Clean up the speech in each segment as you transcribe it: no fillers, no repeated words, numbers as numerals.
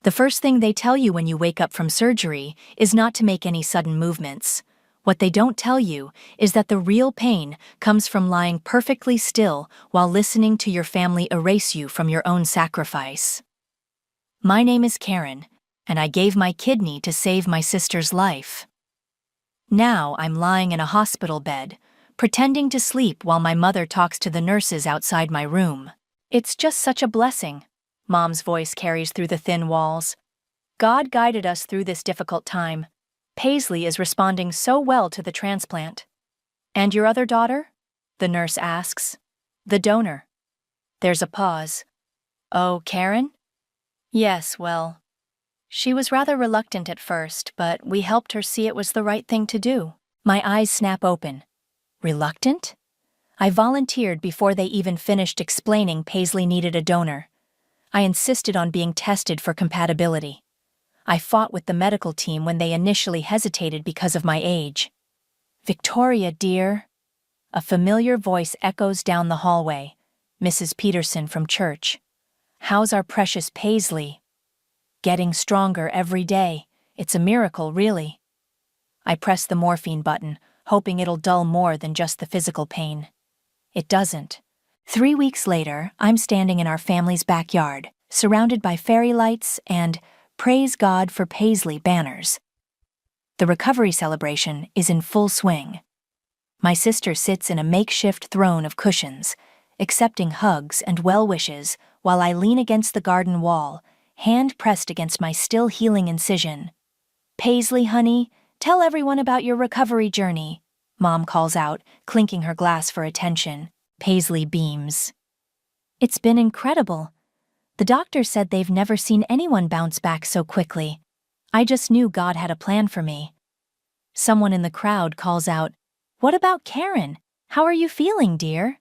The first thing they tell you when you wake up from surgery is not to make any sudden movements. What they don't tell you is that the real pain comes from lying perfectly still while listening to your family erase you from your own sacrifice. My name is Karen, and I gave my kidney to save my sister's life. Now I'm lying in a hospital bed, pretending to sleep while my mother talks to the nurses outside my room. It's just such a blessing, Mom's voice carries through the thin walls. God guided us through this difficult time. Paisley is responding so well to the transplant. And your other daughter? The nurse asks. The donor. There's a pause. Oh, Karen? Yes, well, she was rather reluctant at first, but we helped her see it was the right thing to do. My eyes snap open. Reluctant? I volunteered before they even finished explaining Paisley needed a donor. I insisted on being tested for compatibility. I fought with the medical team when they initially hesitated because of my age. Victoria, dear. A familiar voice echoes down the hallway. Mrs. Peterson from church. How's our precious Paisley? Getting stronger every day. It's a miracle, really. I press the morphine button, hoping it'll dull more than just the physical pain. It doesn't. 3 weeks later, I'm standing in our family's backyard, surrounded by fairy lights and "Praise God for Paisley" banners. The recovery celebration is in full swing. My sister sits in a makeshift throne of cushions, accepting hugs and well wishes while I lean against the garden wall, hand pressed against my still healing incision. Paisley, honey, tell everyone about your recovery journey, Mom calls out, clinking her glass for attention. Paisley beams. It's been incredible. The doctor said they've never seen anyone bounce back so quickly. I just knew God had a plan for me. Someone in the crowd calls out, "What about Karen? How are you feeling, dear?"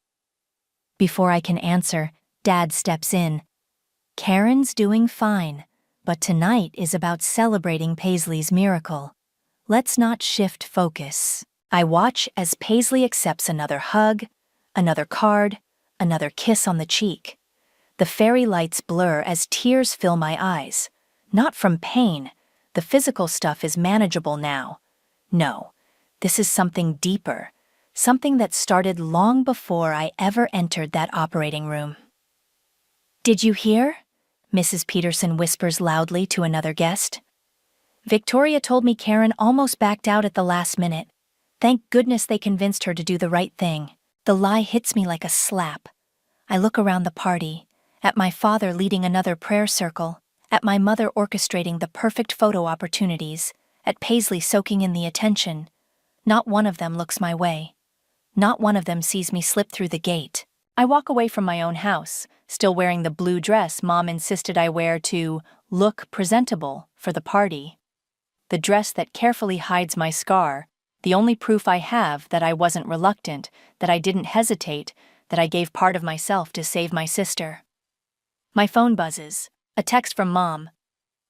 Before I can answer, Dad steps in. Karen's doing fine, but tonight is about celebrating Paisley's miracle. Let's not shift focus. I watch as Paisley accepts another hug, another card, another kiss on the cheek. The fairy lights blur as tears fill my eyes. Not from pain. The physical stuff is manageable now. No, this is something deeper. Something that started long before I ever entered that operating room. Did you hear? Mrs. Peterson whispers loudly to another guest. Victoria told me Karen almost backed out at the last minute. Thank goodness they convinced her to do the right thing. The lie hits me like a slap. I look around the party, at my father leading another prayer circle, at my mother orchestrating the perfect photo opportunities, at Paisley soaking in the attention. Not one of them looks my way. Not one of them sees me slip through the gate. I walk away from my own house, still wearing the blue dress Mom insisted I wear to look presentable for the party. The dress that carefully hides my scar, the only proof I have that I wasn't reluctant, that I didn't hesitate, that I gave part of myself to save my sister. My phone buzzes. A text from Mom.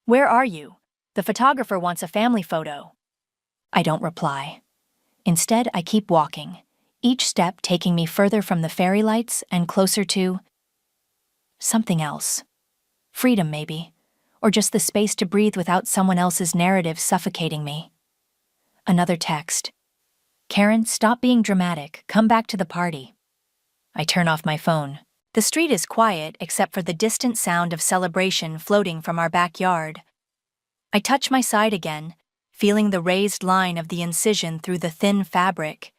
"Where are you? The photographer wants a family photo." I don't reply. Instead, I keep walking, each step taking me further from the fairy lights and closer to something else. Freedom, maybe, or just the space to breathe without someone else's narrative suffocating me. Another text. "Karen, stop being dramatic. Come back to the party." I turn off my phone. The street is quiet except for the distant sound of celebration floating from our backyard. I touch my side again, feeling the raised line of the incision through the thin fabric.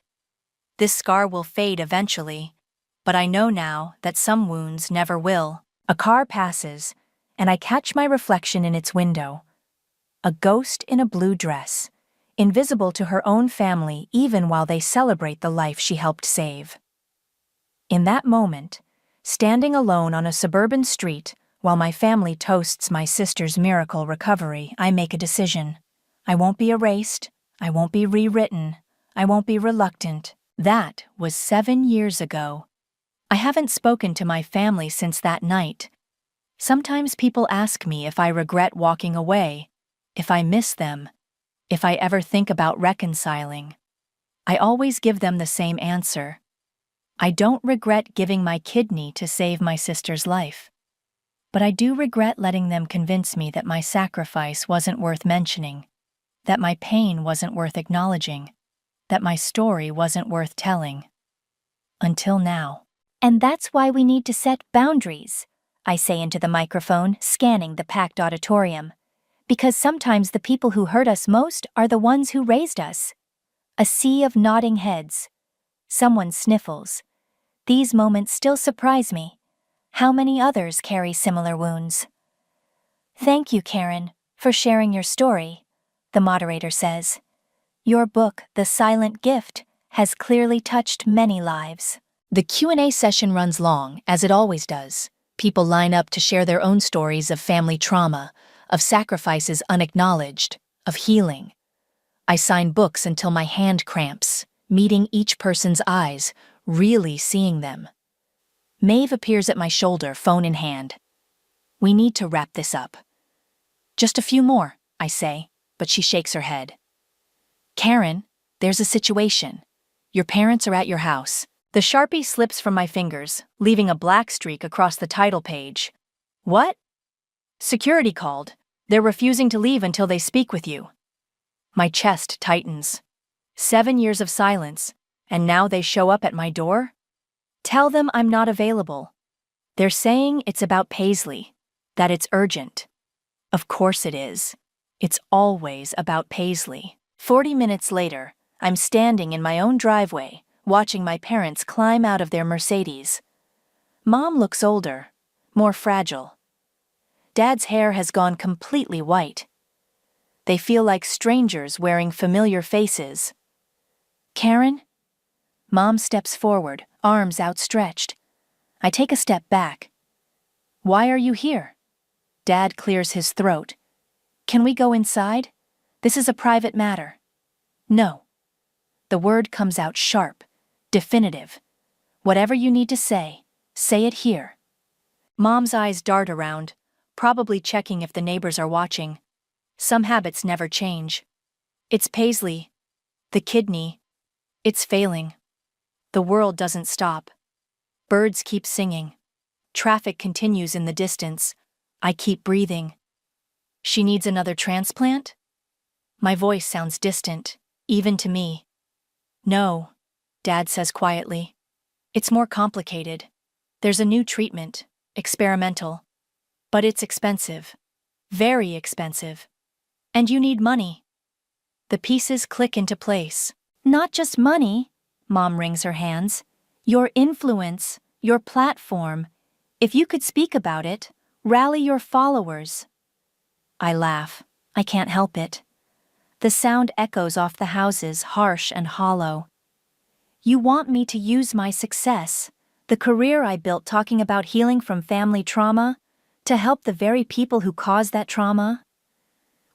This scar will fade eventually, but I know now that some wounds never will. A car passes, and I catch my reflection in its window. A ghost in a blue dress, invisible to her own family even while they celebrate the life she helped save. In that moment, standing alone on a suburban street while my family toasts my sister's miracle recovery, I make a decision. I won't be erased. I won't be rewritten. I won't be reluctant. That was 7 years ago. I haven't spoken to my family since that night. Sometimes people ask me if I regret walking away, if I miss them, if I ever think about reconciling. I always give them the same answer. I don't regret giving my kidney to save my sister's life. But I do regret letting them convince me that my sacrifice wasn't worth mentioning, that my pain wasn't worth acknowledging, that my story wasn't worth telling. Until now. And that's why we need to set boundaries, I say into the microphone, scanning the packed auditorium. Because sometimes the people who hurt us most are the ones who raised us. A sea of nodding heads. Someone sniffles. These moments still surprise me. How many others carry similar wounds? Thank you, Karen, for sharing your story, the moderator says. Your book, The Silent Gift, has clearly touched many lives. The Q&A session runs long, as it always does. People line up to share their own stories of family trauma, of sacrifices unacknowledged, of healing. I sign books until my hand cramps, meeting each person's eyes, really seeing them. Maeve appears at my shoulder, phone in hand. We need to wrap this up. Just a few more, I say, but she shakes her head. Karen, there's a situation. Your parents are at your house. The Sharpie slips from my fingers, leaving a black streak across the title page. What? Security called. They're refusing to leave until they speak with you. My chest tightens. 7 years of silence, and now they show up at my door? Tell them I'm not available. They're saying it's about Paisley, that it's urgent. Of course it is. It's always about Paisley. 40 minutes later, I'm standing in my own driveway, watching my parents climb out of their Mercedes. Mom looks older, more fragile. Dad's hair has gone completely white. They feel like strangers wearing familiar faces. Karen? Mom steps forward, arms outstretched. I take a step back. Why are you here? Dad clears his throat. Can we go inside? This is a private matter. No. The word comes out sharp, definitive. Whatever you need to say it here. Mom's eyes dart around, probably checking if the neighbors are watching. Some habits never change. It's Paisley. The kidney. It's failing. The world doesn't stop. Birds keep singing. Traffic continues in the distance. I keep breathing. She needs another transplant? My voice sounds distant, even to me. No, Dad says quietly. It's more complicated. There's a new treatment, experimental. But it's expensive. Very expensive. And you need money. The pieces click into place. Not just money, Mom wrings her hands. Your influence, your platform. If you could speak about it, rally your followers. I laugh. I can't help it. The sound echoes off the houses, harsh and hollow. You want me to use my success, the career I built talking about healing from family trauma, to help the very people who caused that trauma?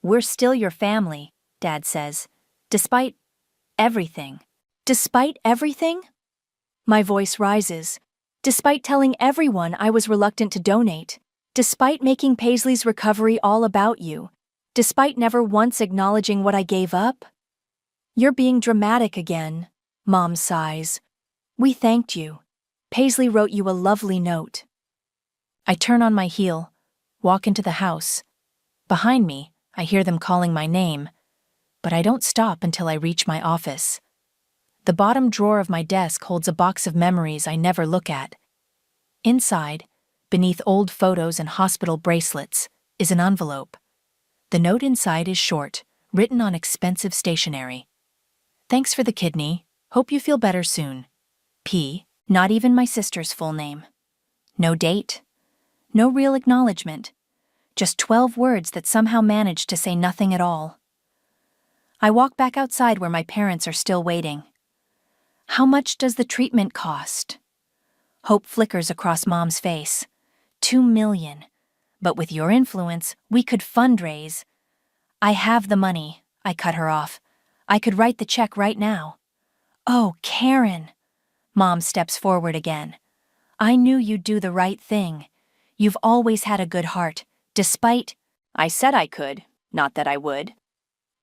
We're still your family, Dad says, despite everything. Despite everything? My voice rises. Despite telling everyone I was reluctant to donate. Despite making Paisley's recovery all about you. Despite never once acknowledging what I gave up? You're being dramatic again, Mom sighs. We thanked you. Paisley wrote you a lovely note. I turn on my heel, walk into the house. Behind me, I hear them calling my name, but I don't stop until I reach my office. The bottom drawer of my desk holds a box of memories I never look at. Inside, beneath old photos and hospital bracelets, is an envelope. The note inside is short, written on expensive stationery. Thanks for the kidney. Hope you feel better soon. P. Not even my sister's full name. No date. No real acknowledgement. Just 12 words that somehow managed to say nothing at all. I walk back outside where my parents are still waiting. How much does the treatment cost? Hope flickers across Mom's face. 2 million. But with your influence, we could fundraise. I have the money, I cut her off. I could write the check right now. Oh, Karen. Mom steps forward again. I knew you'd do the right thing. You've always had a good heart, despite... I said I could, not that I would.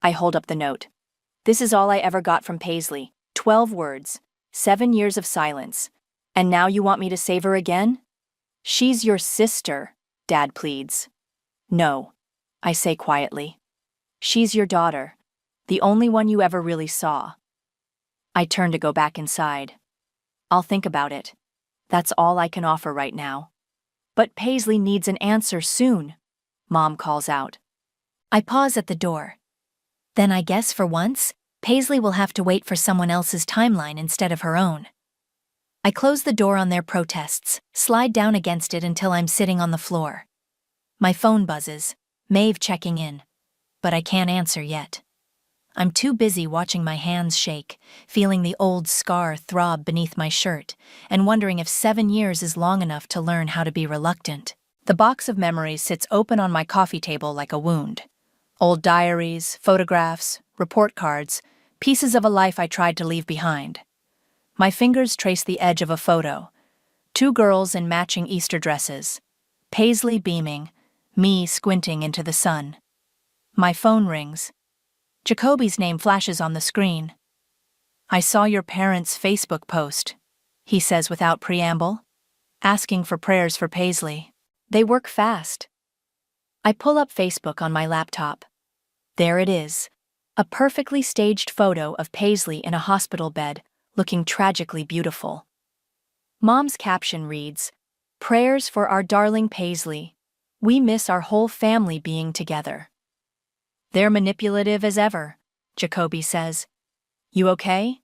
I hold up the note. This is all I ever got from Paisley. 12 words. 7 years of silence. And now you want me to save her again? She's your sister, Dad pleads. No, I say quietly. She's your daughter, the only one you ever really saw. I turn to go back inside. I'll think about it. That's all I can offer right now. But Paisley needs an answer soon, Mom calls out. I pause at the door. Then I guess for once, Paisley will have to wait for someone else's timeline instead of her own. I close the door on their protests, slide down against it until I'm sitting on the floor. My phone buzzes, Maeve checking in, but I can't answer yet. I'm too busy watching my hands shake, feeling the old scar throb beneath my shirt, and wondering if 7 years is long enough to learn how to be reluctant. The box of memories sits open on my coffee table like a wound. Old diaries, photographs, report cards, pieces of a life I tried to leave behind. My fingers trace the edge of a photo. 2 girls in matching Easter dresses. Paisley beaming, me squinting into the sun. My phone rings. Jacoby's name flashes on the screen. I saw your parents' Facebook post, he says without preamble, asking for prayers for Paisley. They work fast. I pull up Facebook on my laptop. There it is, a perfectly staged photo of Paisley in a hospital bed, looking tragically beautiful. Mom's caption reads, "Prayers for our darling Paisley. We miss our whole family being together." They're manipulative as ever, Jacoby says. You okay?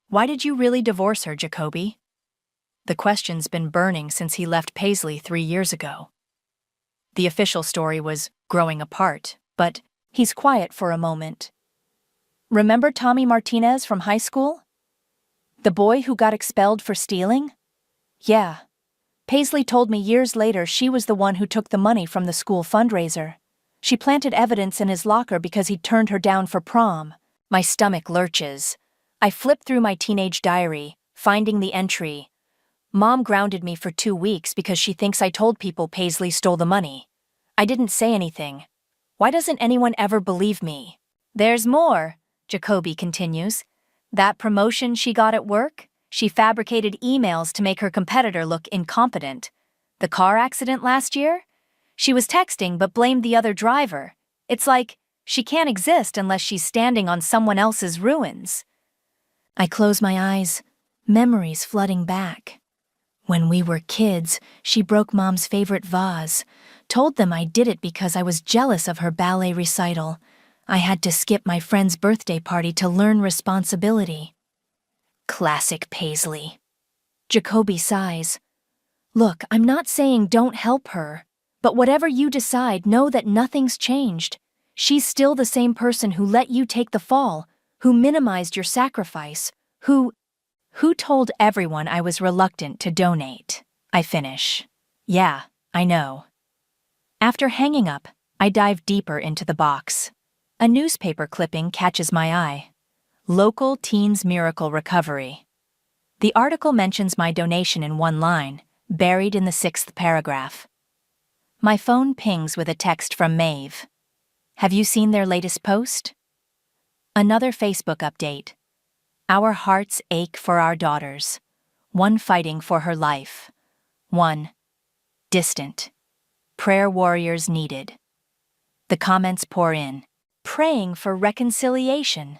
Why did you really divorce her, Jacoby? The question's been burning since he left Paisley 3 years ago. The official story was growing apart, but he's quiet for a moment. Remember Tommy Martinez from high school? The boy who got expelled for stealing? Yeah. Paisley told me years later she was the one who took the money from the school fundraiser. She planted evidence in his locker because he'd turned her down for prom. My stomach lurches. I flip through my teenage diary, finding the entry. Mom grounded me for 2 weeks because she thinks I told people Paisley stole the money. I didn't say anything. Why doesn't anyone ever believe me? There's more, Jacoby continues. That promotion she got at work? She fabricated emails to make her competitor look incompetent. The car accident last year? She was texting but blamed the other driver. It's like, she can't exist unless she's standing on someone else's ruins. I close my eyes, memories flooding back. When we were kids, she broke Mom's favorite vase, told them I did it because I was jealous of her ballet recital. I had to skip my friend's birthday party to learn responsibility. Classic Paisley. Jacoby sighs. Look, I'm not saying don't help her. But whatever you decide, know that nothing's changed. She's still the same person who let you take the fall, who minimized your sacrifice, who told everyone I was reluctant to donate. I finish. Yeah, I know. After hanging up, I dive deeper into the box. A newspaper clipping catches my eye. Local Teens Miracle Recovery. The article mentions my donation in one line, buried in the 6th paragraph. My phone pings with a text from Maeve. Have you seen their latest post? Another Facebook update. Our hearts ache for our daughters. One fighting for her life. One distant. Prayer warriors needed. The comments pour in. Praying for reconciliation.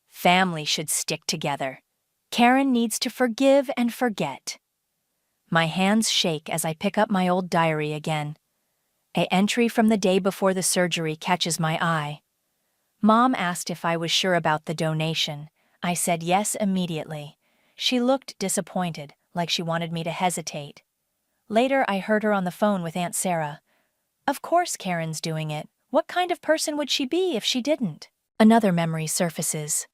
Family should stick together. Karen needs to forgive and forget. My hands shake as I pick up my old diary again. An entry from the day before the surgery catches my eye. Mom asked if I was sure about the donation. I said yes immediately. She looked disappointed, like she wanted me to hesitate. Later, I heard her on the phone with Aunt Sarah. Of course Karen's doing it. What kind of person would she be if she didn't? Another memory surfaces.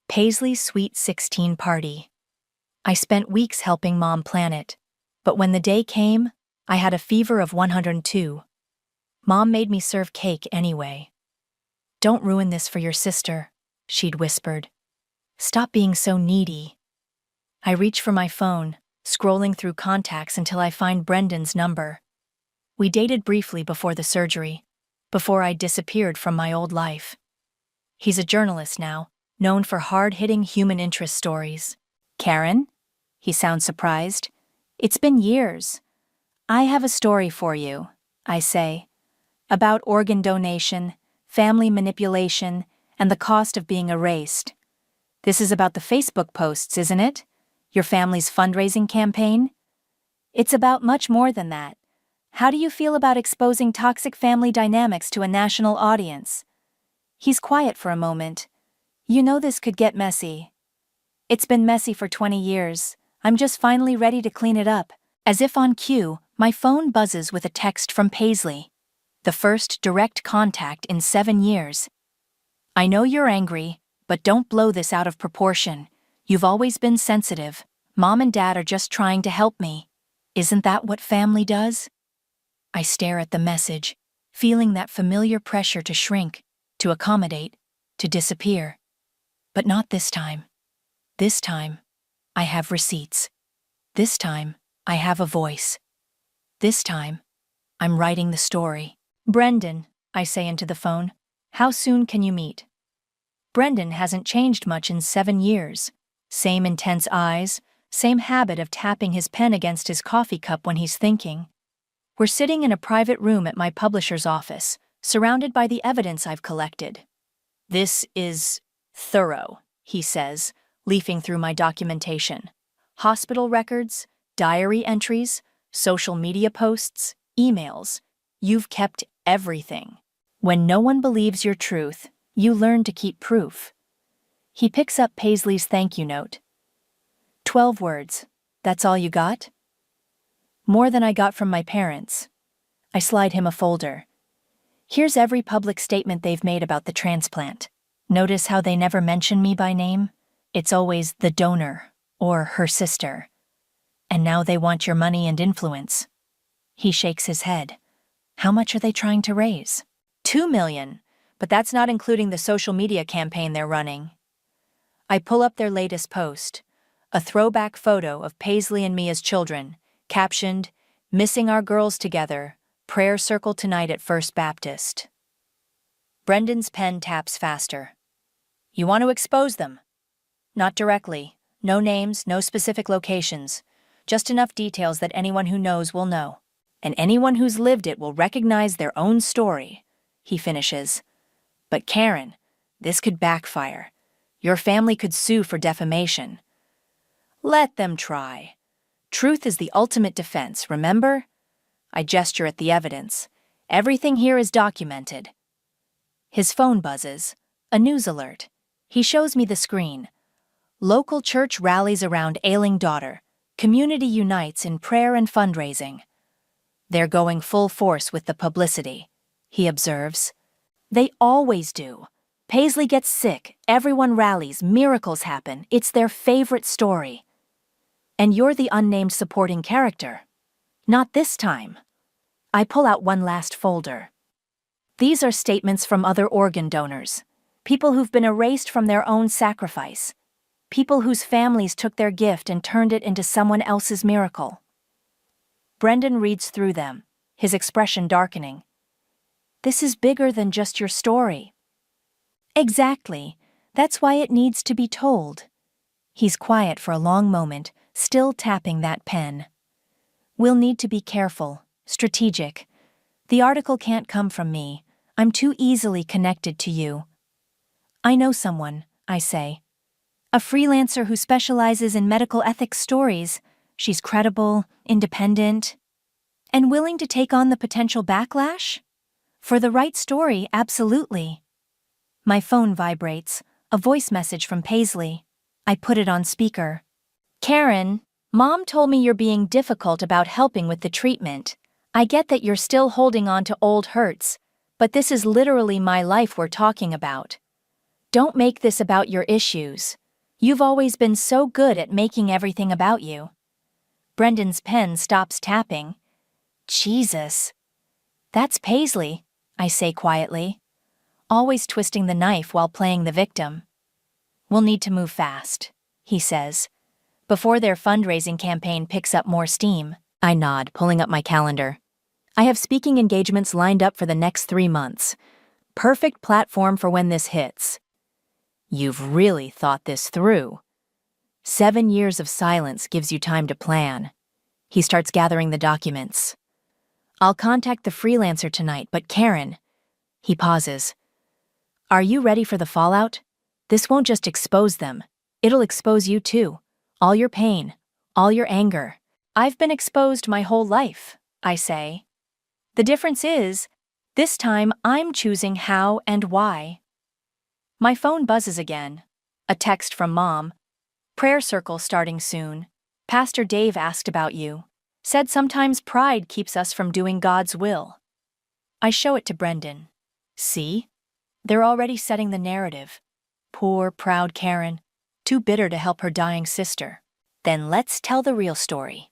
Paisley's Sweet 16 party. I spent weeks helping Mom plan it, but when the day came, I had a fever of 102. Mom made me serve cake anyway. Don't ruin this for your sister, she'd whispered. Stop being so needy. I reach for my phone, scrolling through contacts until I find Brendan's number. We dated briefly before the surgery, before I disappeared from my old life. He's a journalist now, known for hard-hitting human interest stories. Karen? He sounds surprised. It's been years. I have a story for you, I say, about organ donation, family manipulation, and the cost of being erased. This is about the Facebook posts, isn't it? Your family's fundraising campaign? It's about much more than that. How do you feel about exposing toxic family dynamics to a national audience? He's quiet for a moment. You know this could get messy. It's been messy for 20 years. I'm just finally ready to clean it up. As if on cue, my phone buzzes with a text from Paisley. The first direct contact in 7 years. I know you're angry, but don't blow this out of proportion. You've always been sensitive. Mom and Dad are just trying to help me. Isn't that what family does? I stare at the message, feeling that familiar pressure to shrink, to accommodate, to disappear. But not this time. This time, I have receipts. This time, I have a voice. This time, I'm writing the story. Brendan, I say into the phone, how soon can you meet? Brendan hasn't changed much in 7 years. Same intense eyes, same habit of tapping his pen against his coffee cup when he's thinking. We're sitting in a private room at my publisher's office, surrounded by the evidence I've collected. This is thorough, he says, leafing through my documentation. Hospital records, diary entries, social media posts, emails. You've kept everything. When no one believes your truth, you learn to keep proof. He picks up Paisley's thank you note. 12 words. That's all you got? More than I got from my parents. I slide him a folder. Here's every public statement they've made about the transplant. Notice how they never mention me by name? It's always the donor or her sister. And now they want your money and influence. He shakes his head. How much are they trying to raise? 2 million, but that's not including the social media campaign they're running. I pull up their latest post, a throwback photo of Paisley and me as children, captioned, "Missing our girls together, prayer circle tonight at First Baptist." Brendan's pen taps faster. You want to expose them? Not directly. No names, no specific locations. Just enough details that anyone who knows will know. And anyone who's lived it will recognize their own story, he finishes. But Karen, this could backfire. Your family could sue for defamation. Let them try. Truth is the ultimate defense, remember? I gesture at the evidence. Everything here is documented. His phone buzzes. A news alert. He shows me the screen. Local church rallies around ailing daughter. Community unites in prayer and fundraising. They're going full force with the publicity, he observes. They always do. Paisley gets sick, everyone rallies, miracles happen. It's their favorite story. And you're the unnamed supporting character. Not this time. I pull out one last folder. These are statements from other organ donors. People who've been erased from their own sacrifice. People whose families took their gift and turned it into someone else's miracle. Brendan reads through them, his expression darkening. This is bigger than just your story. Exactly. That's why it needs to be told. He's quiet for a long moment, still tapping that pen. We'll need to be careful, strategic. The article can't come from me. I'm too easily connected to you. I know someone, I say. A freelancer who specializes in medical ethics stories. She's credible, independent, and willing to take on the potential backlash? For the right story, absolutely. My phone vibrates, a voice message from Paisley. I put it on speaker. Karen, Mom told me you're being difficult about helping with the treatment. I get that you're still holding on to old hurts, but this is literally my life we're talking about. Don't make this about your issues. You've always been so good at making everything about you. Brendan's pen stops tapping. Jesus. That's Paisley, I say quietly, always twisting the knife while playing the victim. We'll need to move fast, he says, before their fundraising campaign picks up more steam. I nod, pulling up my calendar. I have speaking engagements lined up for the next 3 months. Perfect platform for when this hits. You've really thought this through. 7 years of silence gives you time to plan. He starts gathering the documents. I'll contact the freelancer tonight, but Karen. He pauses. Are you ready for the fallout? This won't just expose them. It'll expose you too. All your pain, all your anger. I've been exposed my whole life, I say. The difference is, this time I'm choosing how and why. My phone buzzes again. A text from Mom. Prayer circle starting soon. Pastor Dave asked about you. Said sometimes pride keeps us from doing God's will. I show it to Brendan. See? They're already setting the narrative. Poor, proud Karen, too bitter to help her dying sister. Then let's tell the real story.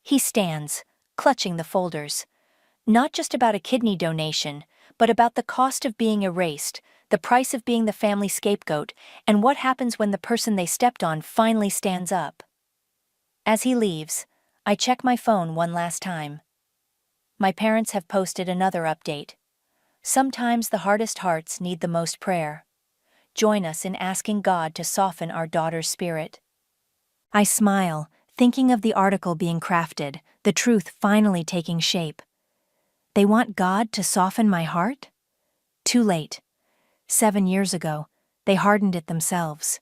He stands, clutching the folders. Not just about a kidney donation, but about the cost of being erased, the price of being the family scapegoat, and what happens when the person they stepped on finally stands up. As he leaves, I check my phone one last time. My parents have posted another update. Sometimes the hardest hearts need the most prayer. Join us in asking God to soften our daughter's spirit. I smile, thinking of the article being crafted, the truth finally taking shape. They want God to soften my heart? Too late. 7 years ago, they hardened it themselves.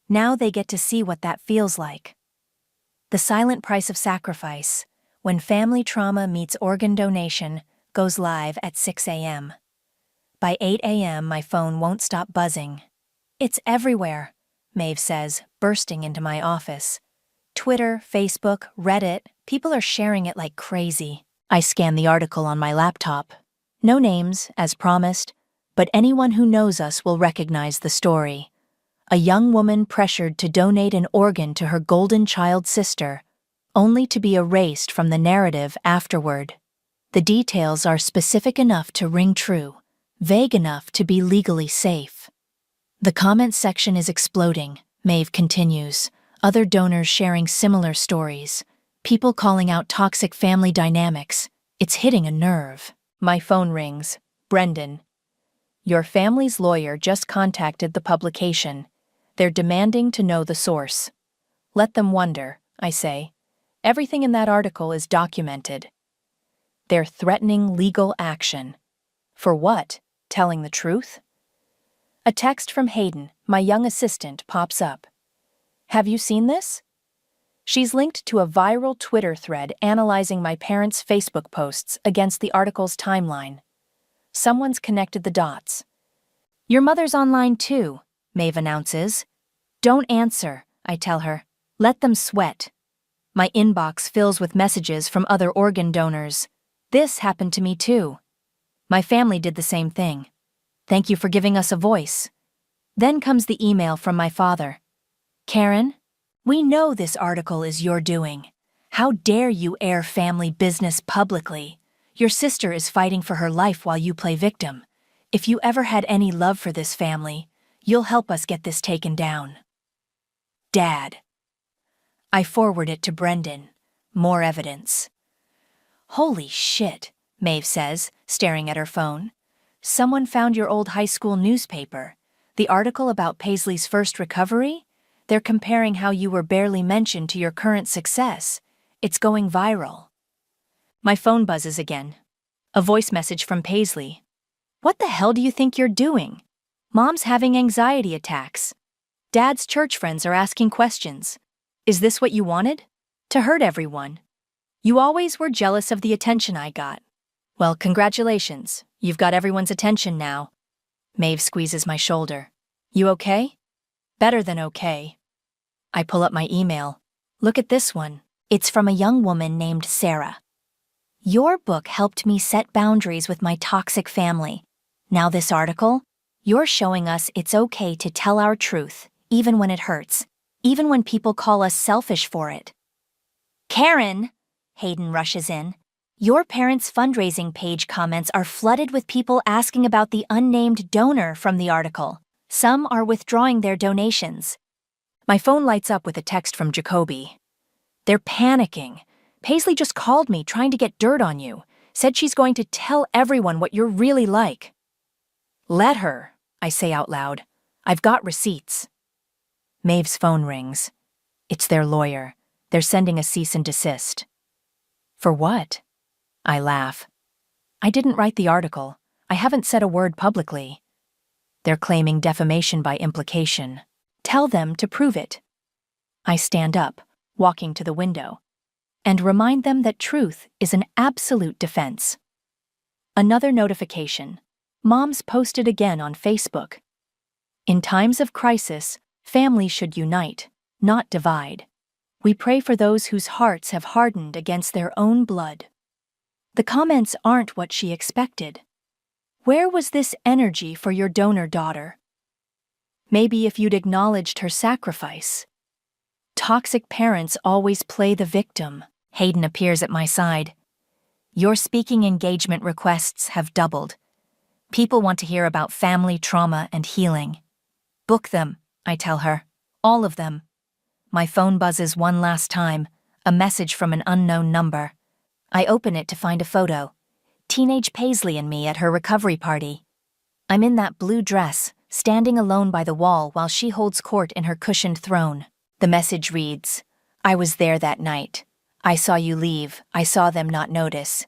Now they get to see what that feels like. The silent price of sacrifice, when family trauma meets organ donation, goes live at 6 a.m. By 8 a.m., my phone won't stop buzzing. It's everywhere, Maeve says, bursting into my office. Twitter, Facebook, Reddit, people are sharing it like crazy. I scan the article on my laptop. No names, as promised, but anyone who knows us will recognize the story. A young woman pressured to donate an organ to her golden child sister, only to be erased from the narrative afterward. The details are specific enough to ring true, vague enough to be legally safe. The comment section is exploding, Maeve continues, other donors sharing similar stories, people calling out toxic family dynamics. It's hitting a nerve. My phone rings. Brendan. Your family's lawyer just contacted the publication. They're demanding to know the source. Let them wonder, I say. Everything in that article is documented. They're threatening legal action. For what? Telling the truth? A text from Hayden, my young assistant, pops up. Have you seen this? She's linked to a viral Twitter thread analyzing my parents' Facebook posts against the article's timeline. Someone's connected the dots. Your mother's online too, Maeve announces. Don't answer, I tell her. Let them sweat. My inbox fills with messages from other organ donors. This happened to me too. My family did the same thing. Thank you for giving us a voice. Then comes the email from my father. Karen, we know this article is your doing. How dare you air family business publicly? Your sister is fighting for her life while you play victim. If you ever had any love for this family, you'll help us get this taken down. Dad. I forward it to Brendan. More evidence. Holy shit, Maeve says, staring at her phone. Someone found your old high school newspaper. The article about Paisley's first recovery? They're comparing how you were barely mentioned to your current success. It's going viral. My phone buzzes again. A voice message from Paisley. What the hell do you think you're doing? Mom's having anxiety attacks. Dad's church friends are asking questions. Is this what you wanted? To hurt everyone. You always were jealous of the attention I got. Well, congratulations. You've got everyone's attention now. Maeve squeezes my shoulder. You okay? Better than okay. I pull up my email. Look at this one. It's from a young woman named Sarah. Your book helped me set boundaries with my toxic family. Now this article, you're showing us it's okay to tell our truth, even when it hurts, even when people call us selfish for it. Karen, Hayden rushes in. Your parents' fundraising page comments are flooded with people asking about the unnamed donor from the article. Some are withdrawing their donations. My phone lights up with a text from Jacoby. They're panicking. Paisley just called me trying to get dirt on you. Said she's going to tell everyone what you're really like. Let her, I say out loud. I've got receipts. Maeve's phone rings. It's their lawyer. They're sending a cease and desist. For what? I laugh. I didn't write the article. I haven't said a word publicly. They're claiming defamation by implication. Tell them to prove it. I stand up, walking to the window, and remind them that truth is an absolute defense. Another notification. Mom's posted again on Facebook. In times of crisis, families should unite, not divide. We pray for those whose hearts have hardened against their own blood. The comments aren't what she expected. Where was this energy for your donor daughter? Maybe if you'd acknowledged her sacrifice. Toxic parents always play the victim. Hayden appears at my side. Your speaking engagement requests have doubled. People want to hear about family trauma and healing. Book them, I tell her. All of them. My phone buzzes one last time, a message from an unknown number. I open it to find a photo. Teenage Paisley and me at her recovery party. I'm in that blue dress, standing alone by the wall while she holds court in her cushioned throne. The message reads, I was there that night. I saw you leave. I saw them not notice.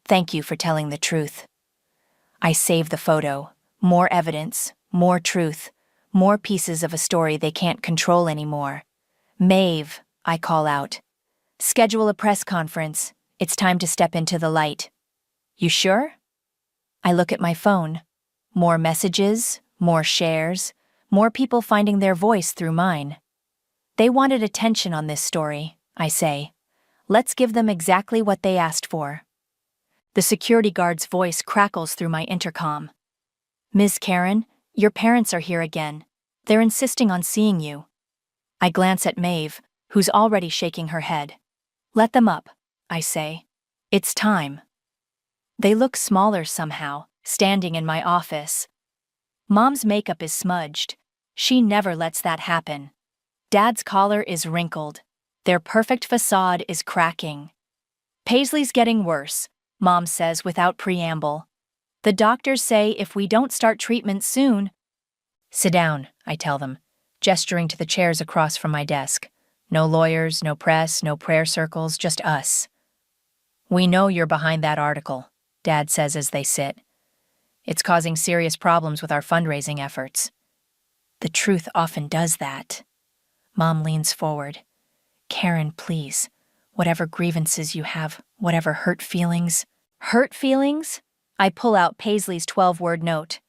Thank you for telling the truth. I save the photo. More evidence, more truth, more pieces of a story they can't control anymore. Maeve, I call out. Schedule a press conference. It's time to step into the light. You sure? I look at my phone. More messages, more shares, more people finding their voice through mine. They wanted attention on this story, I say. Let's give them exactly what they asked for. The security guard's voice crackles through my intercom. Ms. Karen, your parents are here again. They're insisting on seeing you. I glance at Maeve, who's already shaking her head. Let them up, I say. It's time. They look smaller somehow, standing in my office. Mom's makeup is smudged. She never lets that happen. Dad's collar is wrinkled. Their perfect facade is cracking. Paisley's getting worse, Mom says without preamble. The doctors say if we don't start treatment soon. Sit down, I tell them, gesturing to the chairs across from my desk. No lawyers, no press, no prayer circles, just us. We know you're behind that article, Dad says as they sit. It's causing serious problems with our fundraising efforts. The truth often does that. Mom leans forward. Karen, please. Whatever grievances you have, whatever hurt feelings. Hurt feelings? I pull out Paisley's 12-word note.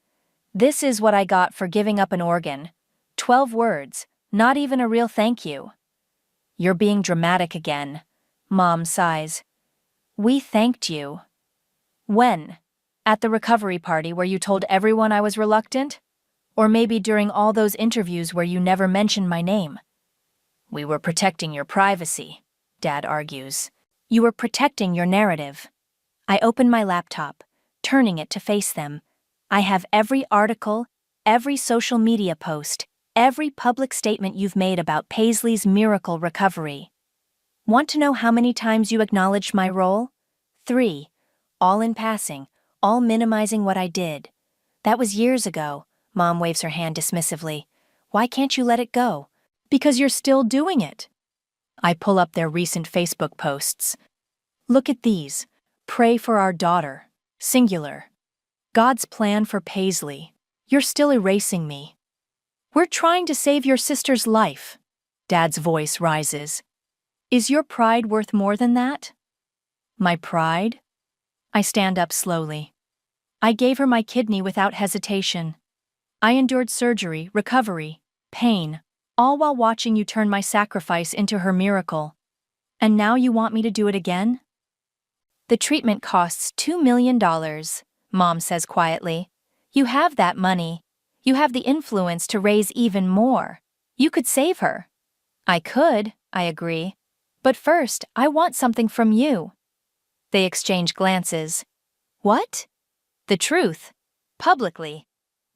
This is what I got for giving up an organ. 12 words, not even a real thank you. You're being dramatic again. Mom sighs. We thanked you. When? At the recovery party where you told everyone I was reluctant? Or maybe during all those interviews where you never mentioned my name? We were protecting your privacy, Dad argues. You were protecting your narrative. I open my laptop, turning it to face them. I have every article, every social media post, every public statement you've made about Paisley's miracle recovery. Want to know how many times you acknowledged my role? 3. All in passing, all minimizing what I did. That was years ago. Mom waves her hand dismissively. Why can't you let it go? Because you're still doing it. I pull up their recent Facebook posts. Look at these. Pray for our daughter. Singular. God's plan for Paisley. You're still erasing me. We're trying to save your sister's life. Dad's voice rises. Is your pride worth more than that? My pride? I stand up slowly. I gave her my kidney without hesitation. I endured surgery, recovery, pain, all while watching you turn my sacrifice into her miracle. And now you want me to do it again? The treatment costs $2 million, Mom says quietly. You have that money. You have the influence to raise even more. You could save her. I could, I agree. But first, I want something from you. They exchange glances. What? The truth. Publicly.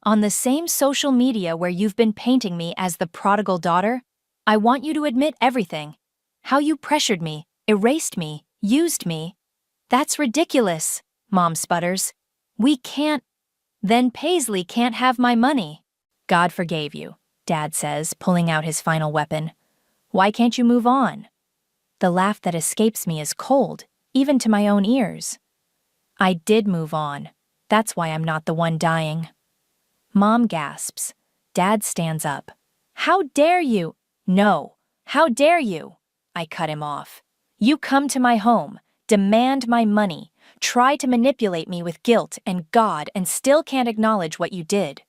On the same social media where you've been painting me as the prodigal daughter, I want you to admit everything. How you pressured me, erased me, used me. That's ridiculous, Mom sputters. We can't. Then Paisley can't have my money. God forgave you, Dad says, pulling out his final weapon. Why can't you move on? The laugh that escapes me is cold, even to my own ears. I did move on. That's why I'm not the one dying. Mom gasps. Dad stands up. How dare you? No. How dare you? I cut him off. You come to my home, demand my money, try to manipulate me with guilt and God, and still can't acknowledge what you did.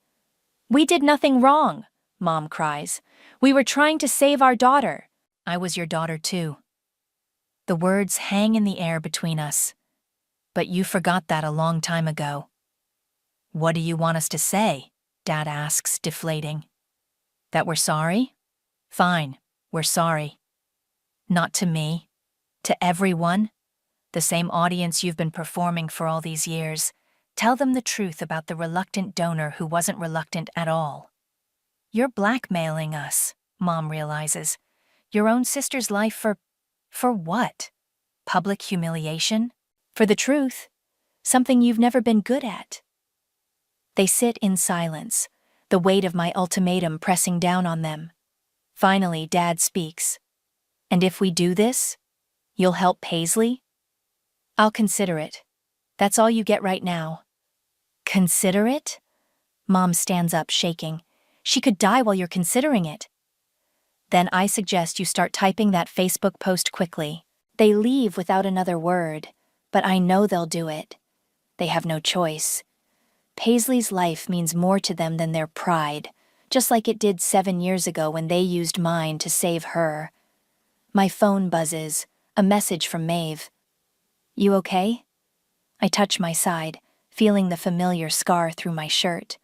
We did nothing wrong, Mom cries. We were trying to save our daughter. I was your daughter too. The words hang in the air between us. But you forgot that a long time ago. What do you want us to say? Dad asks, deflating. That we're sorry? Fine, we're sorry. Not to me. To everyone. The same audience you've been performing for all these years. Tell them the truth about the reluctant donor who wasn't reluctant at all. You're blackmailing us, Mom realizes. Your own sister's life for what? Public humiliation? For the truth? Something you've never been good at. They sit in silence, the weight of my ultimatum pressing down on them. Finally, Dad speaks. And if we do this, you'll help Paisley? I'll consider it. That's all you get right now. Consider it? Mom stands up, shaking. She could die while you're considering it. Then I suggest you start typing that Facebook post quickly. They leave without another word, but I know they'll do it. They have no choice. Paisley's life means more to them than their pride, just like it did 7 years ago when they used mine to save her. My phone buzzes, a message from Maeve. You okay? I touch my side, feeling the familiar scar through my shirt.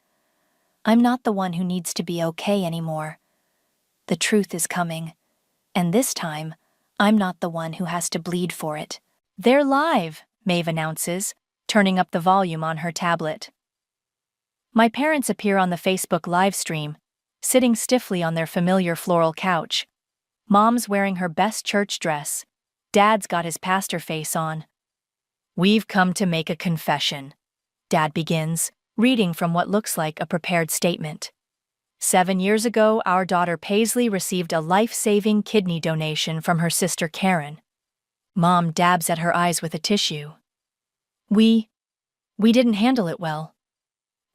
I'm not the one who needs to be okay anymore. The truth is coming, and this time, I'm not the one who has to bleed for it. They're live, Maeve announces, turning up the volume on her tablet. My parents appear on the Facebook live stream, sitting stiffly on their familiar floral couch. Mom's wearing her best church dress. Dad's got his pastor face on. We've come to make a confession, Dad begins, reading from what looks like a prepared statement. 7 years ago, our daughter Paisley received a life-saving kidney donation from her sister Karen. Mom dabs at her eyes with a tissue. We didn't handle it well.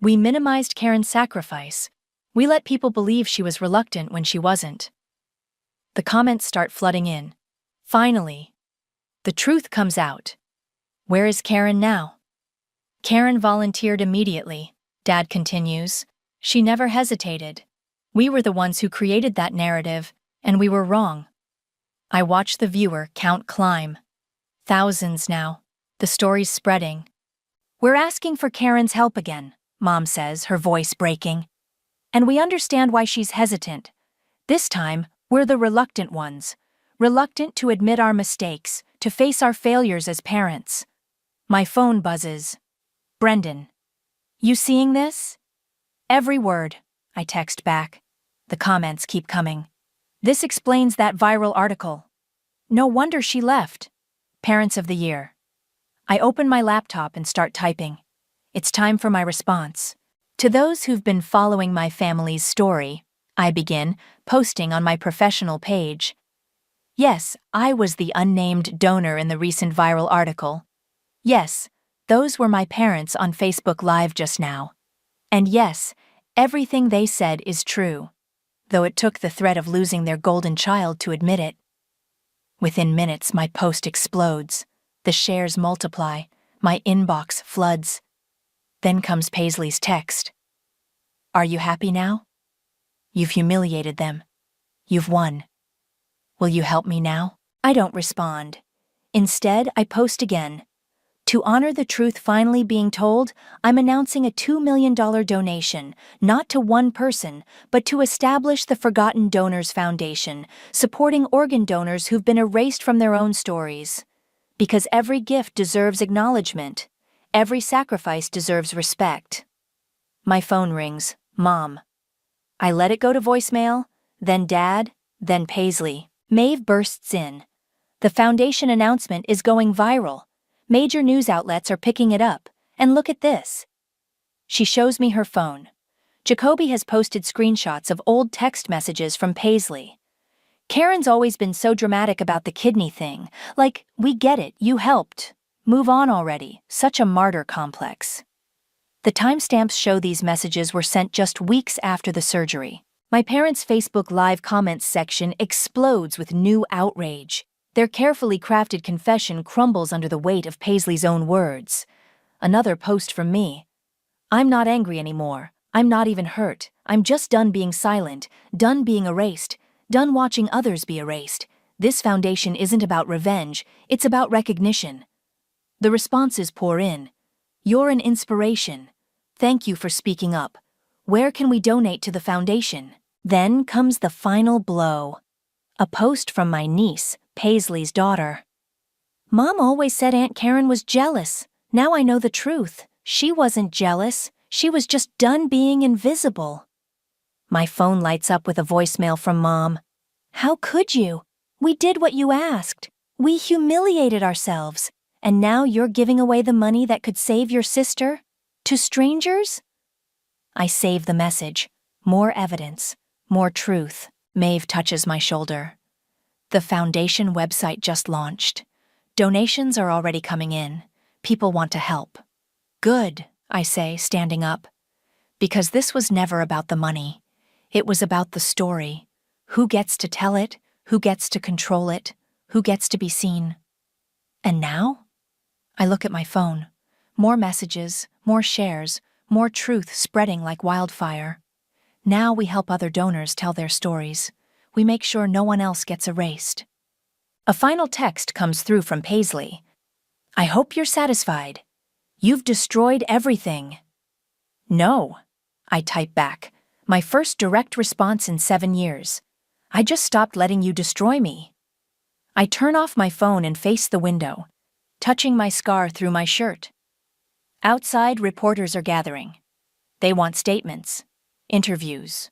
We minimized Karen's sacrifice. We let people believe she was reluctant when she wasn't. The comments start flooding in. Finally, the truth comes out. Where is Karen now? Karen volunteered immediately, Dad continues. She never hesitated. We were the ones who created that narrative, and we were wrong. I watch the viewer count climb. Thousands now. The story's spreading. We're asking for Karen's help again, Mom says, her voice breaking. And we understand why she's hesitant. This time, we're the reluctant ones. Reluctant to admit our mistakes, to face our failures as parents. My phone buzzes. Brendan. You seeing this? Every word, I text back. The comments keep coming. This explains that viral article. No wonder she left. Parents of the Year. I open my laptop and start typing. It's time for my response. To those who've been following my family's story, I begin, posting on my professional page. Yes, I was the unnamed donor in the recent viral article. Yes, those were my parents on Facebook Live just now. And yes, everything they said is true, though it took the threat of losing their golden child to admit it. Within minutes, my post explodes. The shares multiply. My inbox floods. Then comes Paisley's text. Are you happy now? You've humiliated them. You've won. Will you help me now? I don't respond. Instead, I post again. To honor the truth finally being told, I'm announcing a $2 million donation, not to one person, but to establish the Forgotten Donors Foundation, supporting organ donors who've been erased from their own stories. Because every gift deserves acknowledgement. Every sacrifice deserves respect. My phone rings. Mom. I let it go to voicemail, then Dad, then Paisley. Maeve bursts in. The foundation announcement is going viral. Major news outlets are picking it up, and look at this. She shows me her phone. Jacoby has posted screenshots of old text messages from Paisley. Karen's always been so dramatic about the kidney thing, like, we get it, you helped. Move on already, such a martyr complex. The timestamps show these messages were sent just weeks after the surgery. My parents' Facebook Live comments section explodes with new outrage. Their carefully crafted confession crumbles under the weight of Paisley's own words. Another post from me. I'm not angry anymore. I'm not even hurt. I'm just done being silent, done being erased, done watching others be erased. This foundation isn't about revenge, it's about recognition. The responses pour in. You're an inspiration. Thank you for speaking up. Where can we donate to the foundation? Then comes the final blow. A post from my niece, Paisley's daughter. Mom always said Aunt Karen was jealous. Now I know the truth. She wasn't jealous. She was just done being invisible. My phone lights up with a voicemail from Mom. How could you? We did what you asked. We humiliated ourselves. And now you're giving away the money that could save your sister? To strangers? I save the message. More evidence. More truth. Maeve touches my shoulder. The foundation website just launched. Donations are already coming in. People want to help. Good, I say, standing up. Because this was never about the money. It was about the story. Who gets to tell it? Who gets to control it? Who gets to be seen? And now? I look at my phone. More messages, more shares, more truth spreading like wildfire. Now we help other donors tell their stories. We make sure no one else gets erased. A final text comes through from Paisley. I hope you're satisfied. You've destroyed everything. No, I type back, my first direct response in 7 years. I just stopped letting you destroy me. I turn off my phone and face the window, touching my scar through my shirt. Outside, reporters are gathering. They want statements, interviews,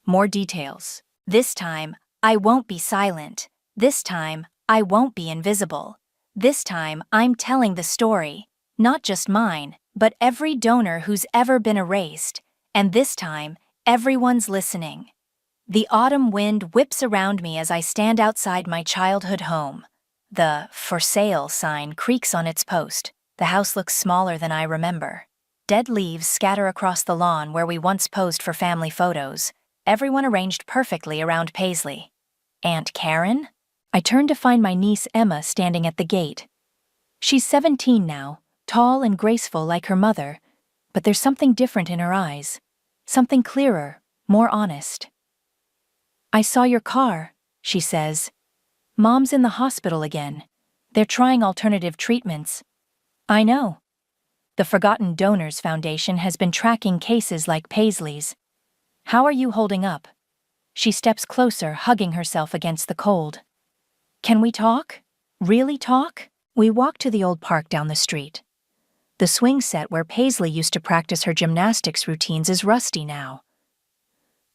more details. This time, I won't be silent. This time, I won't be invisible. This time, I'm telling the story, not just mine, but every donor who's ever been erased. And this time, everyone's listening. The autumn wind whips around me as I stand outside my childhood home. The "for sale" sign creaks on its post. The house looks smaller than I remember. Dead leaves scatter across the lawn where we once posed for family photos, everyone arranged perfectly around Paisley. Aunt Karen? I turn to find my niece Emma standing at the gate. She's 17 now, tall and graceful like her mother, but there's something different in her eyes. Something clearer, more honest. I saw your car, she says. Mom's in the hospital again. They're trying alternative treatments. I know. The Forgotten Donors Foundation has been tracking cases like Paisley's. How are you holding up? She steps closer, hugging herself against the cold. Can we talk? Really talk? We walk to the old park down the street. The swing set where Paisley used to practice her gymnastics routines is rusty now.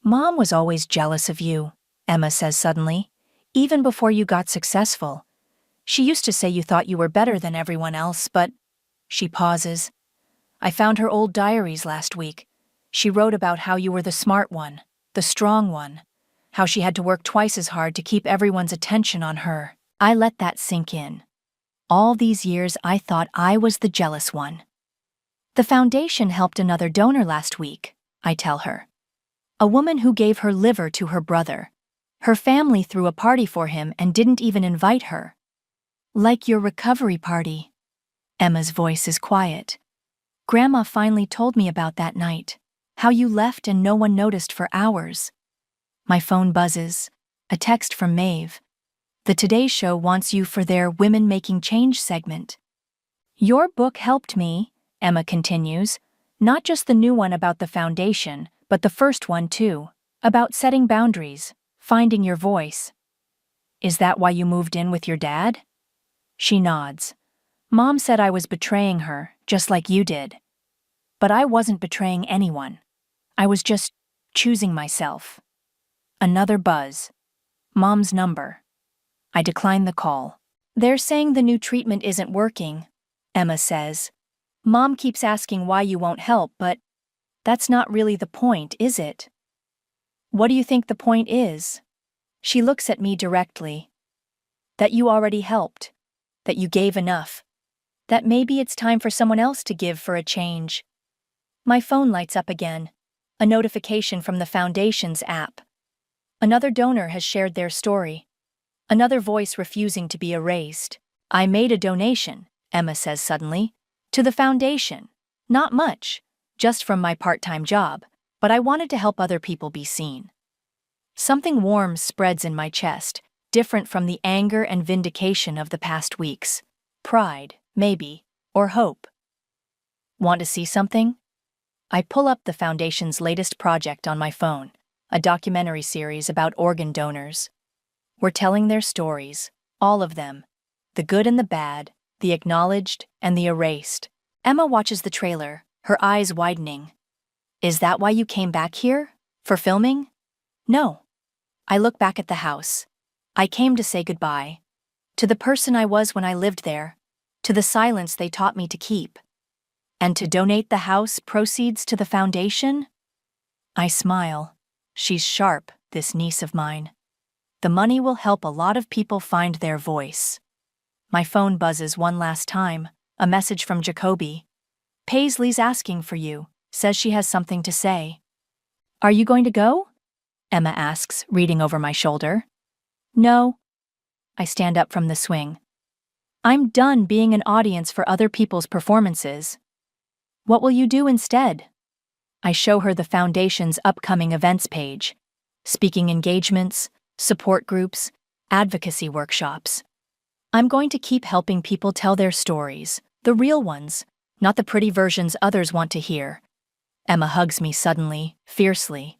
Mom was always jealous of you, Emma says suddenly, even before you got successful. She used to say you thought you were better than everyone else, but... She pauses. I found her old diaries last week. She wrote about how you were the smart one, the strong one, how she had to work twice as hard to keep everyone's attention on her. I let that sink in. All these years I thought I was the jealous one. The foundation helped another donor last week, I tell her. A woman who gave her liver to her brother. Her family threw a party for him and didn't even invite her. Like your recovery party. Emma's voice is quiet. Grandma finally told me about that night. How you left and no one noticed for hours. My phone buzzes. A text from Maeve. The Today Show wants you for their Women Making Change segment. Your book helped me, Emma continues. Not just the new one about the foundation, but the first one too. About setting boundaries, finding your voice. Is that why you moved in with your dad? She nods. Mom said I was betraying her, just like you did. But I wasn't betraying anyone. I was just choosing myself. Another buzz. Mom's number. I decline the call. They're saying the new treatment isn't working, Emma says. Mom keeps asking why you won't help, but that's not really the point, is it? What do you think the point is? She looks at me directly. That you already helped. That you gave enough. that maybe it's time for someone else to give for a change. My phone lights up again. A notification from the Foundation's app. Another donor has shared their story. Another voice refusing to be erased. I made a donation, Emma says suddenly, to the Foundation. Not much, just from my part-time job, but I wanted to help other people be seen. Something warm spreads in my chest, different from the anger and vindication of the past weeks. Pride, maybe, or hope. Want to see something? I pull up the Foundation's latest project on my phone, a documentary series about organ donors. We're telling their stories, all of them, the good and the bad, the acknowledged and the erased. Emma watches the trailer, her eyes widening. Is that why you came back here? For filming? No. I look back at the house. I came to say goodbye. To the person I was when I lived there. To the silence they taught me to keep. And to donate the house proceeds to the Foundation? I smile. She's sharp, this niece of mine. The money will help a lot of people find their voice. My phone buzzes one last time, a message from Jacoby. Paisley's asking for you, says she has something to say. Are you going to go? Emma asks, reading over my shoulder. No. I stand up from the swing. I'm done being an audience for other people's performances. What will you do instead? I show her the Foundation's upcoming events page. Speaking engagements, support groups, advocacy workshops. I'm going to keep helping people tell their stories, the real ones, not the pretty versions others want to hear. Emma hugs me suddenly, fiercely.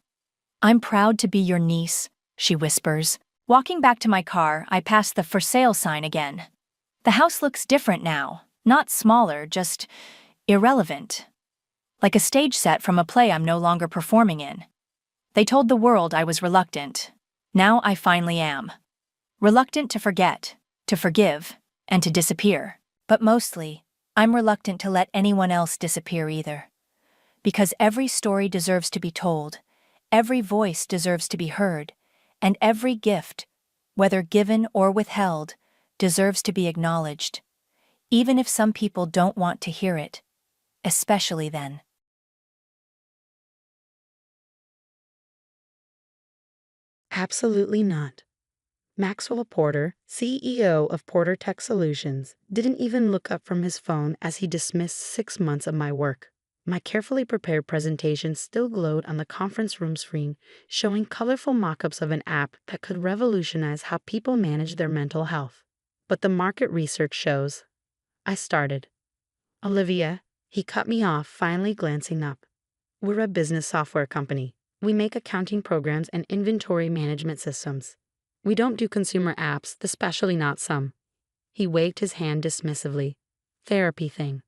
I'm proud to be your niece, she whispers. Walking back to my car, I pass the for sale sign again. The house looks different now, not smaller, just irrelevant. Like a stage set from a play I'm no longer performing in. They told the world I was reluctant. Now I finally am. Reluctant to forget, to forgive, and to disappear. But mostly, I'm reluctant to let anyone else disappear either. Because every story deserves to be told, every voice deserves to be heard, and every gift, whether given or withheld, deserves to be acknowledged. Even if some people don't want to hear it. Especially then. Absolutely not. Maxwell Porter, CEO of Porter Tech Solutions, didn't even look up from his phone as he dismissed 6 months of my work. My carefully prepared presentation still glowed on the conference room screen, showing colorful mock-ups of an app that could revolutionize how people manage their mental health. But the market research shows. I started. Olivia, he cut me off, finally glancing up. We're a business software company. We make accounting programs and inventory management systems. We don't do consumer apps, especially not some. He waved his hand dismissively. Therapy thing.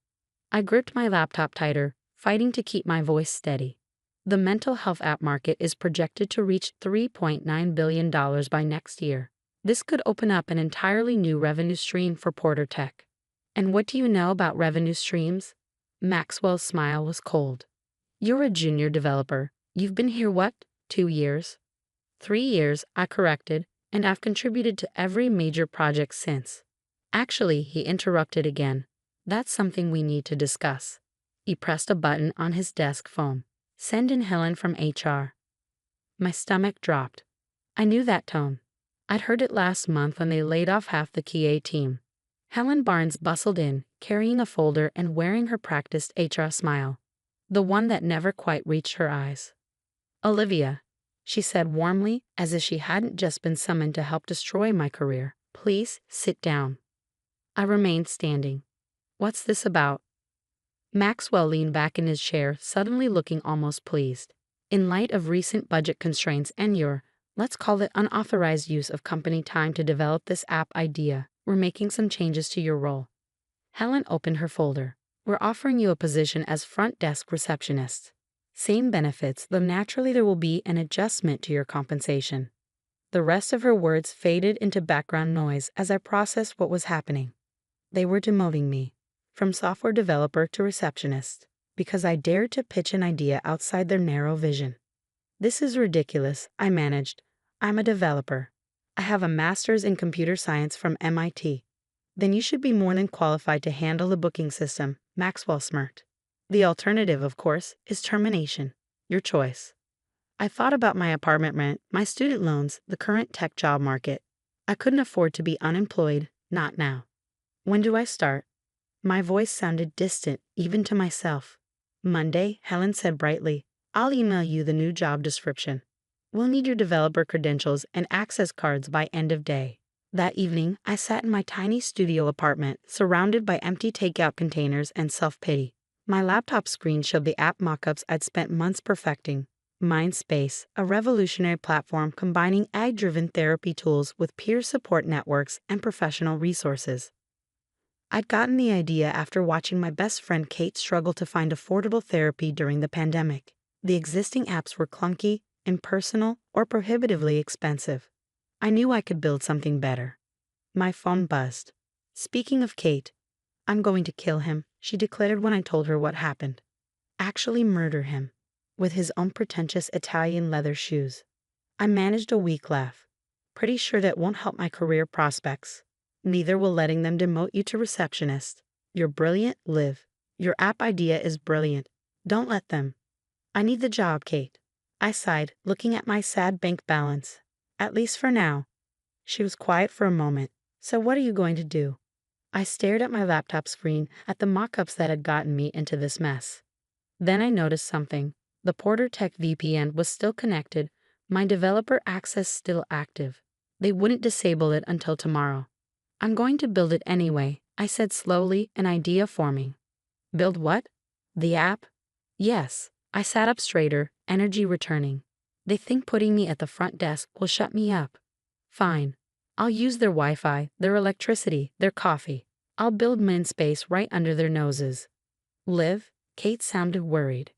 I gripped my laptop tighter, fighting to keep my voice steady. The mental health app market is projected to reach $3.9 billion by next year. This could open up an entirely new revenue stream for Porter Tech. And what do you know about revenue streams? Maxwell's smile was cold. You're a junior developer. You've been here what, 2 years? 3 years, I corrected, and I've contributed to every major project since. Actually, he interrupted again. That's something we need to discuss. He pressed a button on his desk phone. Send in Helen from HR. My stomach dropped. I knew that tone. I'd heard it last month when they laid off half the QA team. Helen Barnes bustled in, carrying a folder and wearing her practiced HR smile. The one that never quite reached her eyes. Olivia, she said warmly, as if she hadn't just been summoned to help destroy my career. Please sit down. I remained standing. What's this about? Maxwell leaned back in his chair, suddenly looking almost pleased. In light of recent budget constraints and your, let's call it unauthorized use of company time to develop this app idea, we're making some changes to your role. Helen opened her folder. We're offering you a position as front desk receptionist. Same benefits, though naturally there will be an adjustment to your compensation. The rest of her words faded into background noise as I processed what was happening. They were demoting me, from software developer to receptionist, because I dared to pitch an idea outside their narrow vision. This is ridiculous, I managed. I'm a developer. I have a master's in computer science from MIT. Then you should be more than qualified to handle the booking system, Maxwell smirked. The alternative, of course, is termination. Your choice. I thought about my apartment rent, my student loans, the current tech job market. I couldn't afford to be unemployed, not now. When do I start? My voice sounded distant, even to myself. Monday, Helen said brightly. I'll email you the new job description. We'll need your developer credentials and access cards by end of day. That evening, I sat in my tiny studio apartment, surrounded by empty takeout containers and self-pity. My laptop screen showed the app mockups I'd spent months perfecting. Mindspace, a revolutionary platform combining AI-driven therapy tools with peer support networks and professional resources. I'd gotten the idea after watching my best friend Kate struggle to find affordable therapy during the pandemic. The existing apps were clunky, impersonal, or prohibitively expensive. I knew I could build something better. My phone buzzed. Speaking of Kate, I'm going to kill him, she declared when I told her what happened. Actually murder him. With his unpretentious Italian leather shoes. I managed a weak laugh. Pretty sure that won't help my career prospects. Neither will letting them demote you to receptionist. You're brilliant, Liv. Your app idea is brilliant. Don't let them. I need the job, Kate. I sighed, looking at my sad bank balance. At least for now. She was quiet for a moment. So what are you going to do? I stared at my laptop screen, at the mock-ups that had gotten me into this mess. Then I noticed something. The Porter Tech VPN was still connected, my developer access still active. They wouldn't disable it until tomorrow. I'm going to build it anyway, I said slowly, an idea forming. Build what? The app? Yes. I sat up straighter, energy returning. They think putting me at the front desk will shut me up. Fine. I'll use their Wi-Fi, their electricity, their coffee. I'll build Mindspace right under their noses. Liv? Kate sounded worried.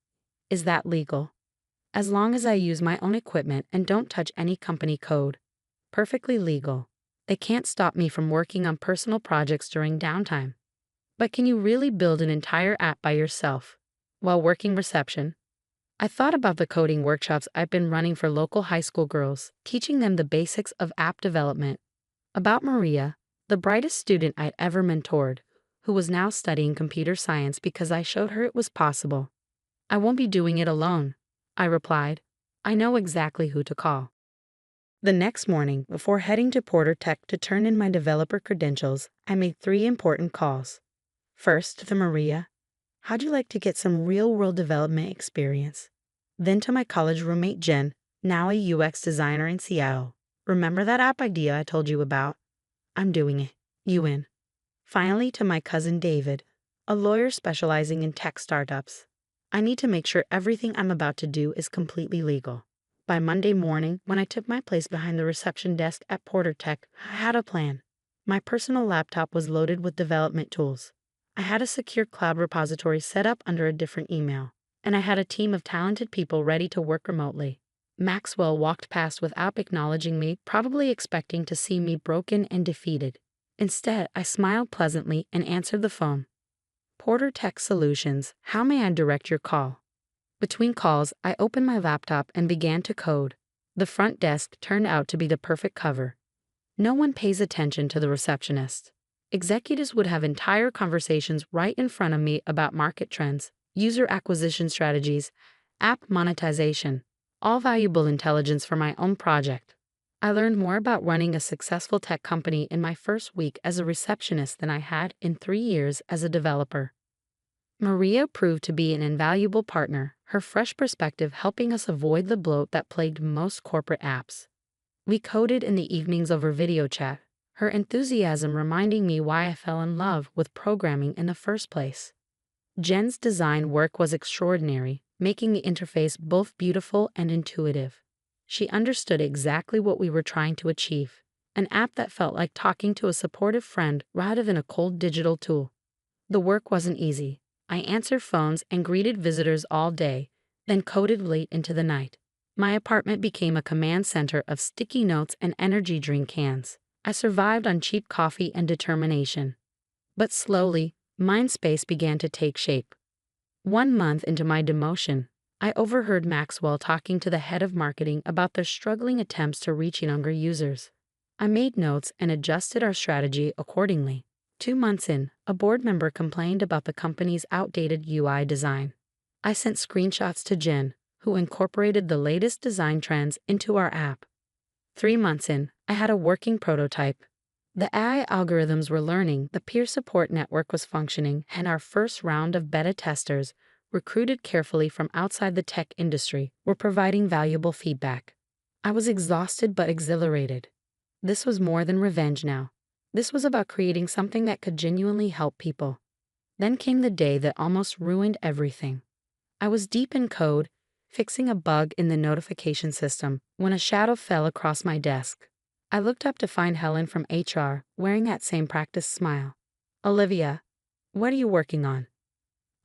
Is that legal? As long as I use my own equipment and don't touch any company code. Perfectly legal. They can't stop me from working on personal projects during downtime. But can you really build an entire app by yourself while working reception? I thought about the coding workshops I've been running for local high school girls, teaching them the basics of app development. About Maria, the brightest student I'd ever mentored, who was now studying computer science because I showed her it was possible. I won't be doing it alone, I replied. I know exactly who to call. The next morning, before heading to Porter Tech to turn in my developer credentials, I made 3 important calls. First, to Maria. How'd you like to get some real-world development experience? Then to my college roommate Jen, now a UX designer in Seattle. Remember that app idea I told you about? I'm doing it. You in. Finally, to my cousin David, a lawyer specializing in tech startups. I need to make sure everything I'm about to do is completely legal. By Monday morning, when I took my place behind the reception desk at Porter Tech, I had a plan. My personal laptop was loaded with development tools. I had a secure cloud repository set up under a different email, and I had a team of talented people ready to work remotely. Maxwell walked past without acknowledging me, probably expecting to see me broken and defeated. Instead, I smiled pleasantly and answered the phone. Porter Tech Solutions, how may I direct your call? Between calls, I opened my laptop and began to code. The front desk turned out to be the perfect cover. No one pays attention to the receptionist. Executives would have entire conversations right in front of me about market trends, user acquisition strategies, app monetization, all valuable intelligence for my own project. I learned more about running a successful tech company in my first week as a receptionist than I had in 3 years as a developer. Maria proved to be an invaluable partner, her fresh perspective helping us avoid the bloat that plagued most corporate apps. We coded in the evenings over video chat, her enthusiasm reminding me why I fell in love with programming in the first place. Jen's design work was extraordinary, making the interface both beautiful and intuitive. She understood exactly what we were trying to achieve, an app that felt like talking to a supportive friend rather than a cold digital tool. The work wasn't easy. I answered phones and greeted visitors all day, then coded late into the night. My apartment became a command center of sticky notes and energy drink cans. I survived on cheap coffee and determination. But slowly, Mindspace began to take shape. 1 month into my demotion, I overheard Maxwell talking to the head of marketing about their struggling attempts to reach younger users. I made notes and adjusted our strategy accordingly. 2 months in, a board member complained about the company's outdated UI design. I sent screenshots to Jen, who incorporated the latest design trends into our app. 3 months in, I had a working prototype. The AI algorithms were learning, the peer support network was functioning, and our first round of beta testers, recruited carefully from outside the tech industry, were providing valuable feedback. I was exhausted but exhilarated. This was more than revenge now. This was about creating something that could genuinely help people. Then came the day that almost ruined everything. I was deep in code, fixing a bug in the notification system, when a shadow fell across my desk. I looked up to find Helen from HR, wearing that same practiced smile. "Olivia, what are you working on?"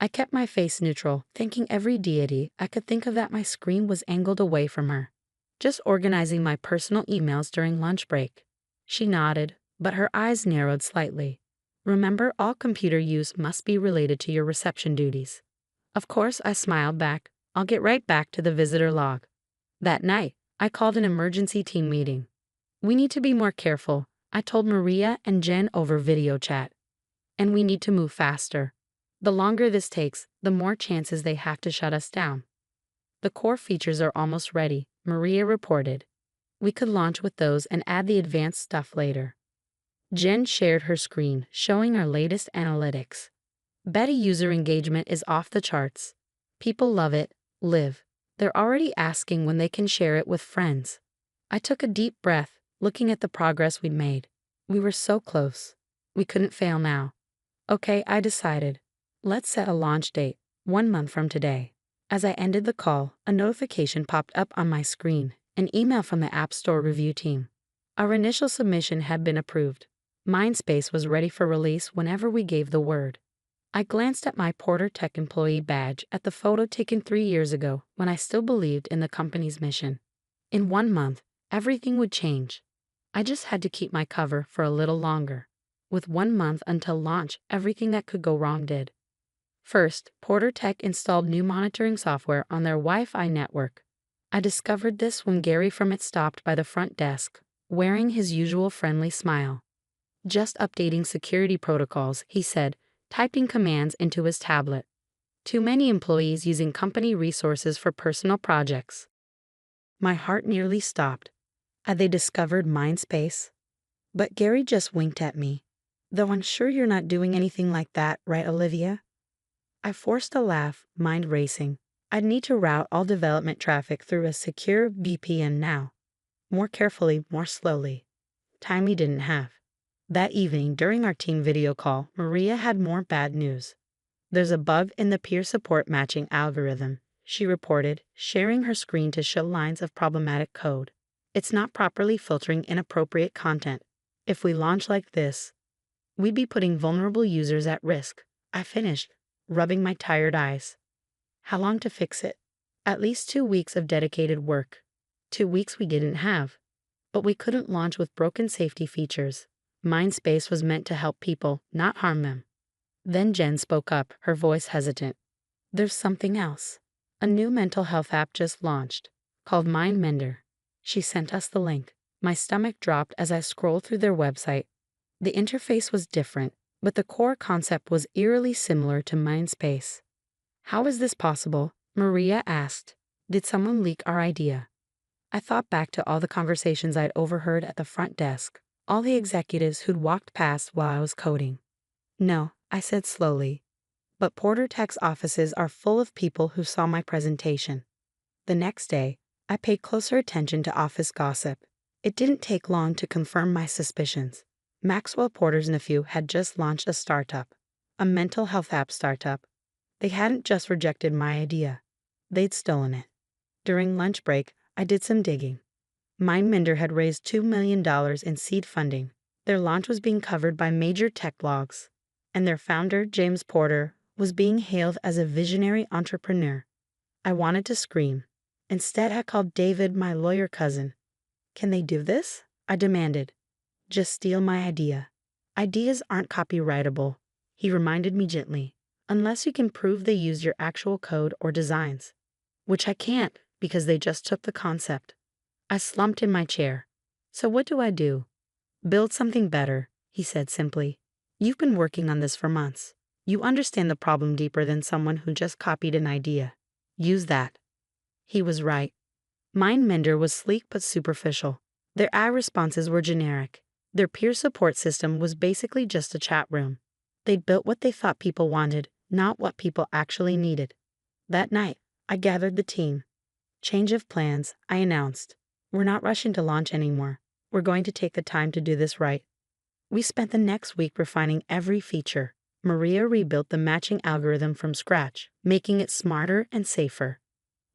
I kept my face neutral, thanking every deity I could think of that my screen was angled away from her. "Just organizing my personal emails during lunch break." She nodded, but her eyes narrowed slightly. "Remember, all computer use must be related to your reception duties." Of course, I smiled back. "I'll get right back to the visitor log." That night, I called an emergency team meeting. "We need to be more careful," I told Maria and Jen over video chat. "And we need to move faster. The longer this takes, the more chances they have to shut us down." "The core features are almost ready," Maria reported. "We could launch with those and add the advanced stuff later." Jen shared her screen, showing our latest analytics. Beta user engagement is off the charts. People love it. Live. They're already asking when they can share it with friends. I took a deep breath, looking at the progress we'd made. We were so close. We couldn't fail now. "Okay," I decided. "Let's set a launch date, 1 month from today." As I ended the call, a notification popped up on my screen, an email from the App Store review team. Our initial submission had been approved. Mindspace was ready for release whenever we gave the word. I glanced at my Porter Tech employee badge at the photo taken 3 years ago when I still believed in the company's mission. In 1 month, everything would change. I just had to keep my cover for a little longer. With 1 month until launch, everything that could go wrong did. First, Porter Tech installed new monitoring software on their Wi-Fi network. I discovered this when Gary from it stopped by the front desk, wearing his usual friendly smile. "Just updating security protocols," he said, typing commands into his tablet. "Too many employees using company resources for personal projects." My heart nearly stopped. Had they discovered Mindspace? But Gary just winked at me. "Though I'm sure you're not doing anything like that, right, Olivia?" I forced a laugh, mind racing. I'd need to route all development traffic through a secure VPN now. More carefully, more slowly. Time we didn't have. That evening, during our team video call, Maria had more bad news. "There's a bug in the peer support matching algorithm," she reported, sharing her screen to show lines of problematic code. "It's not properly filtering inappropriate content. If we launch like this, we'd be putting vulnerable users at risk." I finished, rubbing my tired eyes. How long to fix it? At least 2 weeks of dedicated work. 2 weeks we didn't have. But we couldn't launch with broken safety features. Mindspace was meant to help people, not harm them. Then Jen spoke up, her voice hesitant. "There's something else. A new mental health app just launched, called MindMender." She sent us the link. My stomach dropped as I scrolled through their website. The interface was different, but the core concept was eerily similar to Mindspace. "How is this possible?" Maria asked. "Did someone leak our idea?" I thought back to all the conversations I'd overheard at the front desk, all the executives who'd walked past while I was coding. "No," I said slowly, "but Porter Tech's offices are full of people who saw my presentation." The next day, I paid closer attention to office gossip. It didn't take long to confirm my suspicions. Maxwell Porter's nephew had just launched a startup, a mental health app startup. They hadn't just rejected my idea. They'd stolen it. During lunch break, I did some digging. MindMender had raised $2 million in seed funding. Their launch was being covered by major tech blogs. And their founder, James Porter, was being hailed as a visionary entrepreneur. I wanted to scream. Instead, I called David my lawyer cousin. "Can they do this?" I demanded. "Just steal my idea. Ideas aren't copyrightable," he reminded me gently, "unless you can prove they used your actual code or designs." Which I can't, because they just took the concept. I slumped in my chair. "So what do I do?" "Build something better," he said simply. You've been working on this for months. You understand the problem deeper than someone who just copied an idea. Use that." He was right. MindMender was sleek but superficial. Their AI responses were generic. Their peer support system was basically just a chat room. They'd built what they thought people wanted, not what people actually needed. That night, I gathered the team. "Change of plans," I announced. "We're not rushing to launch anymore. We're going to take the time to do this right." We spent the next week refining every feature. Maria rebuilt the matching algorithm from scratch, making it smarter and safer.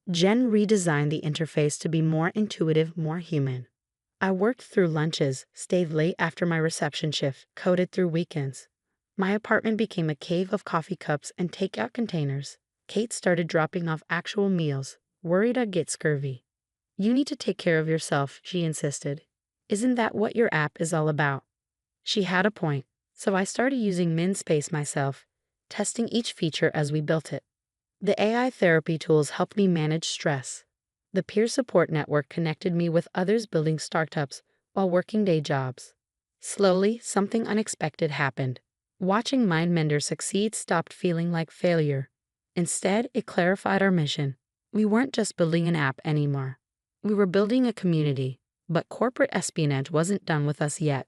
Jen redesigned the interface to be more intuitive, more human. I worked through lunches, stayed late after my reception shift, coded through weekends. My apartment became a cave of coffee cups and takeout containers. Kate started dropping off actual meals, worried I'd get scurvy. "You need to take care of yourself," she insisted. "Isn't that what your app is all about?" She had a point, so I started using MinSpace myself, testing each feature as we built it. The AI therapy tools helped me manage stress. The peer support network connected me with others building startups while working day jobs. Slowly, something unexpected happened. Watching MindMender succeed stopped feeling like failure. Instead, it clarified our mission. We weren't just building an app anymore. We were building a community, but corporate espionage wasn't done with us yet.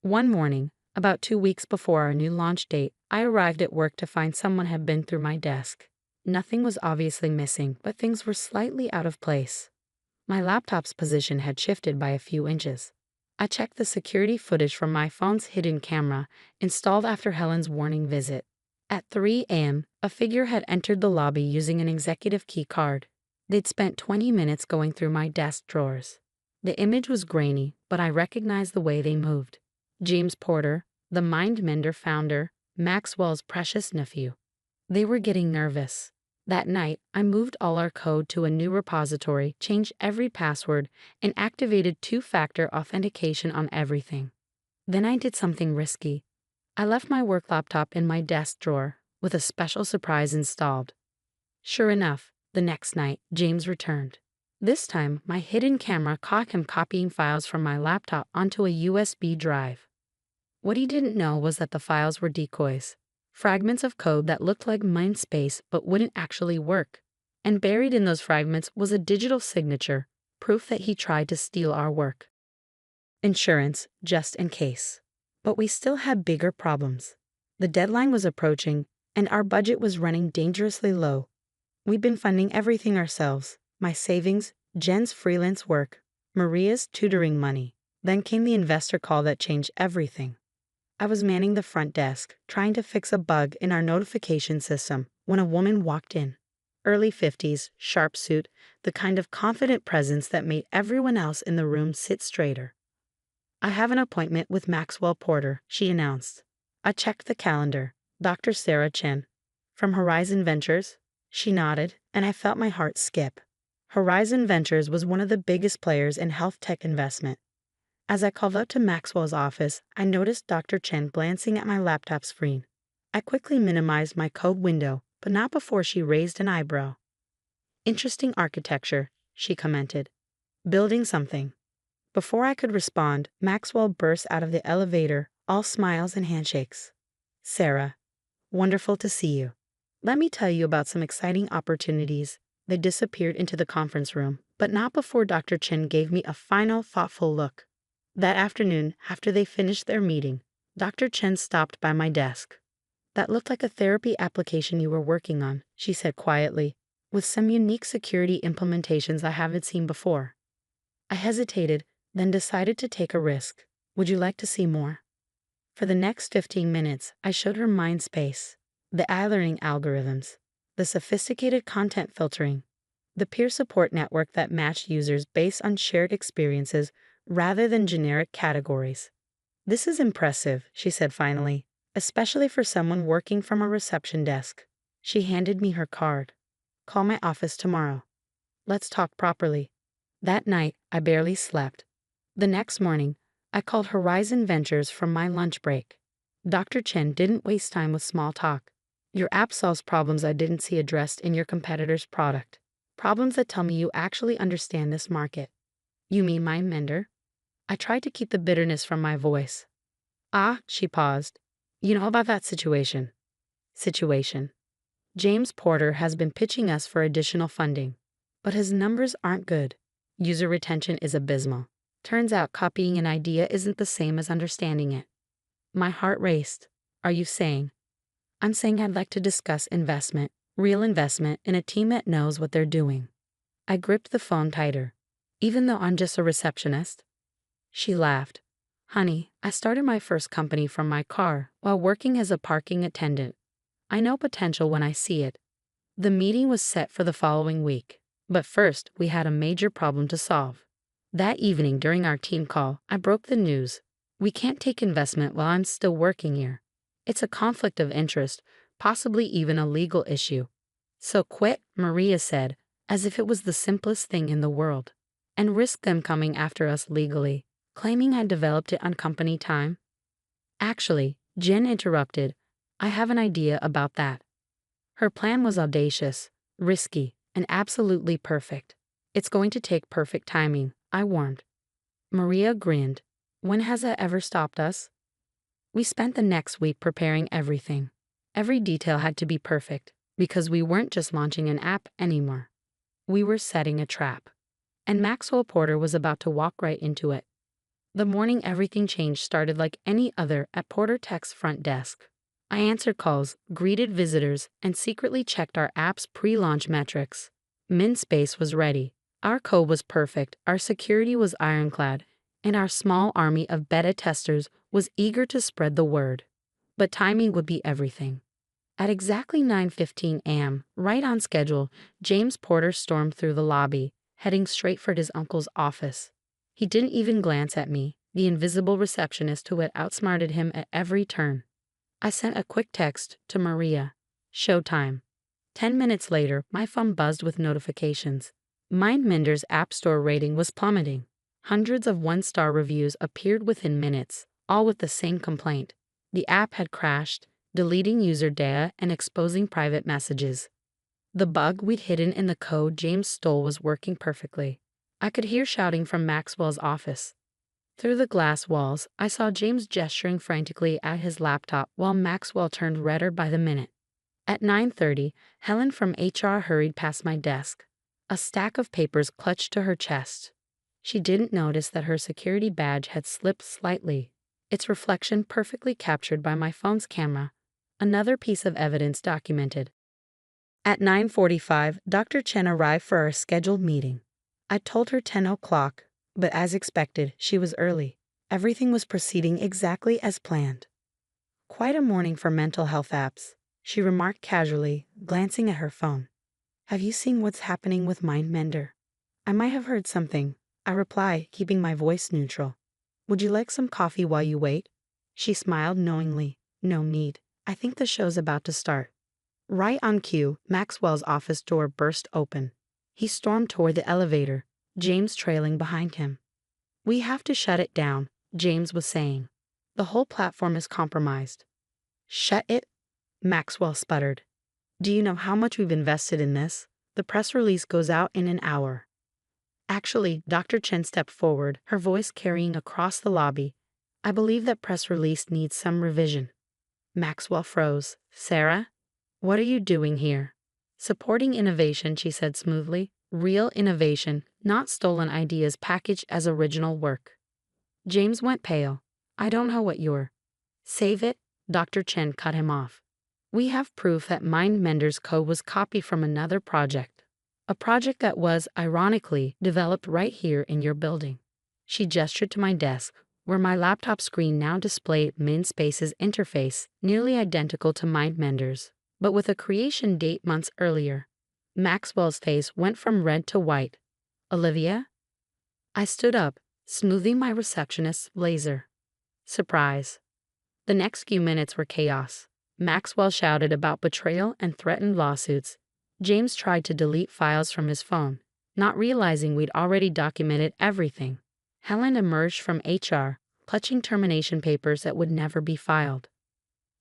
One morning, about 2 weeks before our new launch date, I arrived at work to find someone had been through my desk. Nothing was obviously missing, but things were slightly out of place. My laptop's position had shifted by a few inches. I checked the security footage from my phone's hidden camera, installed after Helen's warning visit. At 3 a.m., a figure had entered the lobby using an executive key card. They'd spent 20 minutes going through my desk drawers. The image was grainy, but I recognized the way they moved. James Porter, the MindMender founder, Maxwell's precious nephew. They were getting nervous. That night, I moved all our code to a new repository, changed every password, and activated two-factor authentication on everything. Then I did something risky. I left my work laptop in my desk drawer, with a special surprise installed. Sure enough, the next night, James returned. This time, my hidden camera caught him copying files from my laptop onto a USB drive. What he didn't know was that the files were decoys. Fragments of code that looked like MindSpace but wouldn't actually work. And buried in those fragments was a digital signature, proof that he tried to steal our work. Insurance, just in case. But we still had bigger problems. The deadline was approaching, and our budget was running dangerously low. We'd been funding everything ourselves, my savings, Jen's freelance work, Maria's tutoring money. Then came the investor call that changed everything. I was manning the front desk, trying to fix a bug in our notification system, when a woman walked in. Early 50s, sharp suit, the kind of confident presence that made everyone else in the room sit straighter. "I have an appointment with Maxwell Porter," she announced. I checked the calendar. "Dr. Sarah Chen. From Horizon Ventures?" She nodded, and I felt my heart skip. Horizon Ventures was one of the biggest players in health tech investment. As I called up to Maxwell's office, I noticed Dr. Chen glancing at my laptop screen. I quickly minimized my code window, but not before she raised an eyebrow. "Interesting architecture," she commented. "Building something." Before I could respond, Maxwell burst out of the elevator, all smiles and handshakes. "Sarah, wonderful to see you. Let me tell you about some exciting opportunities." They disappeared into the conference room, but not before Dr. Chen gave me a final, thoughtful look. That afternoon, after they finished their meeting, Dr. Chen stopped by my desk. "That looked like a therapy application you were working on," she said quietly, "with some unique security implementations I haven't seen before." I hesitated, then decided to take a risk. "Would you like to see more?" For the next 15 minutes, I showed her MindSpace, the learning algorithms, the sophisticated content filtering, the peer support network that matched users based on shared experiences rather than generic categories. "This is impressive," she said finally, "especially for someone working from a reception desk." She handed me her card. "Call my office tomorrow. Let's talk properly." That night, I barely slept. The next morning, I called Horizon Ventures from my lunch break. Dr. Chen didn't waste time with small talk. "Your app solves problems I didn't see addressed in your competitor's product. Problems that tell me you actually understand this market." "You mean MindMender?" I tried to keep the bitterness from my voice. "Ah," she paused. You know about that situation. James Porter has been pitching us for additional funding, but his numbers aren't good. User retention is abysmal. Turns out copying an idea isn't the same as understanding it. My heart raced. Are you saying? I'm saying I'd like to discuss investment, real investment, in a team that knows what they're doing. I gripped the phone tighter. Even though I'm just a receptionist? She laughed. Honey, I started my first company from my car while working as a parking attendant. I know potential when I see it. The meeting was set for the following week, but first we had a major problem to solve. That evening during our team call, I broke the news. We can't take investment while I'm still working here. It's a conflict of interest, possibly even a legal issue. So quit, Maria said, as if it was the simplest thing in the world, and risk them coming after us legally, claiming I developed it on company time. Actually, Jen interrupted, I have an idea about that. Her plan was audacious, risky, and absolutely perfect. It's going to take perfect timing, I warned. Maria grinned. When has that ever stopped us? We spent the next week preparing everything. Every detail had to be perfect, because we weren't just launching an app anymore. We were setting a trap. And Maxwell Porter was about to walk right into it. The morning everything changed started like any other at Porter Tech's front desk. I answered calls, greeted visitors, and secretly checked our app's pre-launch metrics. MinSpace was ready. Our code was perfect, our security was ironclad, and our small army of beta testers was eager to spread the word. But timing would be everything. At exactly 9:15 a.m., right on schedule, James Porter stormed through the lobby, heading straight for his uncle's office. He didn't even glance at me, the invisible receptionist who had outsmarted him at every turn. I sent a quick text to Maria. Showtime. 10 minutes later, my phone buzzed with notifications. MindMender's App Store rating was plummeting. Hundreds of one-star reviews appeared within minutes, all with the same complaint. The app had crashed, deleting user data and exposing private messages. The bug we'd hidden in the code James stole was working perfectly. I could hear shouting from Maxwell's office. Through the glass walls, I saw James gesturing frantically at his laptop while Maxwell turned redder by the minute. At 9:30, Helen from HR hurried past my desk. A stack of papers clutched to her chest. She didn't notice that her security badge had slipped slightly, its reflection perfectly captured by my phone's camera. Another piece of evidence documented. At 9:45, Dr. Chen arrived for our scheduled meeting. I told her 10 o'clock, but as expected, she was early. Everything was proceeding exactly as planned. Quite a morning for mental health apps, she remarked casually, glancing at her phone. Have you seen what's happening with MindMender? I might have heard something, I replied, keeping my voice neutral. Would you like some coffee while you wait? She smiled knowingly. No need. I think the show's about to start. Right on cue, Maxwell's office door burst open. He stormed toward the elevator, James trailing behind him. We have to shut it down, James was saying. The whole platform is compromised. Shut it? Maxwell sputtered. Do you know how much we've invested in this? The press release goes out in an hour. Actually, Dr. Chen stepped forward, her voice carrying across the lobby. I believe that press release needs some revision. Maxwell froze. Sarah? What are you doing here? Supporting innovation, she said smoothly. Real innovation, not stolen ideas packaged as original work. James went pale. I don't know what you're. Save it, Dr. Chen cut him off. We have proof that MindMender's code was copied from another project. A project that was, ironically, developed right here in your building. She gestured to my desk, where my laptop screen now displayed MinSpace's interface, nearly identical to MindMender's, but with a creation date months earlier. Maxwell's face went from red to white. Olivia? I stood up, smoothing my receptionist's blazer. Surprise. The next few minutes were chaos. Maxwell shouted about betrayal and threatened lawsuits. James tried to delete files from his phone, not realizing we'd already documented everything. Helen emerged from HR, clutching termination papers that would never be filed.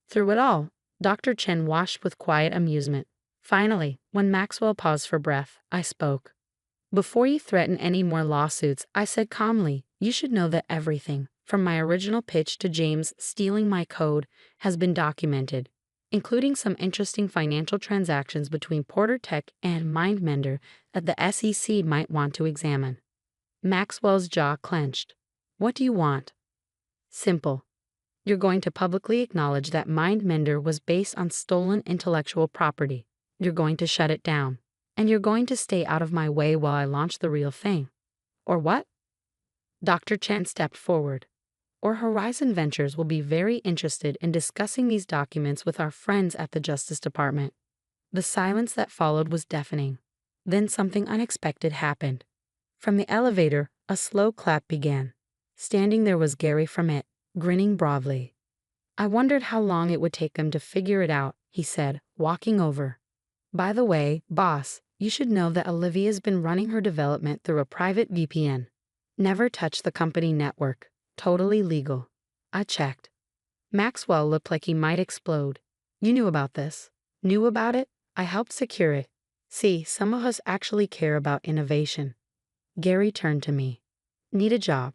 Through it all, Dr. Chen watched with quiet amusement. Finally, when Maxwell paused for breath, I spoke. Before you threaten any more lawsuits, I said calmly, you should know that everything, from my original pitch to James stealing my code, has been documented, including some interesting financial transactions between Porter Tech and MindMender that the SEC might want to examine. Maxwell's jaw clenched. What do you want? Simple. You're going to publicly acknowledge that MindMender was based on stolen intellectual property. You're going to shut it down. And you're going to stay out of my way while I launch the real thing. Or what? Dr. Chen stepped forward. Or Horizon Ventures will be very interested in discussing these documents with our friends at the Justice Department. The silence that followed was deafening. Then something unexpected happened. From the elevator, a slow clap began. Standing there was Gary from it, grinning broadly. I wondered how long it would take them to figure it out, he said, walking over. By the way, boss, you should know that Olivia's been running her development through a private VPN. Never touch the company network. Totally legal. I checked. Maxwell looked like he might explode. You knew about this. Knew about it? I helped secure it. See, some of us actually care about innovation. Gary turned to me. Need a job.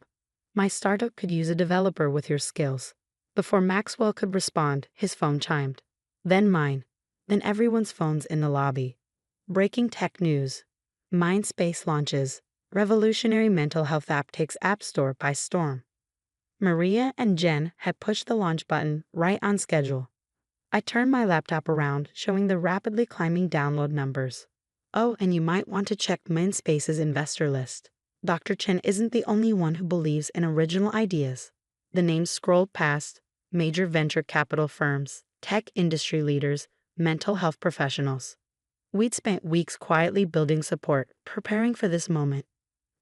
My startup could use a developer with your skills. Before Maxwell could respond, his phone chimed. Then mine. Then everyone's phones in the lobby. Breaking tech news. Mindspace launches. Revolutionary mental health app takes App Store by storm. Maria and Jen had pushed the launch button right on schedule. I turned my laptop around, showing the rapidly climbing download numbers. Oh, and you might want to check Mindspace's investor list. Dr. Chen isn't the only one who believes in original ideas. The names scrolled past: major venture capital firms, tech industry leaders, mental health professionals. We'd spent weeks quietly building support, preparing for this moment.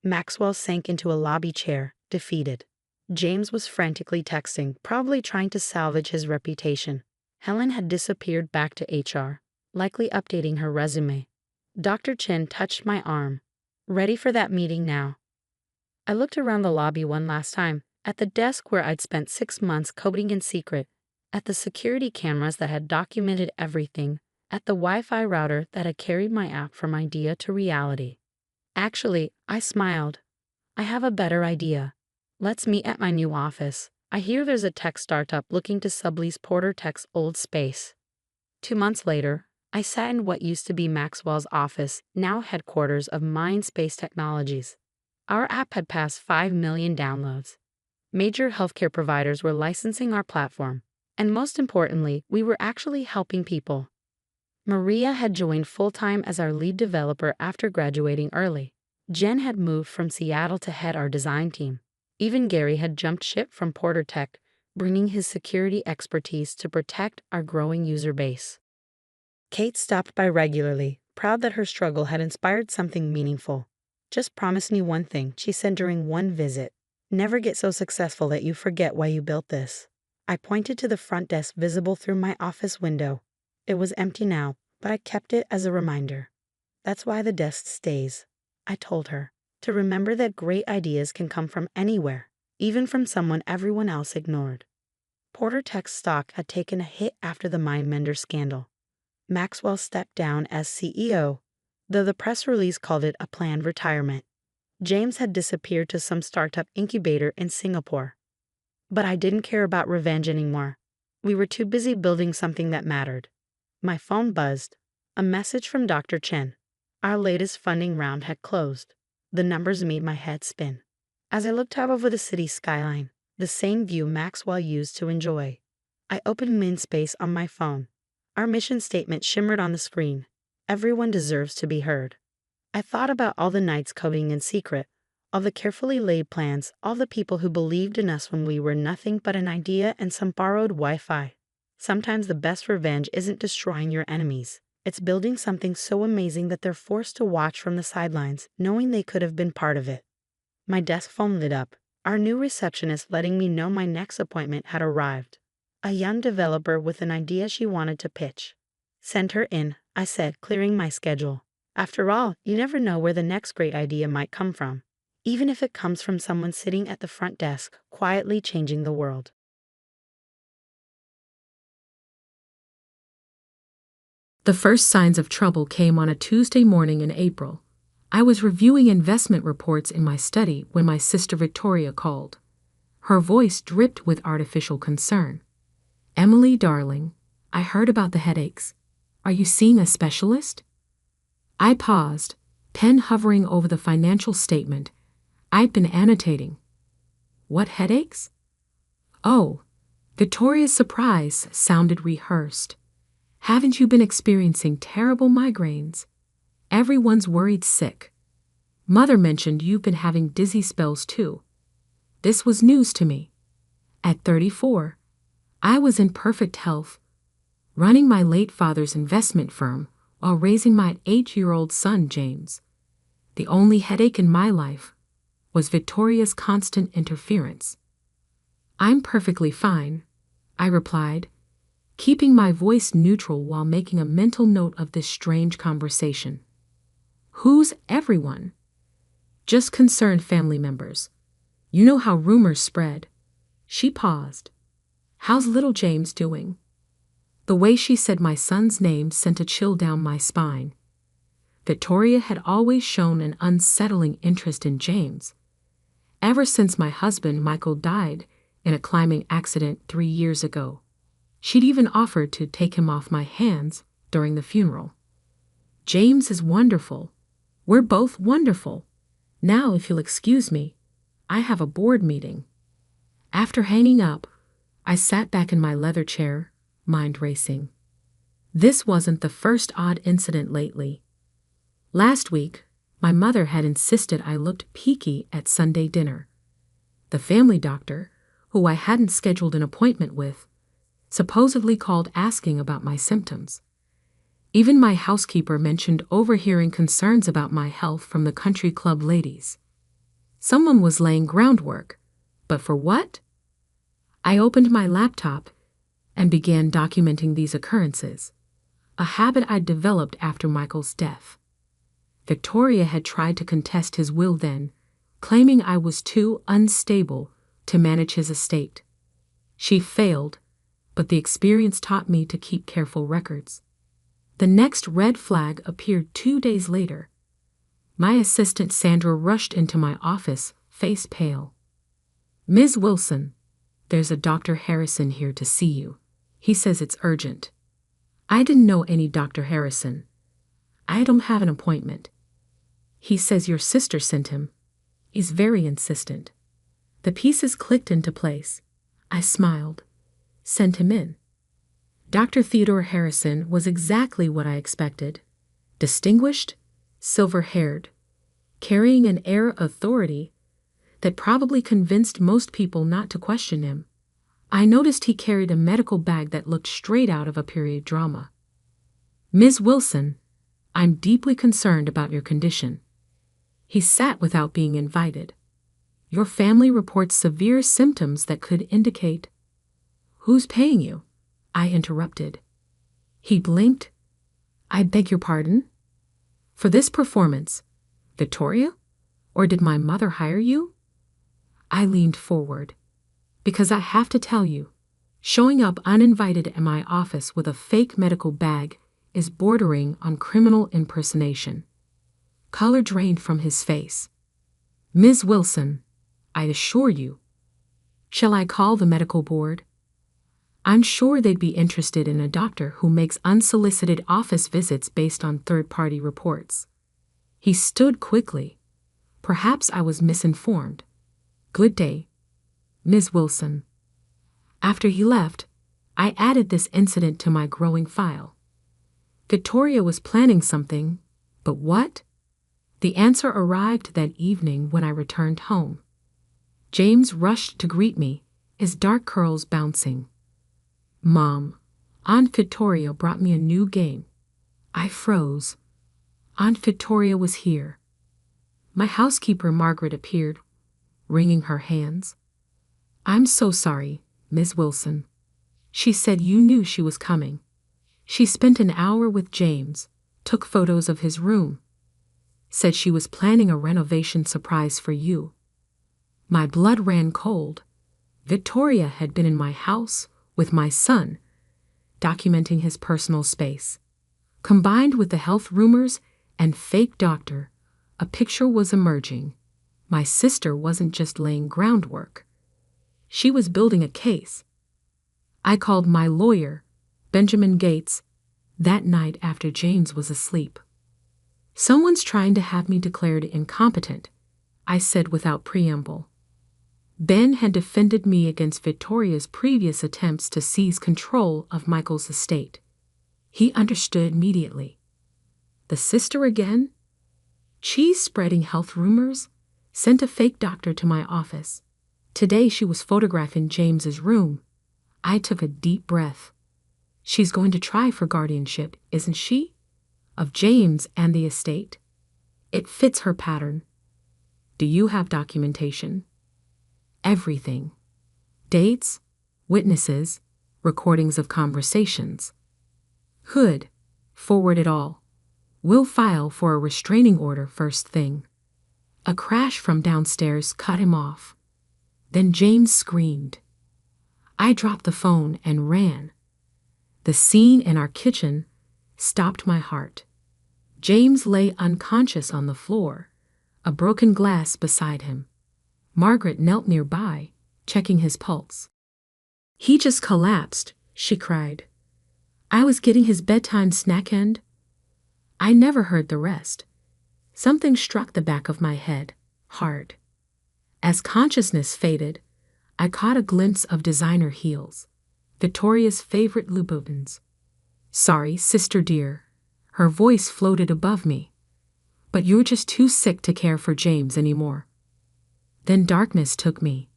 Maxwell sank into a lobby chair, defeated. James was frantically texting, probably trying to salvage his reputation. Helen had disappeared back to HR, likely updating her resume. Dr. Chen touched my arm. Ready for that meeting now. I looked around the lobby one last time, at the desk where I'd spent 6 months coding in secret, at the security cameras that had documented everything, at the Wi-Fi router that had carried my app from idea to reality. Actually, I smiled. I have a better idea. Let's meet at my new office. I hear there's a tech startup looking to sublease Porter Tech's old space. 2 months later, I sat in what used to be Maxwell's office, now headquarters of Mindspace Technologies. Our app had passed 5 million downloads. Major healthcare providers were licensing our platform, and most importantly, we were actually helping people. Maria had joined full-time as our lead developer after graduating early. Jen had moved from Seattle to head our design team. Even Gary had jumped ship from Porter Tech, bringing his security expertise to protect our growing user base. Kate stopped by regularly, proud that her struggle had inspired something meaningful. Just promise me one thing, she said during one visit. Never get so successful that you forget why you built this. I pointed to the front desk visible through my office window. It was empty now, but I kept it as a reminder. That's why the desk stays, I told her. To remember that great ideas can come from anywhere, even from someone everyone else ignored. Porter Tech's stock had taken a hit after the MindMender scandal. Maxwell stepped down as CEO, though the press release called it a planned retirement. James had disappeared to some startup incubator in Singapore. But I didn't care about revenge anymore. We were too busy building something that mattered. My phone buzzed. A message from Dr. Chen. Our latest funding round had closed. The numbers made my head spin. As I looked out over the city skyline, the same view Maxwell used to enjoy, I opened Mindspace on my phone. Our mission statement shimmered on the screen. Everyone deserves to be heard. I thought about all the nights coding in secret, all the carefully laid plans, all the people who believed in us when we were nothing but an idea and some borrowed Wi-Fi. Sometimes the best revenge isn't destroying your enemies. It's building something so amazing that they're forced to watch from the sidelines, knowing they could have been part of it. My desk phone lit up, our new receptionist letting me know my next appointment had arrived. A young developer with an idea she wanted to pitch. Send her in, I said, clearing my schedule. After all, you never know where the next great idea might come from, even if it comes from someone sitting at the front desk, quietly changing the world. The first signs of trouble came on a Tuesday morning in April. I was reviewing investment reports in my study when my sister Victoria called. Her voice dripped with artificial concern. "Emily, darling, I heard about the headaches. Are you seeing a specialist?" I paused, pen hovering over the financial statement I'd been annotating. "What headaches?" "Oh," Victoria's surprise sounded rehearsed. "Haven't you been experiencing terrible migraines? Everyone's worried sick. Mother mentioned you've been having dizzy spells too." This was news to me. At 34, I was in perfect health, running my late father's investment firm while raising my 8-year-old son, James. The only headache in my life was Victoria's constant interference. "I'm perfectly fine," I replied, keeping my voice neutral while making a mental note of this strange conversation. "Who's everyone?" "Just concerned family members. You know how rumors spread." She paused. "How's little James doing?" The way she said my son's name sent a chill down my spine. Victoria had always shown an unsettling interest in James. Ever since my husband Michael died in a climbing accident 3 years ago, she'd even offered to take him off my hands during the funeral. "James is wonderful. We're both wonderful. Now, if you'll excuse me, I have a board meeting." After hanging up, I sat back in my leather chair, mind racing. This wasn't the first odd incident lately. Last week, my mother had insisted I looked peaky at Sunday dinner. The family doctor, who I hadn't scheduled an appointment with, supposedly called asking about my symptoms. Even my housekeeper mentioned overhearing concerns about my health from the country club ladies. Someone was laying groundwork, but for what? I opened my laptop and began documenting these occurrences, a habit I'd developed after Michael's death. Victoria had tried to contest his will then, claiming I was too unstable to manage his estate. She failed, but the experience taught me to keep careful records. The next red flag appeared 2 days later. My assistant Sandra rushed into my office, face pale. "Ms. Wilson, there's a Dr. Harrison here to see you. He says it's urgent." I didn't know any Dr. Harrison. "I don't have an appointment. He says your sister sent him. He's very insistent." The pieces clicked into place. I smiled. Sent him in. Dr. Theodore Harrison was exactly what I expected. Distinguished, silver-haired, carrying an air of authority that probably convinced most people not to question him. I noticed he carried a medical bag that looked straight out of a period drama. "Ms. Wilson, I'm deeply concerned about your condition." He sat without being invited. "Your family reports severe symptoms that could indicate—" "Who's paying you?" I interrupted. He blinked. "I beg your pardon?" "For this performance, Victoria? Or did my mother hire you?" I leaned forward. "Because I have to tell you, showing up uninvited at my office with a fake medical bag is bordering on criminal impersonation." Color drained from his face. "Ms. Wilson, I assure you." "Shall I call the medical board?" "I'm sure they'd be interested in a doctor who makes unsolicited office visits based on third-party reports." He stood quickly. Perhaps I was misinformed. "Good day, Ms. Wilson." After he left, I added this incident to my growing file. Victoria was planning something, but what? The answer arrived that evening when I returned home. James rushed to greet me, his dark curls bouncing. "Mom, Aunt Victoria brought me a new game." I froze. Aunt Victoria was here. My housekeeper Margaret appeared, wringing her hands. "I'm so sorry, Ms. Wilson. She said you knew she was coming. She spent an hour with James, took photos of his room. Said she was planning a renovation surprise for you." My blood ran cold. Victoria had been in my house with my son, documenting his personal space. Combined with the health rumors and fake doctor, a picture was emerging. My sister wasn't just laying groundwork. She was building a case. I called my lawyer, Benjamin Gates, that night after James was asleep. "Someone's trying to have me declared incompetent," I said without preamble. Ben had defended me against Victoria's previous attempts to seize control of Michael's estate. He understood immediately. The sister again? She's spreading health rumors, sent a fake doctor to my office. Today she was photographing James's room. I took a deep breath. She's going to try for guardianship, isn't she? Of James and the estate. It fits her pattern. Do you have documentation? Everything. Dates, witnesses, recordings of conversations. Hood, forward it all. We'll file for a restraining order first thing. A crash from downstairs cut him off. Then James screamed. I dropped the phone and ran. The scene in our kitchen stopped my heart. James lay unconscious on the floor, a broken glass beside him. Margaret knelt nearby, checking his pulse. "He just collapsed," she cried. "I was getting his bedtime snack end." I never heard the rest. Something struck the back of my head, hard. As consciousness faded, I caught a glimpse of designer heels, Victoria's favorite Louboutins. "Sorry, sister dear." Her voice floated above me. "But you're just too sick to care for James anymore." Then darkness took me.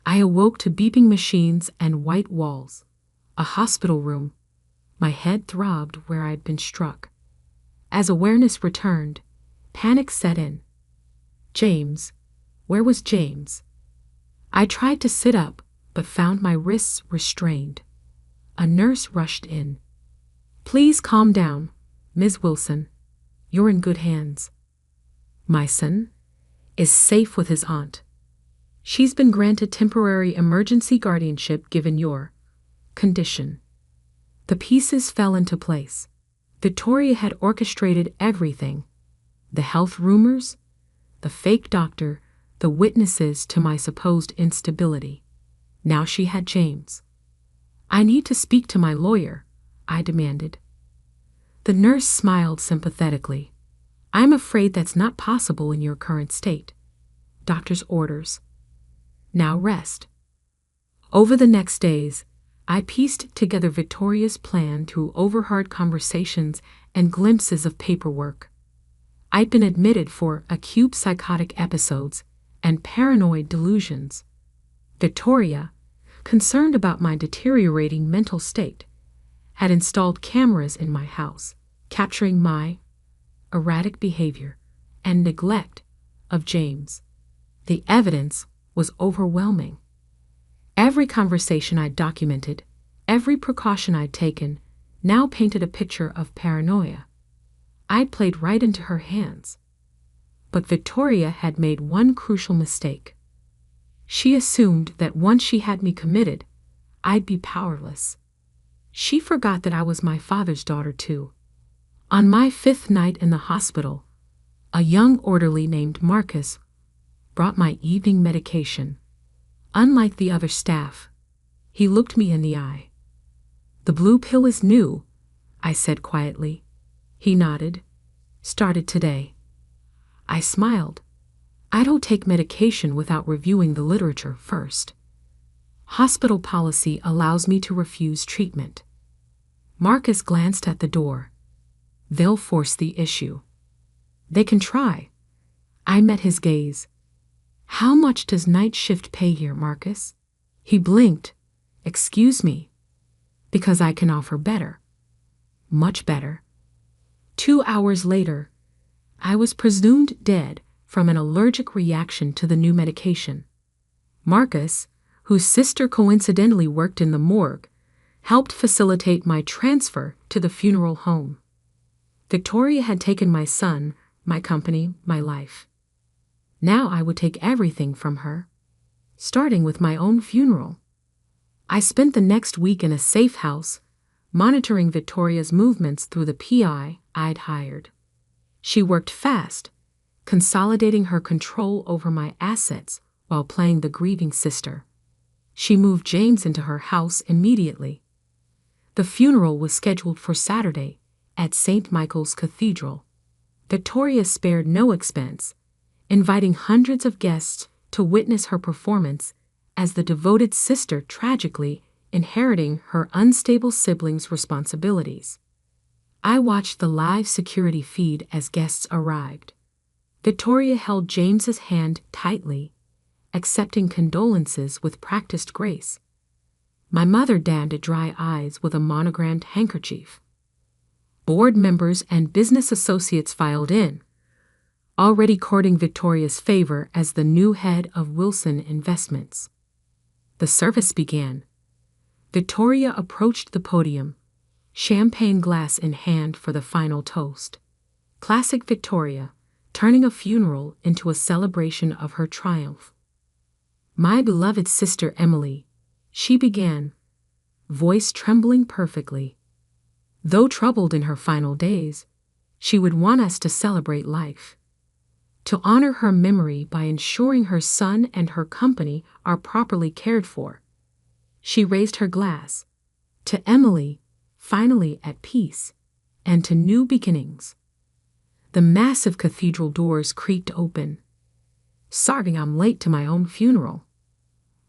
I awoke to beeping machines and white walls. A hospital room. My head throbbed where I'd been struck. As awareness returned, panic set in. James. Where was James? I tried to sit up, but found my wrists restrained. A nurse rushed in. "Please calm down, Ms. Wilson. You're in good hands. My son is safe with his aunt. She's been granted temporary emergency guardianship given your condition." The pieces fell into place. Victoria had orchestrated everything. The health rumors, the fake doctor, the witnesses to my supposed instability. Now she had James. "I need to speak to my lawyer," I demanded. The nurse smiled sympathetically. "I'm afraid that's not possible in your current state. Doctor's orders. Now rest." Over the next days, I pieced together Victoria's plan through overheard conversations and glimpses of paperwork. I'd been admitted for acute psychotic episodes and paranoid delusions. Victoria, concerned about my deteriorating mental state, had installed cameras in my house, capturing my erratic behavior and neglect of James. The evidence was overwhelming. Every conversation I'd documented, every precaution I'd taken, now painted a picture of paranoia. I'd played right into her hands. But Victoria had made one crucial mistake. She assumed that once she had me committed, I'd be powerless. She forgot that I was my father's daughter too. On my 5th night in the hospital, a young orderly named Marcus brought my evening medication. Unlike the other staff, he looked me in the eye. "The blue pill is new," I said quietly. He nodded. "Started today." I smiled. I don't take medication without reviewing the literature first. Hospital policy allows me to refuse treatment. Marcus glanced at the door. "They'll force the issue." "They can try." I met his gaze. "How much does night shift pay here, Marcus?" He blinked. "Excuse me." "Because I can offer better." "Much better." 2 hours later, I was presumed dead from an allergic reaction to the new medication. Marcus, whose sister coincidentally worked in the morgue, helped facilitate my transfer to the funeral home. Victoria had taken my son, my company, my life. Now I would take everything from her, starting with my own funeral. I spent the next week in a safe house, monitoring Victoria's movements through the PI I'd hired. She worked fast, consolidating her control over my assets while playing the grieving sister. She moved James into her house immediately. The funeral was scheduled for Saturday at St. Michael's Cathedral. Victoria spared no expense, inviting hundreds of guests to witness her performance as the devoted sister tragically inheriting her unstable siblings' responsibilities. I watched the live security feed as guests arrived. Victoria held James's hand tightly, accepting condolences with practiced grace. My mother dabbed at dry eyes with a monogrammed handkerchief. Board members and business associates filed in, already courting Victoria's favor as the new head of Wilson Investments. The service began. Victoria approached the podium, champagne glass in hand for the final toast. Classic Victoria, turning a funeral into a celebration of her triumph. "My beloved sister Emily," she began, voice trembling perfectly. Though troubled in her final days, she would want us to celebrate life, to honor her memory by ensuring her son and her company are properly cared for. She raised her glass. To Emily, finally at peace, and to new beginnings. The massive cathedral doors creaked open. Sorry I'm late to my own funeral.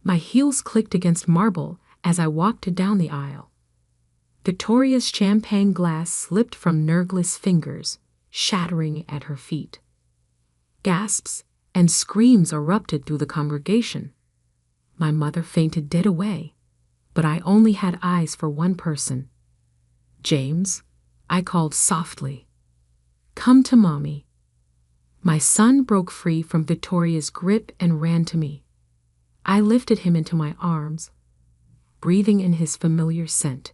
My heels clicked against marble as I walked down the aisle. Victoria's champagne glass slipped from nerveless fingers, shattering at her feet. Gasps and screams erupted through the congregation. My mother fainted dead away, but I only had eyes for one person. "James," I called softly. "Come to Mommy." My son broke free from Victoria's grip and ran to me. I lifted him into my arms, breathing in his familiar scent.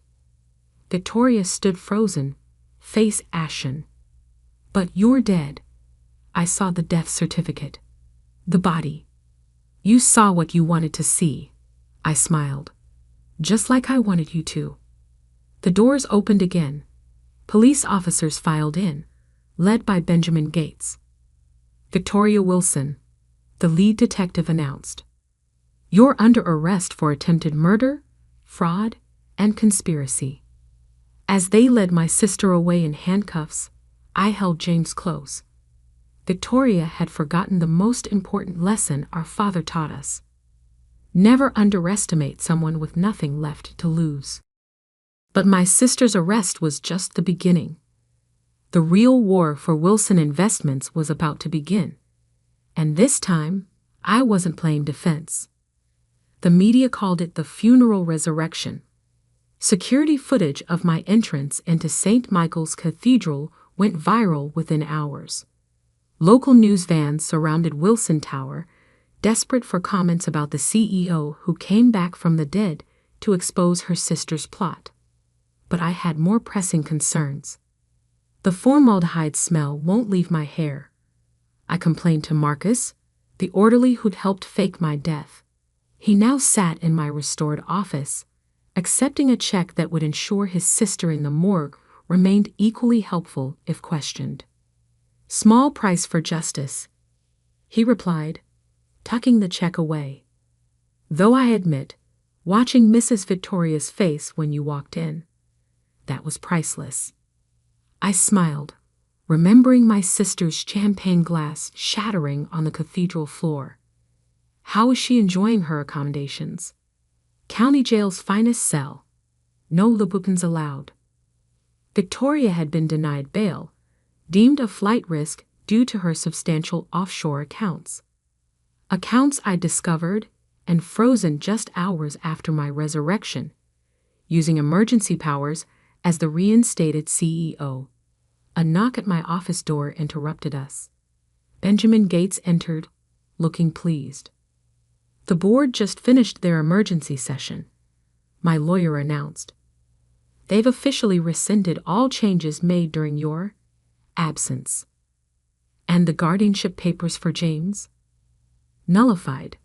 Victoria stood frozen, face ashen. "But you're dead." I saw the death certificate. The body. "You saw what you wanted to see," I smiled. "Just like I wanted you to." The doors opened again. Police officers filed in, led by Benjamin Gates. "Victoria Wilson," the lead detective announced. "You're under arrest for attempted murder, fraud, and conspiracy." As they led my sister away in handcuffs, I held James close. Victoria had forgotten the most important lesson our father taught us. Never underestimate someone with nothing left to lose. But my sister's arrest was just the beginning. The real war for Wilson Investments was about to begin. And this time, I wasn't playing defense. The media called it the funeral resurrection. Security footage of my entrance into St. Michael's Cathedral went viral within hours. Local news vans surrounded Wilson Tower, desperate for comments about the CEO who came back from the dead to expose her sister's plot. But I had more pressing concerns. "The formaldehyde smell won't leave my hair," I complained to Marcus, the orderly who'd helped fake my death. He now sat in my restored office, accepting a check that would ensure his sister in the morgue remained equally helpful if questioned. "Small price for justice," he replied, tucking the check away. "Though I admit, watching Mrs. Victoria's face when you walked in, that was priceless." I smiled, remembering my sister's champagne glass shattering on the cathedral floor. How was she enjoying her accommodations? County jail's finest cell. No Louboutins allowed. Victoria had been denied bail, deemed a flight risk due to her substantial offshore accounts. Accounts I discovered and frozen just hours after my resurrection, using emergency powers as the reinstated CEO. A knock at my office door interrupted us. Benjamin Gates entered, looking pleased. "The board just finished their emergency session," my lawyer announced. "They've officially rescinded all changes made during your absence." "And the guardianship papers for James?" "Nullified."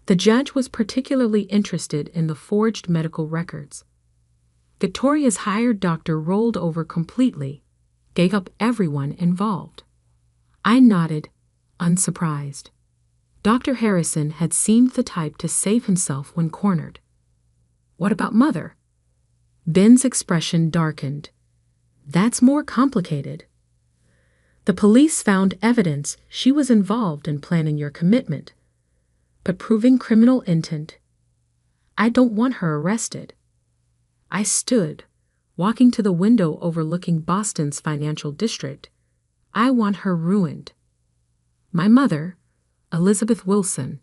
The judge was particularly interested in the forged medical records. Victoria's hired doctor rolled over completely, gave up everyone involved. I nodded, unsurprised. Dr. Harrison had seemed the type to save himself when cornered. What about Mother? Ben's expression darkened. That's more complicated. The police found evidence she was involved in planning your commitment, but proving criminal intent. I don't want her arrested. I stood, walking to the window overlooking Boston's financial district. I want her ruined. My mother, Elizabeth Wilson,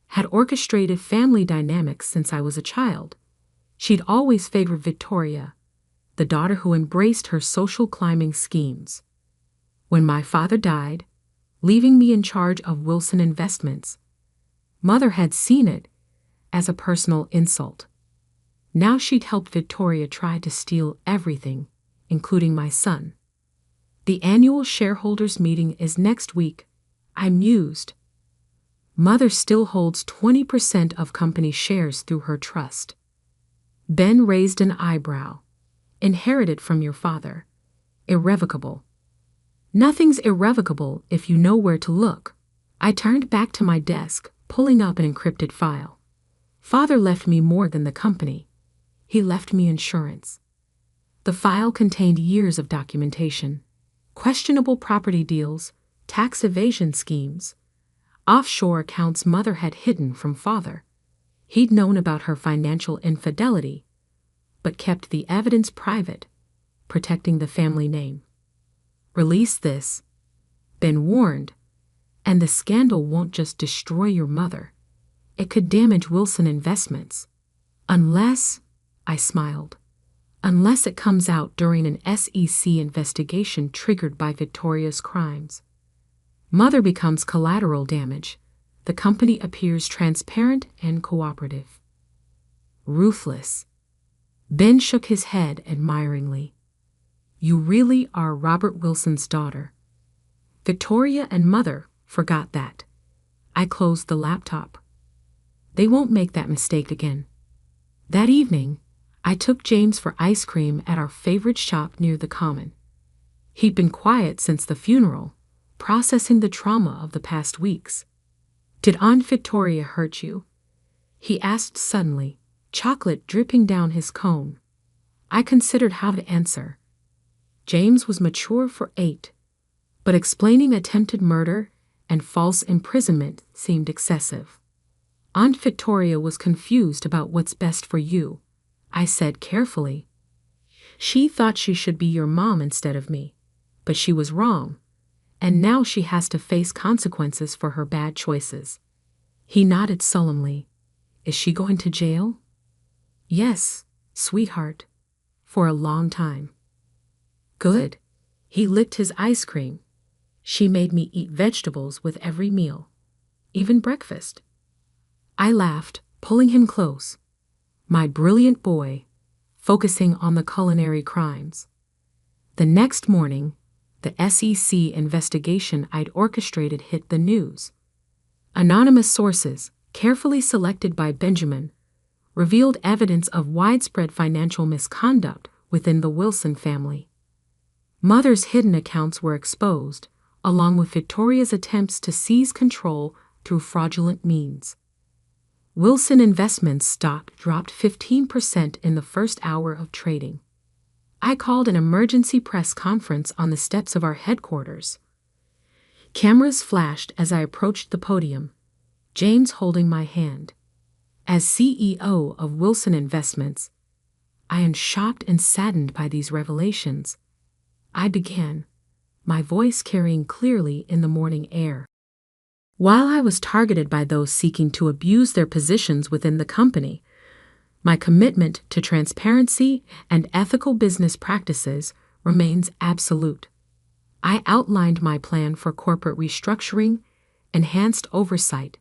had orchestrated family dynamics since I was a child. She'd always favored Victoria, the daughter who embraced her social climbing schemes. When my father died, leaving me in charge of Wilson Investments, Mother had seen it as a personal insult. Now she'd helped Victoria try to steal everything, including my son. The annual shareholders meeting is next week, I mused. Mother still holds 20% of company shares through her trust. Ben raised an eyebrow. Inherited from your father. Irrevocable. Nothing's irrevocable if you know where to look. I turned back to my desk, pulling up an encrypted file. Father left me more than the company. He left me insurance. The file contained years of documentation. Questionable property deals, tax evasion schemes, offshore accounts Mother had hidden from Father. He'd known about her financial infidelity, but kept the evidence private, protecting the family name. Release this, Ben warned, and the scandal won't just destroy your mother. It could damage Wilson Investments. Unless, I smiled, unless it comes out during an SEC investigation triggered by Victoria's crimes. Mother becomes collateral damage. The company appears transparent and cooperative. Ruthless. Ben shook his head admiringly. You really are Robert Wilson's daughter. Victoria and Mother forgot that. I closed the laptop. They won't make that mistake again. That evening, I took James for ice cream at our favorite shop near the Common. He'd been quiet since the funeral, processing the trauma of the past weeks. Did Aunt Victoria hurt you? He asked suddenly, chocolate dripping down his cone. I considered how to answer. James was mature for 8, but explaining attempted murder and false imprisonment seemed excessive. Aunt Victoria was confused about what's best for you, I said carefully. She thought she should be your mom instead of me, but she was wrong, and now she has to face consequences for her bad choices. He nodded solemnly. Is she going to jail? Yes, sweetheart, for a long time. Good. He licked his ice cream. She made me eat vegetables with every meal, even breakfast. I laughed, pulling him close. My brilliant boy, focusing on the culinary crimes. The next morning, the SEC investigation I'd orchestrated hit the news. Anonymous sources, carefully selected by Benjamin, revealed evidence of widespread financial misconduct within the Wilson family. Mother's hidden accounts were exposed, along with Victoria's attempts to seize control through fraudulent means. Wilson Investments stock dropped 15% in the first hour of trading. I called an emergency press conference on the steps of our headquarters. Cameras flashed as I approached the podium, James holding my hand. As CEO of Wilson Investments, I am shocked and saddened by these revelations. I began, my voice carrying clearly in the morning air. While I was targeted by those seeking to abuse their positions within the company, my commitment to transparency and ethical business practices remains absolute. I outlined my plan for corporate restructuring, enhanced oversight,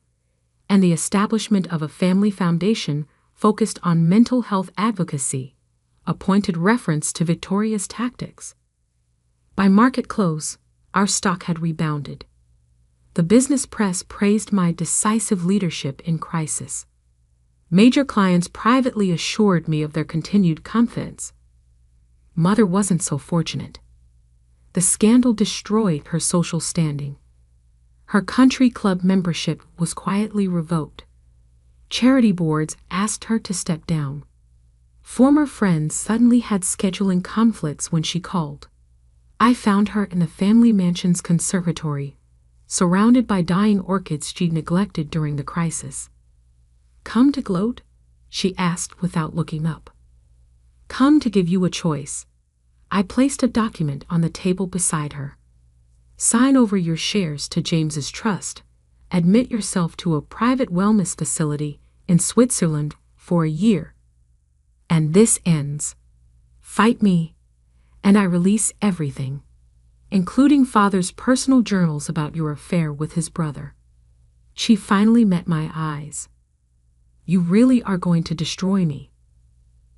and the establishment of a family foundation focused on mental health advocacy, a pointed reference to Victoria's tactics. By market close, our stock had rebounded. The business press praised my decisive leadership in crisis. Major clients privately assured me of their continued confidence. Mother wasn't so fortunate. The scandal destroyed her social standing. Her country club membership was quietly revoked. Charity boards asked her to step down. Former friends suddenly had scheduling conflicts when she called. I found her in the family mansion's conservatory, surrounded by dying orchids she'd neglected during the crisis. "Come to gloat?" she asked without looking up. "Come to give you a choice." I placed a document on the table beside her. "Sign over your shares to James's trust. Admit yourself to a private wellness facility in Switzerland for a year. And this ends. Fight me, and I release everything, including Father's personal journals about your affair with his brother." She finally met my eyes. "You really are going to destroy me.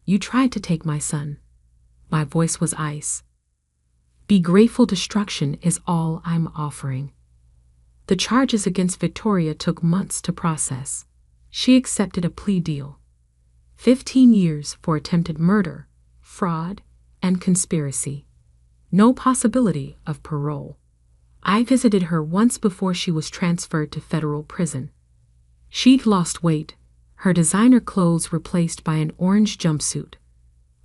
You tried to take my son." My voice was ice. "Be grateful destruction is all I'm offering." The charges against Victoria took months to process. She accepted a plea deal. 15 years for attempted murder, fraud, and conspiracy. No possibility of parole. I visited her once before she was transferred to federal prison. She'd lost weight, her designer clothes replaced by an orange jumpsuit,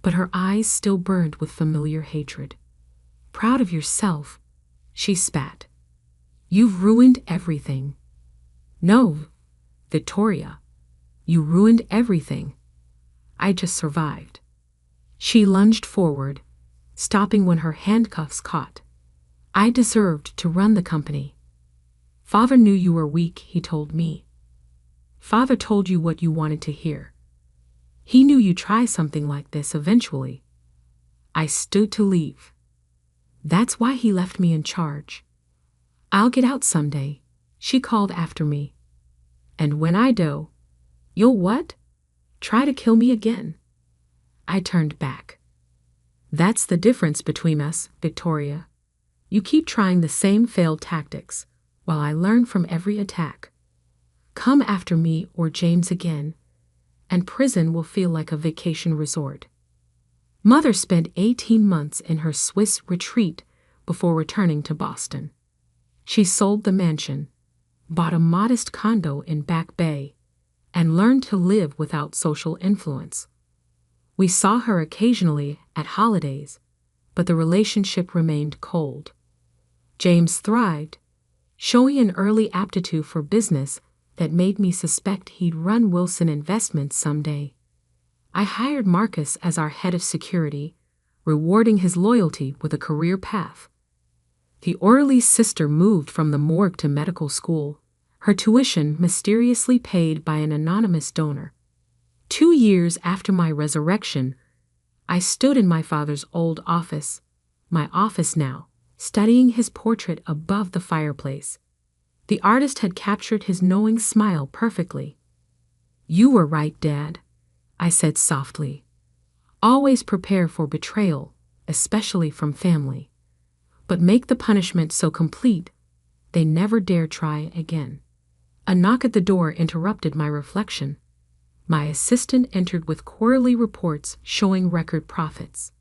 but her eyes still burned with familiar hatred. "Proud of yourself?" she spat. "You've ruined everything." "No, Victoria, you ruined everything. I just survived." She lunged forward, stopping when her handcuffs caught. "I deserved to run the company. Father knew you were weak," he told me. "Father told you what you wanted to hear. He knew you'd try something like this eventually." I stood to leave. "That's why he left me in charge. I'll get out someday," she called after me. "And when I do, you'll what? Try to kill me again." I turned back. "That's the difference between us, Victoria. You keep trying the same failed tactics, while I learn from every attack. Come after me or James again, and prison will feel like a vacation resort." Mother spent 18 months in her Swiss retreat before returning to Boston. She sold the mansion, bought a modest condo in Back Bay, and learned to live without social influence. We saw her occasionally at holidays, but the relationship remained cold. James thrived, showing an early aptitude for business that made me suspect he'd run Wilson Investments someday. I hired Marcus as our head of security, rewarding his loyalty with a career path. The orderly's sister moved from the morgue to medical school, her tuition mysteriously paid by an anonymous donor. 2 years after my resurrection, I stood in my father's old office, my office now, studying his portrait above the fireplace. The artist had captured his knowing smile perfectly. "You were right, Dad," I said softly. "Always prepare for betrayal, especially from family. But make the punishment so complete, they never dare try again." A knock at the door interrupted my reflection. My assistant entered with quarterly reports showing record profits.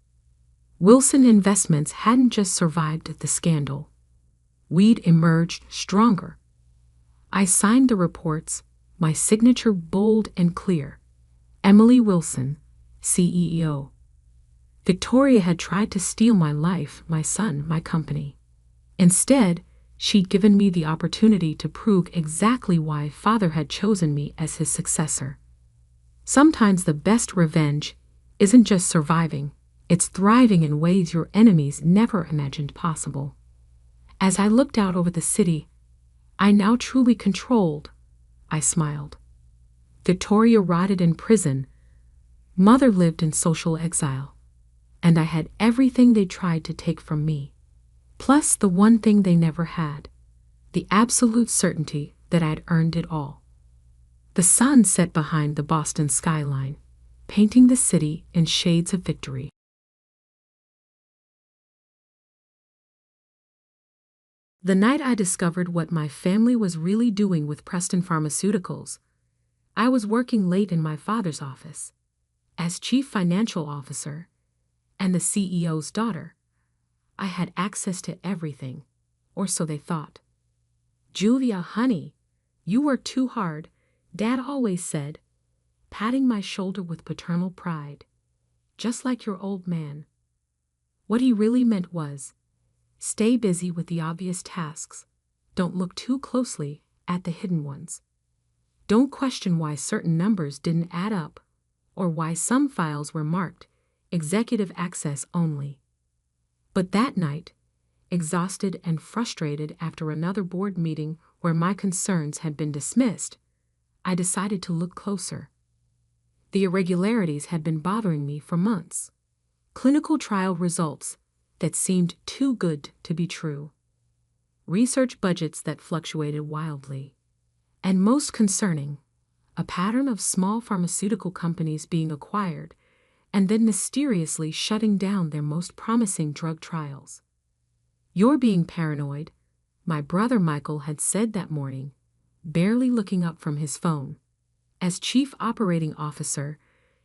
Wilson Investments hadn't just survived the scandal. We'd emerged stronger. I signed the reports, my signature bold and clear. Emily Wilson, CEO. Victoria had tried to steal my life, my son, my company. Instead, she'd given me the opportunity to prove exactly why Father had chosen me as his successor. Sometimes the best revenge isn't just surviving, it's thriving in ways your enemies never imagined possible. As I looked out over the city, I now truly controlled. I smiled. Victoria rotted in prison. Mother lived in social exile. And I had everything they tried to take from me. Plus the one thing they never had, the absolute certainty that I'd earned it all. The sun set behind the Boston skyline, painting the city in shades of victory. The night I discovered what my family was really doing with Preston Pharmaceuticals, I was working late in my father's office. As chief financial officer and the CEO's daughter, I had access to everything, or so they thought. Julia, honey, you work too hard, Dad always said, patting my shoulder with paternal pride. Just like your old man. What he really meant was, stay busy with the obvious tasks. Don't look too closely at the hidden ones. Don't question why certain numbers didn't add up, or why some files were marked executive access only. But that night, exhausted and frustrated after another board meeting where my concerns had been dismissed, I decided to look closer. The irregularities had been bothering me for months. Clinical trial results that seemed too good to be true. Research budgets that fluctuated wildly. And most concerning, a pattern of small pharmaceutical companies being acquired and then mysteriously shutting down their most promising drug trials. You're being paranoid, my brother Michael had said that morning, barely looking up from his phone. As chief operating officer,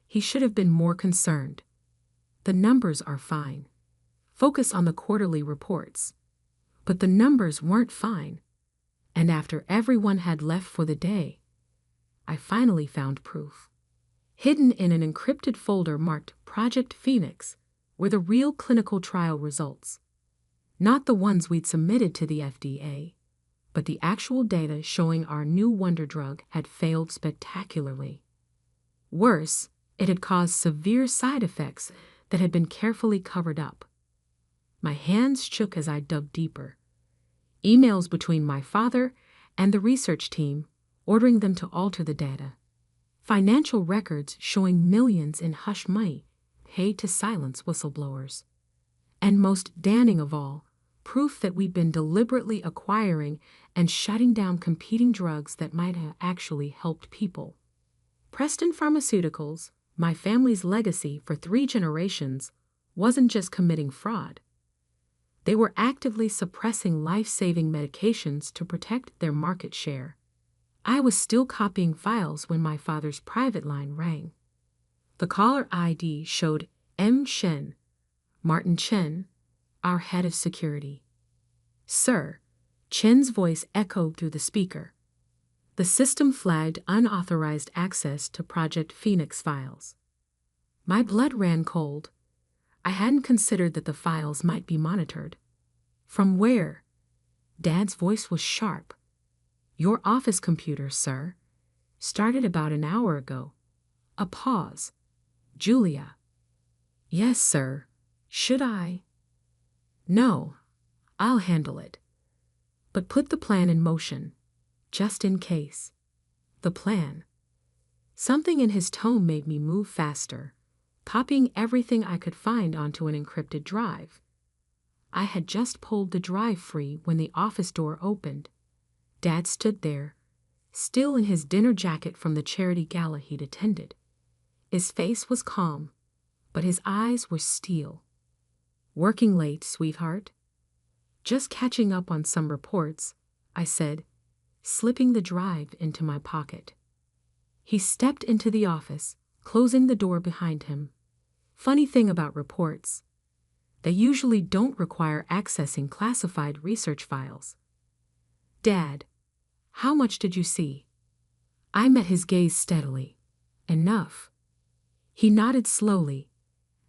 he should have been more concerned. The numbers are fine. Focus on the quarterly reports. But the numbers weren't fine. And after everyone had left for the day, I finally found proof. Hidden in an encrypted folder marked Project Phoenix were the real clinical trial results. Not the ones we'd submitted to the FDA, but the actual data showing our new wonder drug had failed spectacularly. Worse, it had caused severe side effects that had been carefully covered up. My hands shook as I dug deeper. Emails between my father and the research team ordering them to alter the data. Financial records showing millions in hush money paid to silence whistleblowers. And most damning of all, proof that we'd been deliberately acquiring and shutting down competing drugs that might have actually helped people. Preston Pharmaceuticals, my family's legacy for 3 generations, wasn't just committing fraud. They were actively suppressing life-saving medications to protect their market share. I was still copying files when my father's private line rang. The caller ID showed M. Chen, Martin Chen, our head of security. Sir, Chen's voice echoed through the speaker. The system flagged unauthorized access to Project Phoenix files. My blood ran cold. I hadn't considered that the files might be monitored. From where? Dad's voice was sharp. Your office computer, sir. Started about an hour ago. A pause. Julia. Yes, sir. Should I? No. I'll handle it. But put the plan in motion, just in case. The plan. Something in his tone made me move faster, copying everything I could find onto an encrypted drive. I had just pulled the drive free when the office door opened. Dad stood there, still in his dinner jacket from the charity gala he'd attended. His face was calm, but his eyes were steel. Working late, sweetheart? Just catching up on some reports, I said, slipping the drive into my pocket. He stepped into the office, closing the door behind him. Funny thing about reports. They usually don't require accessing classified research files. Dad, how much did you see? I met his gaze steadily. Enough. He nodded slowly,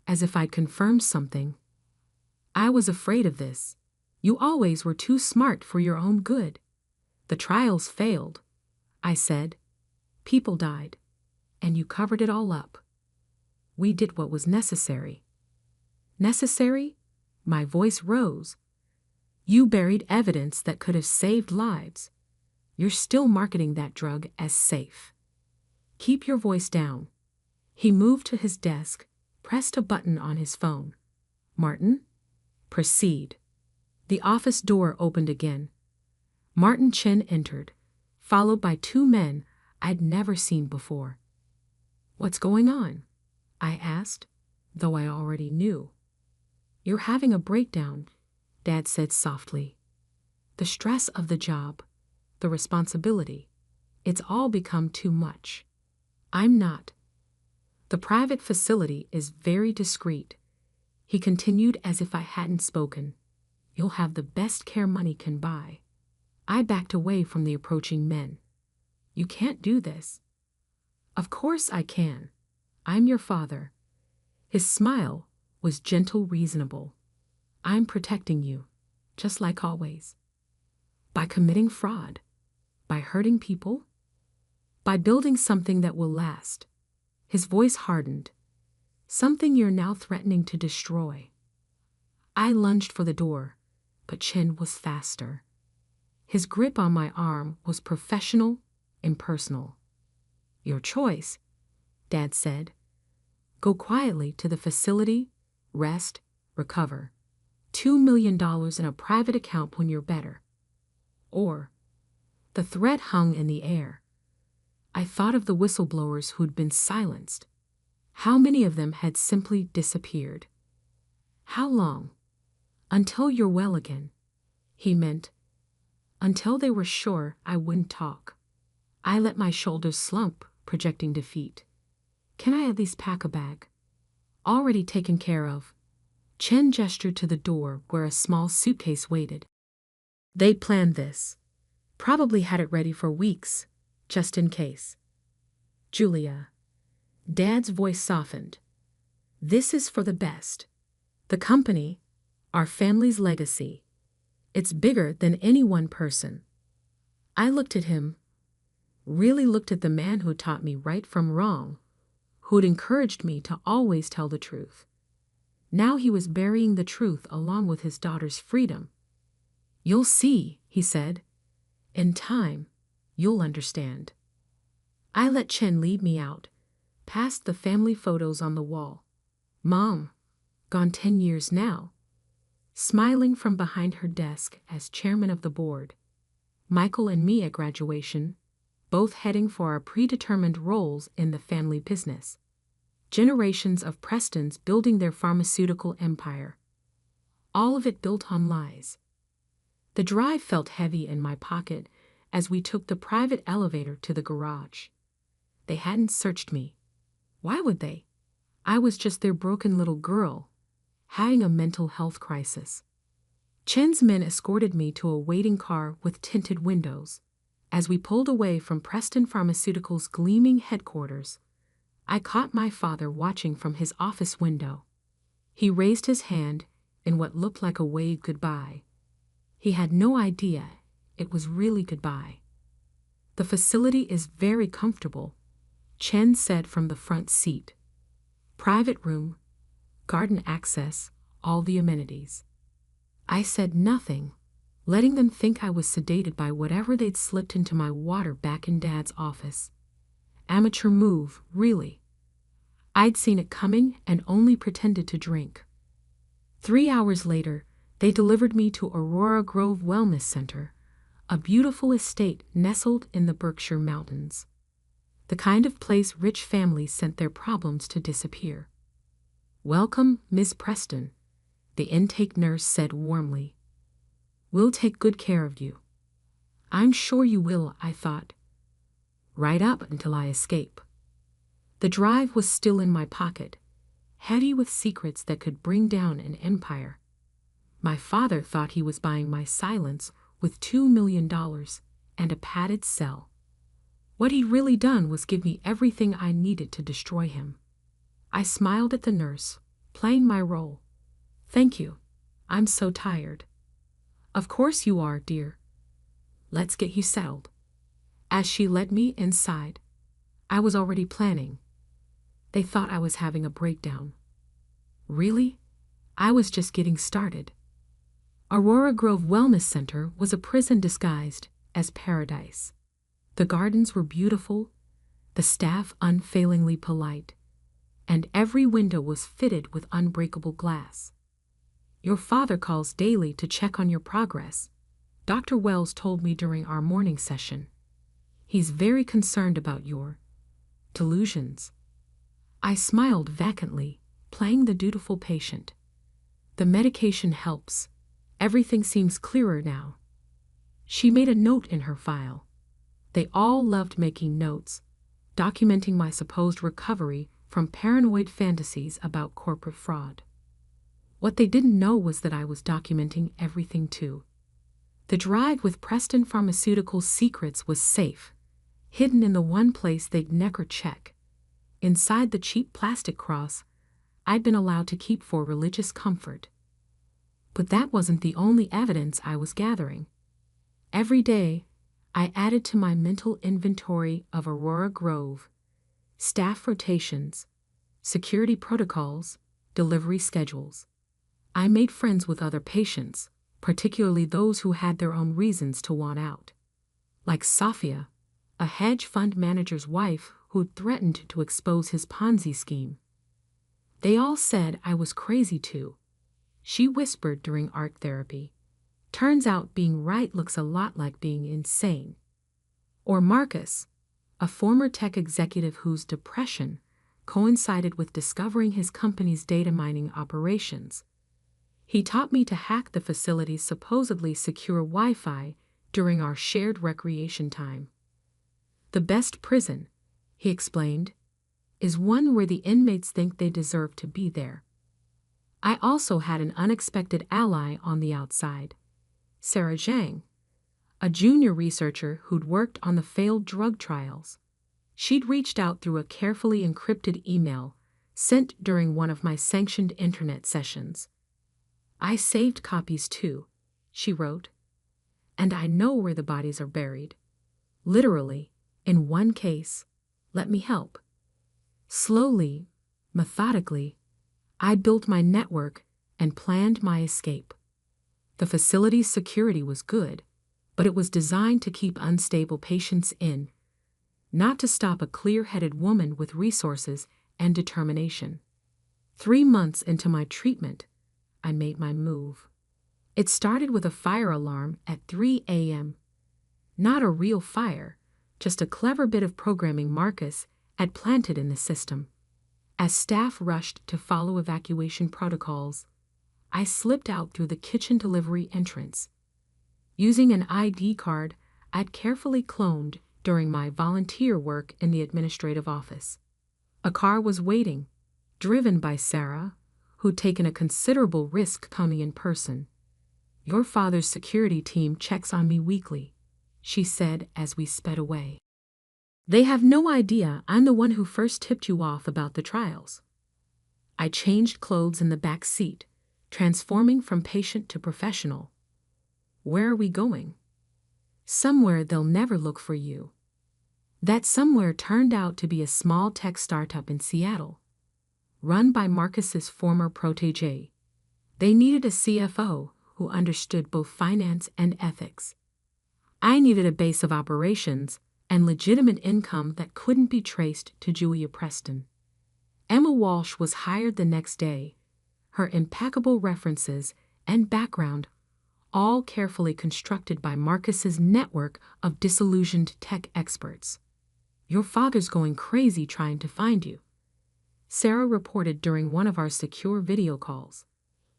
as if I'd confirmed something. I was afraid of this. You always were too smart for your own good. The trials failed, I said. People died, and you covered it all up. We did what was necessary. Necessary? My voice rose. You buried evidence that could have saved lives. You're still marketing that drug as safe. Keep your voice down. He moved to his desk, pressed a button on his phone. Martin? Proceed. The office door opened again. Martin Chen entered, followed by 2 men I'd never seen before. What's going on? I asked, though I already knew. You're having a breakdown, Dad said softly. The stress of the job, the responsibility, it's all become too much. I'm not. The private facility is very discreet. He continued as if I hadn't spoken. You'll have the best care money can buy. I backed away from the approaching men. You can't do this. Of course I can. I'm your father. His smile was gentle, reasonable. I'm protecting you, just like always. By committing fraud, by hurting people, by building something that will last. His voice hardened. Something you're now threatening to destroy. I lunged for the door, but Chen was faster. His grip on my arm was professional, impersonal. Your choice, Dad said. Go quietly to the facility, rest, recover. $2 million in a private account when you're better. Or, the threat hung in the air. I thought of the whistleblowers who'd been silenced. How many of them had simply disappeared? How long? Until you're well again. He meant, until they were sure I wouldn't talk. I let my shoulders slump, projecting defeat. Can I at least pack a bag? Already taken care of. Chen gestured to the door where a small suitcase waited. They planned this. Probably had it ready for weeks, just in case. Julia. Dad's voice softened. This is for the best. The company, our family's legacy. It's bigger than any one person. I looked at him, really looked at the man who taught me right from wrong, who'd encouraged me to always tell the truth. Now he was burying the truth along with his daughter's freedom. You'll see, he said. In time, you'll understand. I let Chen lead me out, past the family photos on the wall. Mom, gone 10 years now. Smiling from behind her desk as chairman of the board. Michael and me at graduation, both heading for our predetermined roles in the family business. Generations of Prestons building their pharmaceutical empire. All of it built on lies. The drive felt heavy in my pocket as we took the private elevator to the garage. They hadn't searched me. Why would they? I was just their broken little girl, having a mental health crisis. Chen's men escorted me to a waiting car with tinted windows. As we pulled away from Preston Pharmaceuticals' gleaming headquarters, I caught my father watching from his office window. He raised his hand in what looked like a wave goodbye. He had no idea it was really goodbye. The facility is very comfortable, Chen said from the front seat. Private room, garden access, all the amenities. I said nothing, letting them think I was sedated by whatever they'd slipped into my water back in Dad's office. Amateur move, really. I'd seen it coming and only pretended to drink. 3 hours later, they delivered me to Aurora Grove Wellness Center, a beautiful estate nestled in the Berkshire Mountains. The kind of place rich families sent their problems to disappear. Welcome, Miss Preston, the intake nurse said warmly. We'll take good care of you. I'm sure you will, I thought. Right up until I escape. The drive was still in my pocket, heavy with secrets that could bring down an empire. My father thought he was buying my silence with $2 million and a padded cell. What he'd really done was give me everything I needed to destroy him. I smiled at the nurse, playing my role. Thank you. I'm so tired. Of course you are, dear. Let's get you settled. As she led me inside, I was already planning. They thought I was having a breakdown. Really? I was just getting started. Aurora Grove Wellness Center was a prison disguised as paradise. The gardens were beautiful, the staff unfailingly polite, and every window was fitted with unbreakable glass. Your father calls daily to check on your progress, Dr. Wells told me during our morning session. He's very concerned about your delusions. I smiled vacantly, playing the dutiful patient. The medication helps. Everything seems clearer now. She made a note in her file. They all loved making notes, documenting my supposed recovery from paranoid fantasies about corporate fraud. What they didn't know was that I was documenting everything too. The drive with Preston Pharmaceuticals' secrets was safe, hidden in the one place they'd never check. Inside the cheap plastic cross I'd been allowed to keep for religious comfort. But that wasn't the only evidence I was gathering. Every day, I added to my mental inventory of Aurora Grove, staff rotations, security protocols, delivery schedules. I made friends with other patients, particularly those who had their own reasons to want out. Like Sophia, a hedge fund manager's wife who'd threatened to expose his Ponzi scheme. They all said I was crazy too, she whispered during art therapy. Turns out being right looks a lot like being insane. Or Marcus, a former tech executive whose depression coincided with discovering his company's data mining operations. He taught me to hack the facility's supposedly secure Wi-Fi during our shared recreation time. The best prison, he explained, is one where the inmates think they deserve to be there. I also had an unexpected ally on the outside, Sarah Zhang, a junior researcher who'd worked on the failed drug trials. She'd reached out through a carefully encrypted email sent during one of my sanctioned internet sessions. I saved copies too, she wrote, and I know where the bodies are buried. Literally, in one case. Let me help. Slowly, methodically, I built my network and planned my escape. The facility's security was good, but it was designed to keep unstable patients in, not to stop a clear-headed woman with resources and determination. 3 months into my treatment, I made my move. It started with a fire alarm at 3 a.m. Not a real fire, just a clever bit of programming Marcus had planted in the system. As staff rushed to follow evacuation protocols, I slipped out through the kitchen delivery entrance. Using an ID card I'd carefully cloned during my volunteer work in the administrative office. A car was waiting, driven by Sarah, who'd taken a considerable risk coming in person. "Your father's security team checks on me weekly," she said as we sped away. "They have no idea I'm the one who first tipped you off about the trials." I changed clothes in the back seat, transforming from patient to professional. "Where are we going?" "Somewhere they'll never look for you." That somewhere turned out to be a small tech startup in Seattle, run by Marcus's former protégé. They needed a CFO who understood both finance and ethics. I needed a base of operations and legitimate income that couldn't be traced to Julia Preston. Emma Walsh was hired the next day, her impeccable references and background all carefully constructed by Marcus's network of disillusioned tech experts. "Your father's going crazy trying to find you," Sarah reported during one of our secure video calls.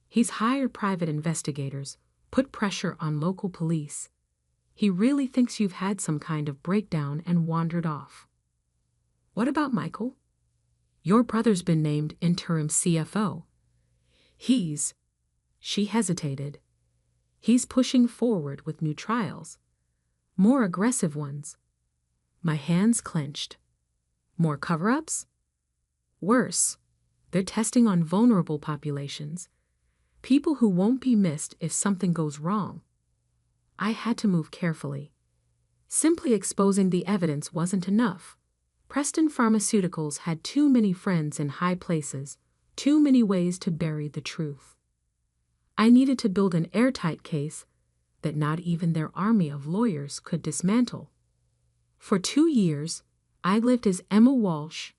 "He's hired private investigators, put pressure on local police. He really thinks you've had some kind of breakdown and wandered off." "What about Michael? Your brother's been named interim CFO. She hesitated. "He's pushing forward with new trials. More aggressive ones." My hands clenched. "More cover-ups?" "Worse. They're testing on vulnerable populations. People who won't be missed if something goes wrong." I had to move carefully. Simply exposing the evidence wasn't enough. Preston Pharmaceuticals had too many friends in high places, too many ways to bury the truth. I needed to build an airtight case that not even their army of lawyers could dismantle. For 2 years, I lived as Emma Walsh,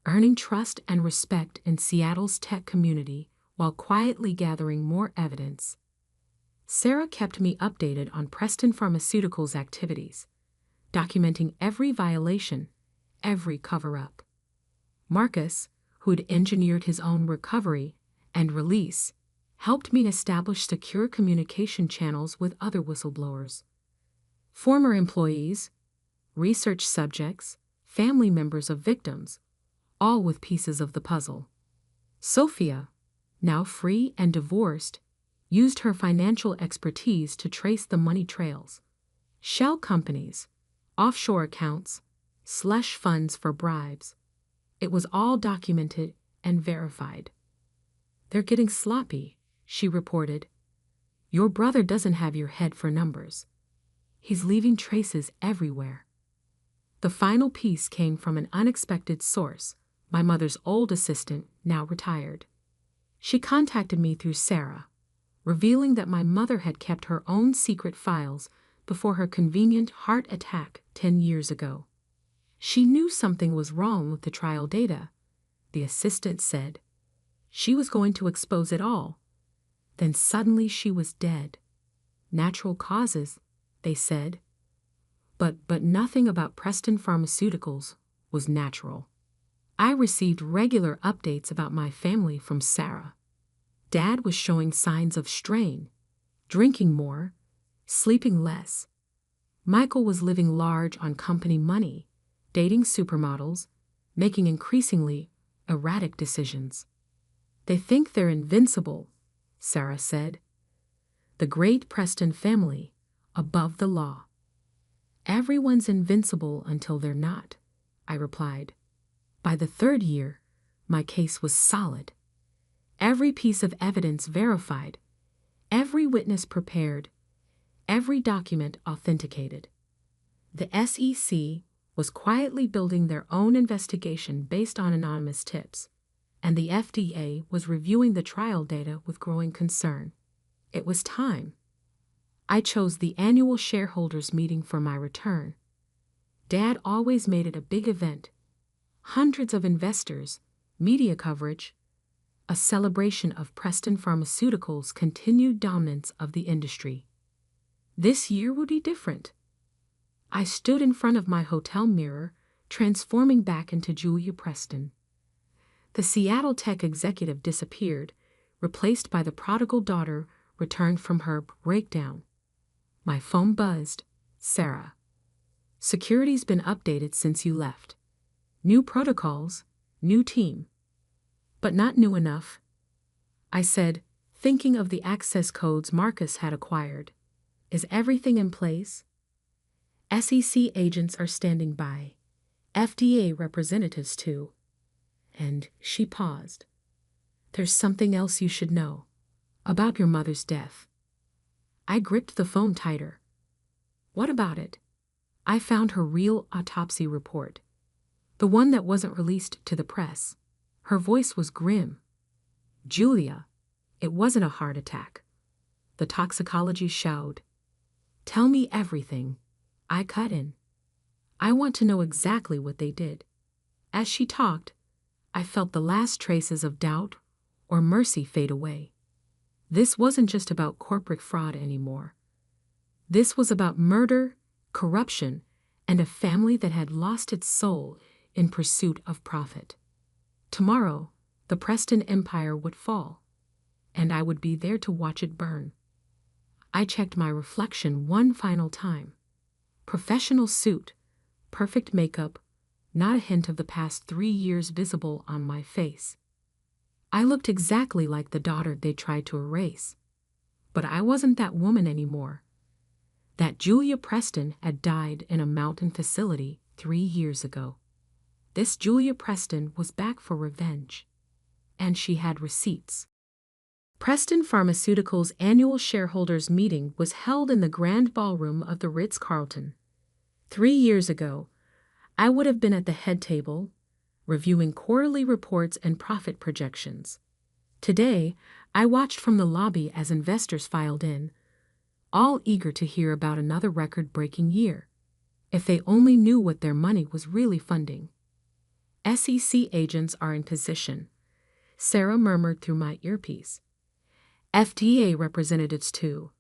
earning trust and respect in Seattle's tech community while quietly gathering more evidence. Sarah kept me updated on Preston Pharmaceuticals' activities, documenting every violation, every cover-up. Marcus, who'd engineered his own recovery and release, helped me establish secure communication channels with other whistleblowers. Former employees, research subjects, family members of victims, all with pieces of the puzzle. Sophia, now free and divorced, used her financial expertise to trace the money trails. Shell companies, offshore accounts, slush funds for bribes. It was all documented and verified. "They're getting sloppy," she reported. "Your brother doesn't have your head for numbers. He's leaving traces everywhere." The final piece came from an unexpected source, my mother's old assistant, now retired. She contacted me through Sarah, revealing that my mother had kept her own secret files before her convenient heart attack 10 years ago. She knew something was wrong with the trial data, the assistant said. She was going to expose it all. Then suddenly she was dead. Natural causes, they said. But nothing about Preston Pharmaceuticals was natural. I received regular updates about my family from Sarah. Dad was showing signs of strain, drinking more, sleeping less. Michael was living large on company money, dating supermodels, making increasingly erratic decisions. "They think they're invincible," Sarah said. "The great Preston family, above the law." "Everyone's invincible until they're not," I replied. By the 3rd year, my case was solid. Every piece of evidence verified, every witness prepared, every document authenticated. The SEC was quietly building their own investigation based on anonymous tips, and the FDA was reviewing the trial data with growing concern. It was time. I chose the annual shareholders meeting for my return. Dad always made it a big event. Hundreds of investors, media coverage, a celebration of Preston Pharmaceuticals' continued dominance of the industry. This year would be different. I stood in front of my hotel mirror, transforming back into Julia Preston. The Seattle tech executive disappeared, replaced by the prodigal daughter returned from her breakdown. My phone buzzed. "Sarah. Security's been updated since you left. New protocols, new team. But not new enough," I said, thinking of the access codes Marcus had acquired. "Is everything in place?" "SEC agents are standing by. FDA representatives too." And she paused. "There's something else you should know. About your mother's death." I gripped the phone tighter. "What about it?" "I found her real autopsy report. The one that wasn't released to the press." Her voice was grim. "Julia, it wasn't a heart attack." The toxicology showed. "Tell me everything." I cut in. "I want to know exactly what they did." As she talked, I felt the last traces of doubt or mercy fade away. This wasn't just about corporate fraud anymore. This was about murder, corruption, and a family that had lost its soul in pursuit of profit. Tomorrow, the Preston empire would fall, and I would be there to watch it burn. I checked my reflection one final time. Professional suit, perfect makeup, not a hint of the past 3 years visible on my face. I looked exactly like the daughter they tried to erase. But I wasn't that woman anymore. That Julia Preston had died in a mountain facility 3 years ago. This Julia Preston was back for revenge. And she had receipts. Preston Pharmaceuticals' annual shareholders meeting was held in the grand ballroom of the Ritz-Carlton. 3 years ago, I would have been at the head table, reviewing quarterly reports and profit projections. Today, I watched from the lobby as investors filed in, all eager to hear about another record-breaking year. If they only knew what their money was really funding. "SEC agents are in position," Sarah murmured through my earpiece. "FDA representatives too,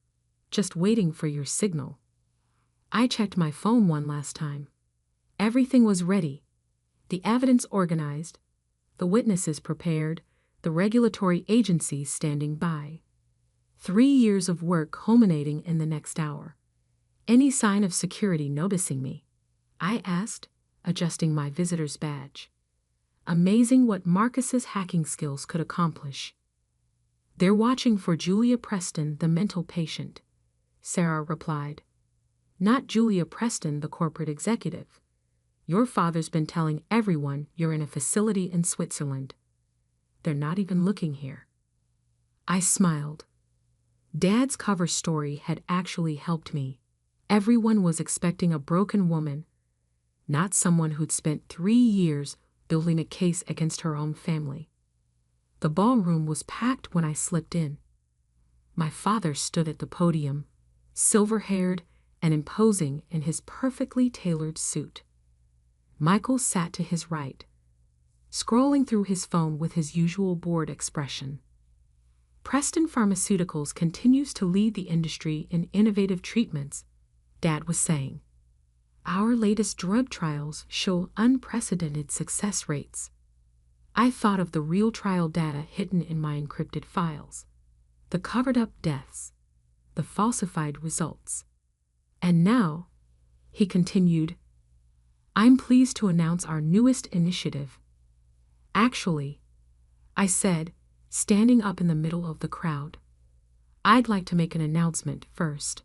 just waiting for your signal." I checked my phone one last time. Everything was ready. The evidence organized, the witnesses prepared, the regulatory agencies standing by. 3 years of work culminating in the next hour. "Any sign of security noticing me?" I asked, adjusting my visitor's badge. Amazing what Marcus's hacking skills could accomplish. They're watching for Julia Preston, the mental patient, Sarah replied. Not Julia Preston, the corporate executive. Your father's been telling everyone you're in a facility in Switzerland. They're not even looking here. I smiled. Dad's cover story had actually helped me. Everyone was expecting a broken woman, not someone who'd spent 3 years building a case against her own family. The ballroom was packed when I slipped in. My father stood at the podium, silver-haired and imposing in his perfectly tailored suit. Michael sat to his right, scrolling through his phone with his usual bored expression. Preston Pharmaceuticals continues to lead the industry in innovative treatments, Dad was saying. Our latest drug trials show unprecedented success rates. I thought of the real trial data hidden in my encrypted files, the covered-up deaths, the falsified results. And now, he continued, I'm pleased to announce our newest initiative. Actually, I said, standing up in the middle of the crowd, I'd like to make an announcement first.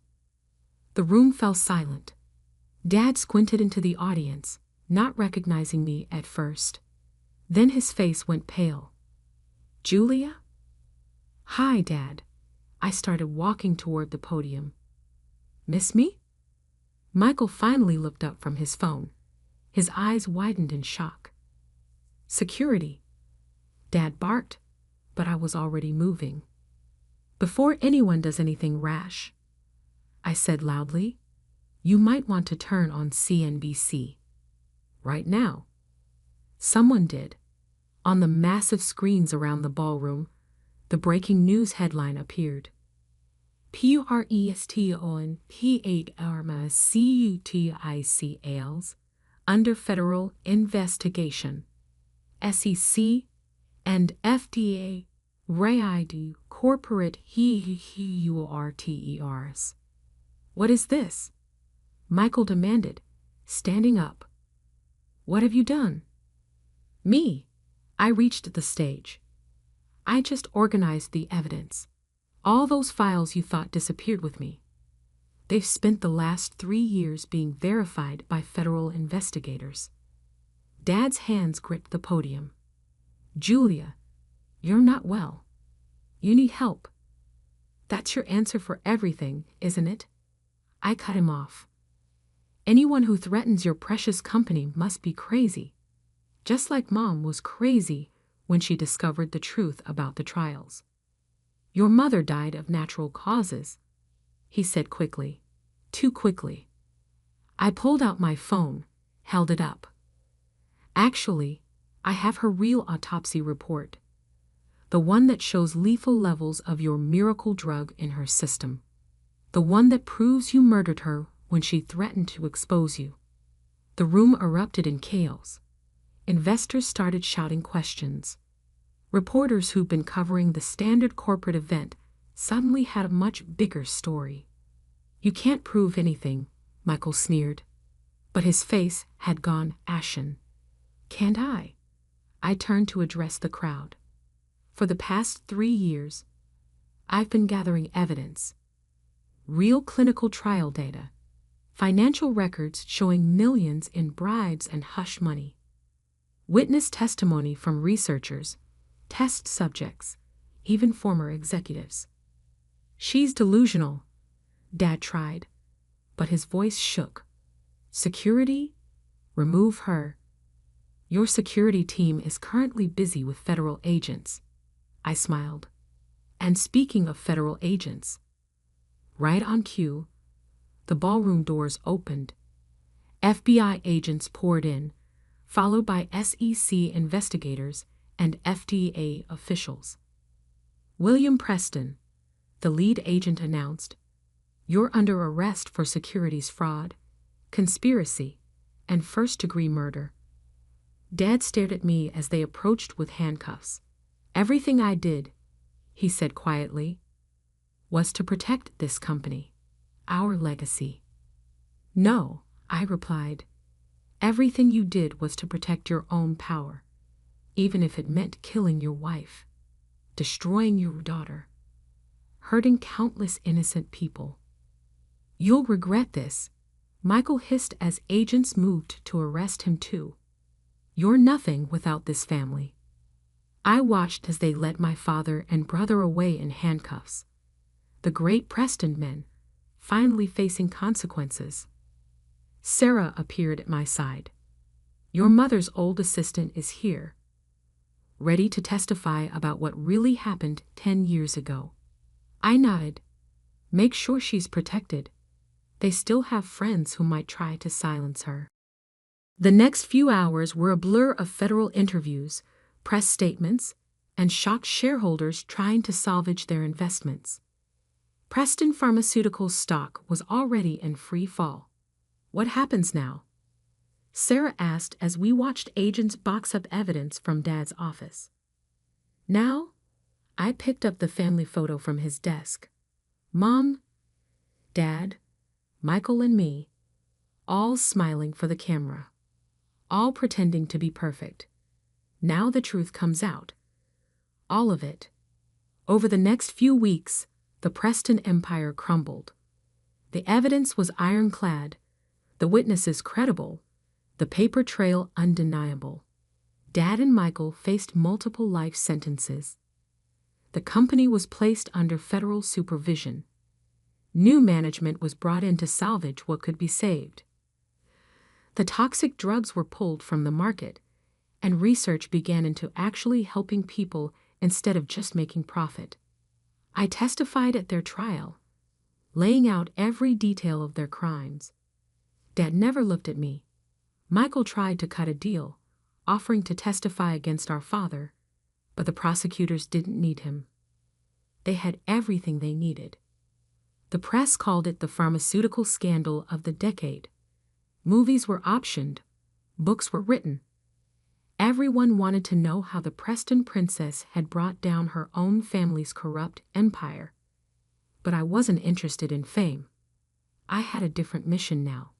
The room fell silent. Dad squinted into the audience, not recognizing me at first. Then his face went pale. Julia? Hi, Dad. I started walking toward the podium. Miss me? Michael finally looked up from his phone. His eyes widened in shock. Security. Dad barked, but I was already moving. Before anyone does anything rash, I said loudly, you might want to turn on CNBC. Right now. Someone did. On the massive screens around the ballroom, the breaking news headline appeared. Preston Pharmaceuticals under federal investigation. SEC and FDA raid corporate HURTERs. What is this? Michael demanded, standing up. What have you done? Me. I reached the stage. I just organized the evidence. All those files you thought disappeared with me. They've spent the last 3 years being verified by federal investigators. Dad's hands gripped the podium. Julia, you're not well. You need help. That's your answer for everything, isn't it? I cut him off. Anyone who threatens your precious company must be crazy. Just like Mom was crazy when she discovered the truth about the trials. Your mother died of natural causes, he said quickly. Too quickly. I pulled out my phone, held it up. Actually, I have her real autopsy report. The one that shows lethal levels of your miracle drug in her system. The one that proves you murdered her when she threatened to expose you. The room erupted in chaos. Investors started shouting questions. Reporters who'd been covering the standard corporate event suddenly had a much bigger story. You can't prove anything, Michael sneered. But his face had gone ashen. Can't I? I turned to address the crowd. For the past 3 years, I've been gathering evidence. Real clinical trial data. Financial records showing millions in bribes and hush money. Witness testimony from researchers, test subjects, even former executives. She's delusional, Dad tried, but his voice shook. Security? Remove her. Your security team is currently busy with federal agents. I smiled. And speaking of federal agents, right on cue, the ballroom doors opened. FBI agents poured in, followed by SEC investigators and FDA officials. William Preston, the lead agent announced, you're under arrest for securities fraud, conspiracy, and first-degree murder. Dad stared at me as they approached with handcuffs. Everything I did, he said quietly, was to protect this company, our legacy. No, I replied. Everything you did was to protect your own power, even if it meant killing your wife. destroying your daughter, hurting countless innocent people. You'll regret this, Michael hissed as agents moved to arrest him too. You're nothing without this family. I watched as they led my father and brother away in handcuffs. The great Preston men, finally facing consequences. Sarah appeared at my side. Your mother's old assistant is here, ready to testify about what really happened 10 years ago. I nodded. Make sure she's protected. They still have friends who might try to silence her. The next few hours were a blur of federal interviews, press statements, and shocked shareholders trying to salvage their investments. Preston Pharmaceuticals stock was already in free fall. What happens now? Sarah asked as we watched agents box up evidence from Dad's office. Now, I picked up the family photo from his desk. Mom, Dad, Michael and me, all smiling for the camera, all pretending to be perfect. Now the truth comes out. All of it. Over the next few weeks, the Preston empire crumbled. The evidence was ironclad, the witnesses credible, the paper trail undeniable. Dad and Michael faced multiple life sentences. The company was placed under federal supervision. New management was brought in to salvage what could be saved. The toxic drugs were pulled from the market, and research began into actually helping people instead of just making profit. I testified at their trial, laying out every detail of their crimes. Dad never looked at me. Michael tried to cut a deal, offering to testify against our father, but the prosecutors didn't need him. They had everything they needed. The press called it the pharmaceutical scandal of the decade. Movies were optioned, books were written. Everyone wanted to know how the Preston princess had brought down her own family's corrupt empire. But I wasn't interested in fame. I had a different mission now.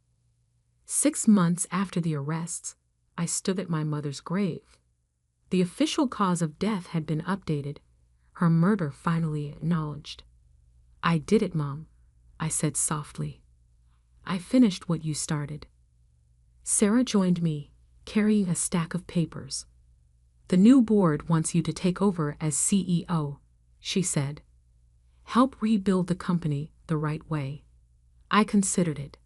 6 months after the arrests, I stood at my mother's grave. The official cause of death had been updated, her murder finally acknowledged. I did it, Mom, I said softly. I finished what you started. Sarah joined me, carrying a stack of papers. The new board wants you to take over as CEO, she said. Help rebuild the company the right way. I considered it.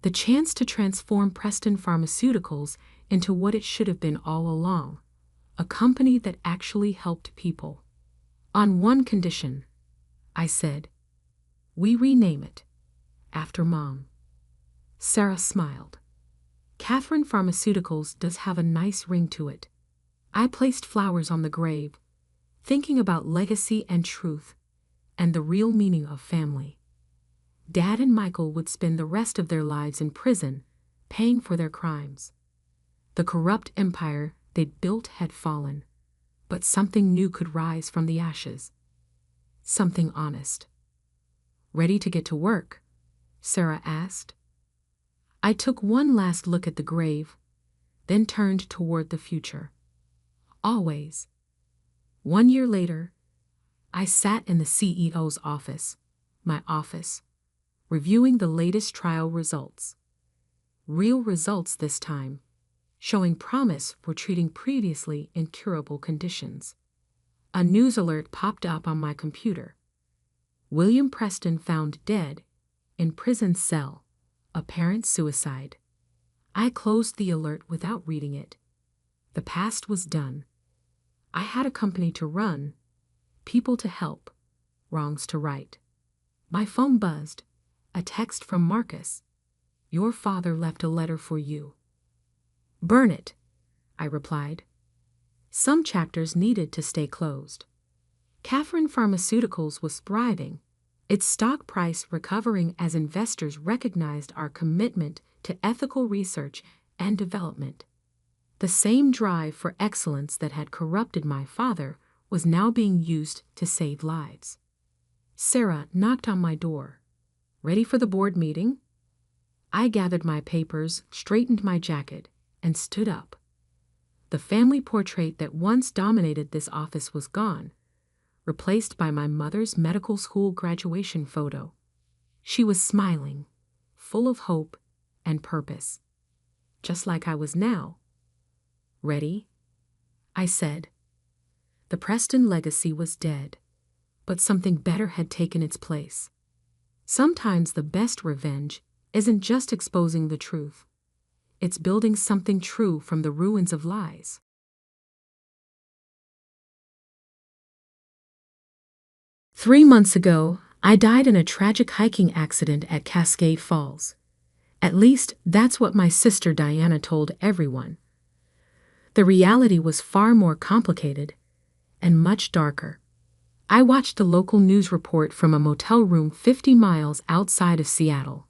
The chance to transform Preston Pharmaceuticals into what it should have been all along, a company that actually helped people. On one condition, I said. We rename it after Mom. Sarah smiled. Catherine Pharmaceuticals does have a nice ring to it. I placed flowers on the grave, thinking about legacy and truth, and the real meaning of family. Dad and Michael would spend the rest of their lives in prison, paying for their crimes. The corrupt empire they'd built had fallen, but something new could rise from the ashes. Something honest. Ready to get to work? Sarah asked. I took one last look at the grave, then turned toward the future. Always. 1 year later, I sat in the CEO's office, my office, reviewing the latest trial results. Real results this time, showing promise for treating previously incurable conditions. A news alert popped up on my computer. William Preston found dead in prison cell, apparent suicide. I closed the alert without reading it. The past was done. I had a company to run, people to help, wrongs to right. My phone buzzed. A text from Marcus. Your father left a letter for you. Burn it, I replied. Some chapters needed to stay closed. Catherine Pharmaceuticals was thriving, its stock price recovering as investors recognized our commitment to ethical research and development. The same drive for excellence that had corrupted my father was now being used to save lives. Sarah knocked on my door. Ready for the board meeting? I gathered my papers, straightened my jacket, and stood up. The family portrait that once dominated this office was gone, replaced by my mother's medical school graduation photo. She was smiling, full of hope and purpose, just like I was now. "Ready?" I said. The Preston legacy was dead, but something better had taken its place. Sometimes the best revenge isn't just exposing the truth. It's building something true from the ruins of lies. "3 months ago, I died in a tragic hiking accident at Cascade Falls. At least, that's what my sister Diana told everyone. The reality was far more complicated and much darker. I watched a local news report from a motel room 50 miles outside of Seattle,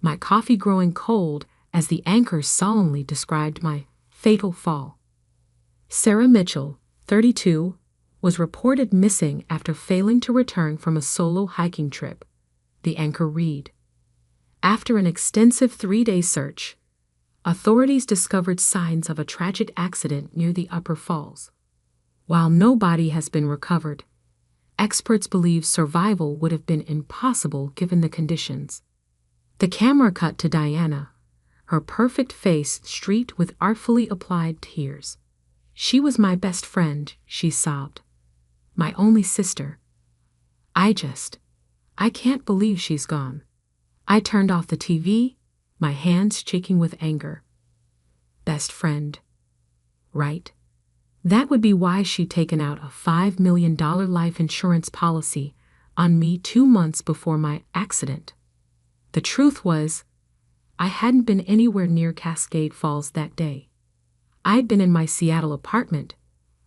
my coffee growing cold as the anchor solemnly described my fatal fall. Sarah Mitchell, 32, was reported missing after failing to return from a solo hiking trip, the anchor read. After an extensive 3-day search, authorities discovered signs of a tragic accident near the upper falls. While no body has been recovered, experts believe survival would have been impossible given the conditions. The camera cut to Diana, her perfect face streaked with artfully applied tears. "She was my best friend," she sobbed. "My only sister. I can't believe she's gone." I turned off the TV, my hands shaking with anger. Best friend. Right? That would be why she'd taken out a $5 million life insurance policy on me 2 months before my accident. The truth was, I hadn't been anywhere near Cascade Falls that day. I'd been in my Seattle apartment,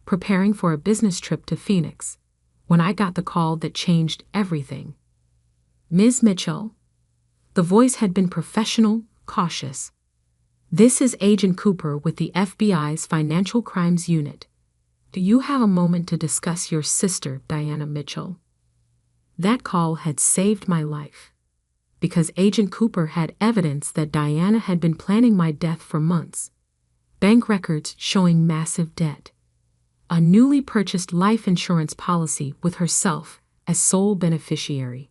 preparing for a business trip to Phoenix, when I got the call that changed everything. "Ms. Mitchell." The voice had been professional, cautious. "This is Agent Cooper with the FBI's Financial Crimes Unit. Do you have a moment to discuss your sister, Diana Mitchell?" That call had saved my life, because Agent Cooper had evidence that Diana had been planning my death for months. Bank records showing massive debt. A newly purchased life insurance policy with herself as sole beneficiary.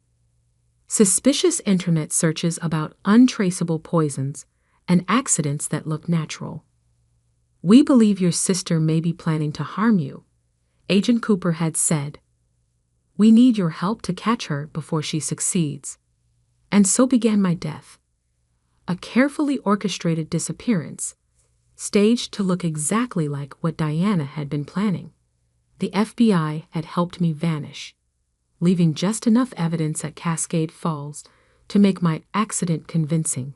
Suspicious internet searches about untraceable poisons and accidents that look natural. "We believe your sister may be planning to harm you," Agent Cooper had said. "We need your help to catch her before she succeeds." And so began my death. A carefully orchestrated disappearance, staged to look exactly like what Diana had been planning. The FBI had helped me vanish, leaving just enough evidence at Cascade Falls to make my accident convincing.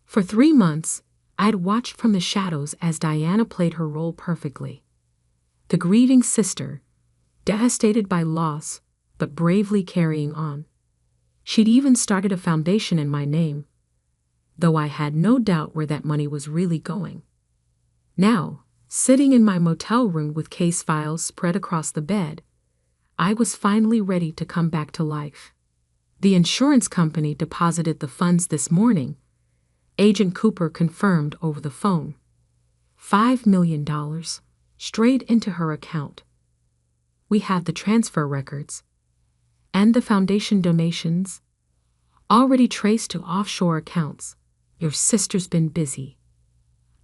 For 3 months, I'd watched from the shadows as Diana played her role perfectly. The grieving sister, devastated by loss, but bravely carrying on. She'd even started a foundation in my name, though I had no doubt where that money was really going. Now, sitting in my motel room with case files spread across the bed, I was finally ready to come back to life. The insurance company deposited the funds this morning, Agent Cooper confirmed over the phone. $5 million, straight into her account. We have the transfer records, and the foundation donations, already traced to offshore accounts. Your sister's been busy.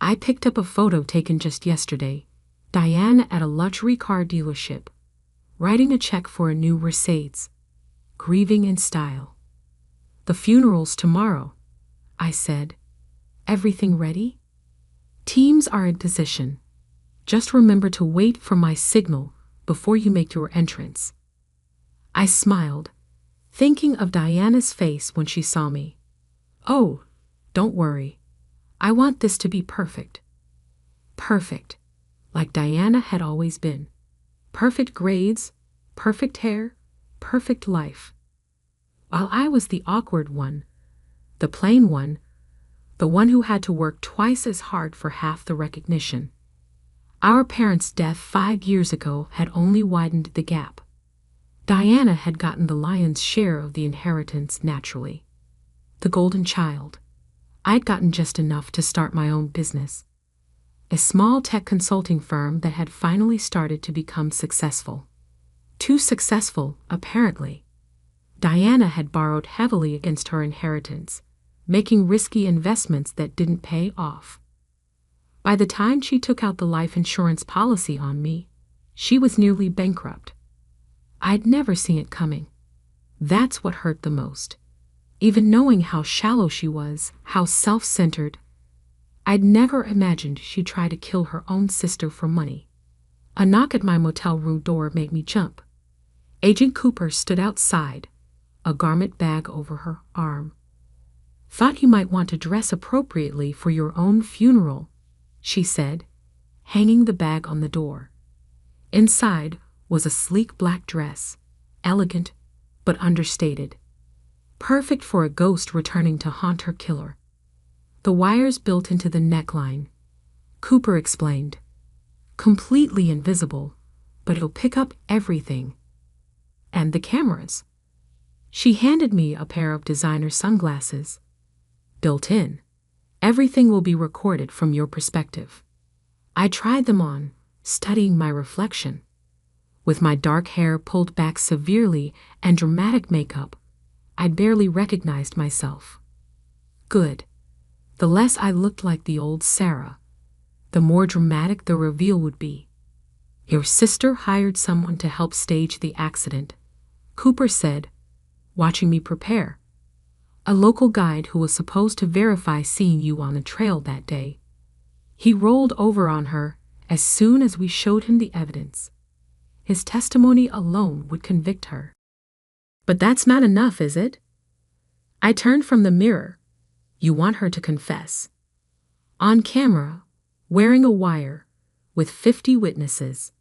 I picked up a photo taken just yesterday, Diana at a luxury car dealership, writing a check for a new Mercedes, grieving in style. "The funeral's tomorrow," I said. "Everything ready?" "Teams are in position. Just remember to wait for my signal before you make your entrance." I smiled, thinking of Diana's face when she saw me. "Oh, don't worry. I want this to be perfect." Perfect, like Diana had always been. Perfect grades, perfect hair, perfect life. While I was the awkward one, the plain one, the one who had to work twice as hard for half the recognition. Our parents' death 5 years ago had only widened the gap. Diana had gotten the lion's share of the inheritance naturally. The golden child. I'd gotten just enough to start my own business. A small tech consulting firm that had finally started to become successful. Too successful, apparently. Diana had borrowed heavily against her inheritance, making risky investments that didn't pay off. By the time she took out the life insurance policy on me, she was nearly bankrupt. I'd never seen it coming. That's what hurt the most. Even knowing how shallow she was, how self-centered, I'd never imagined she'd try to kill her own sister for money. A knock at my motel room door made me jump. Agent Cooper stood outside, a garment bag over her arm. "Thought you might want to dress appropriately for your own funeral," she said, hanging the bag on the door. Inside was a sleek black dress, elegant but understated. Perfect for a ghost returning to haunt her killer. "The wire's built into the neckline," Cooper explained. "Completely invisible, but it'll pick up everything. And the cameras." She handed me a pair of designer sunglasses. "Built in. Everything will be recorded from your perspective." I tried them on, studying my reflection. With my dark hair pulled back severely and dramatic makeup, I barely recognized myself. Good. The less I looked like the old Sarah, the more dramatic the reveal would be. "Your sister hired someone to help stage the accident," Cooper said, watching me prepare. "A local guide who was supposed to verify seeing you on the trail that day. He rolled over on her as soon as we showed him the evidence. His testimony alone would convict her." "But that's not enough, is it?" I turned from the mirror. "You want her to confess. On camera, wearing a wire, with 50 witnesses."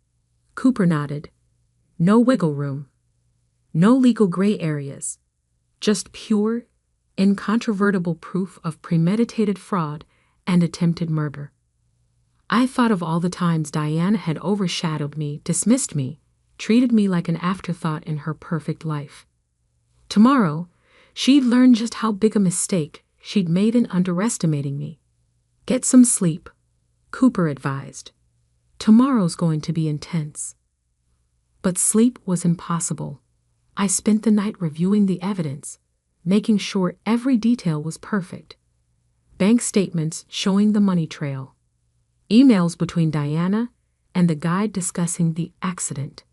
Cooper nodded. "No wiggle room. No legal gray areas. Just pure, incontrovertible proof of premeditated fraud and attempted murder." I thought of all the times Diana had overshadowed me, dismissed me, treated me like an afterthought in her perfect life. Tomorrow, she'd learn just how big a mistake she'd made in underestimating me. "Get some sleep," Cooper advised. "Tomorrow's going to be intense." But sleep was impossible. I spent the night reviewing the evidence, making sure every detail was perfect. Bank statements showing the money trail. Emails between Diana and the guide discussing the accident.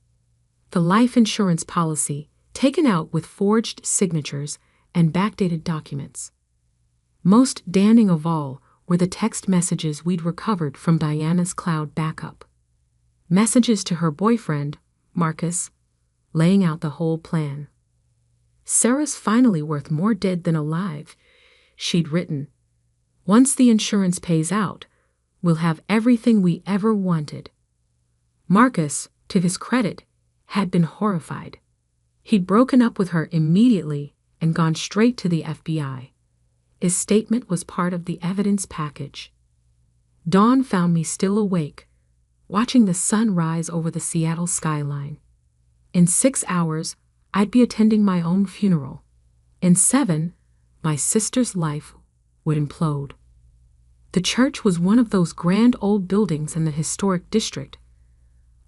The life insurance policy, taken out with forged signatures and backdated documents. Most damning of all were the text messages we'd recovered from Diana's cloud backup. Messages to her boyfriend, Marcus, laying out the whole plan. "Sarah's finally worth more dead than alive," she'd written. "Once the insurance pays out, we'll have everything we ever wanted." Marcus, to his credit, had been horrified. He'd broken up with her immediately and gone straight to the FBI. His statement was part of the evidence package. Dawn found me still awake, watching the sun rise over the Seattle skyline. In 6 hours, I'd be attending my own funeral. In 7, my sister's life would implode. The church was one of those grand old buildings in the historic district,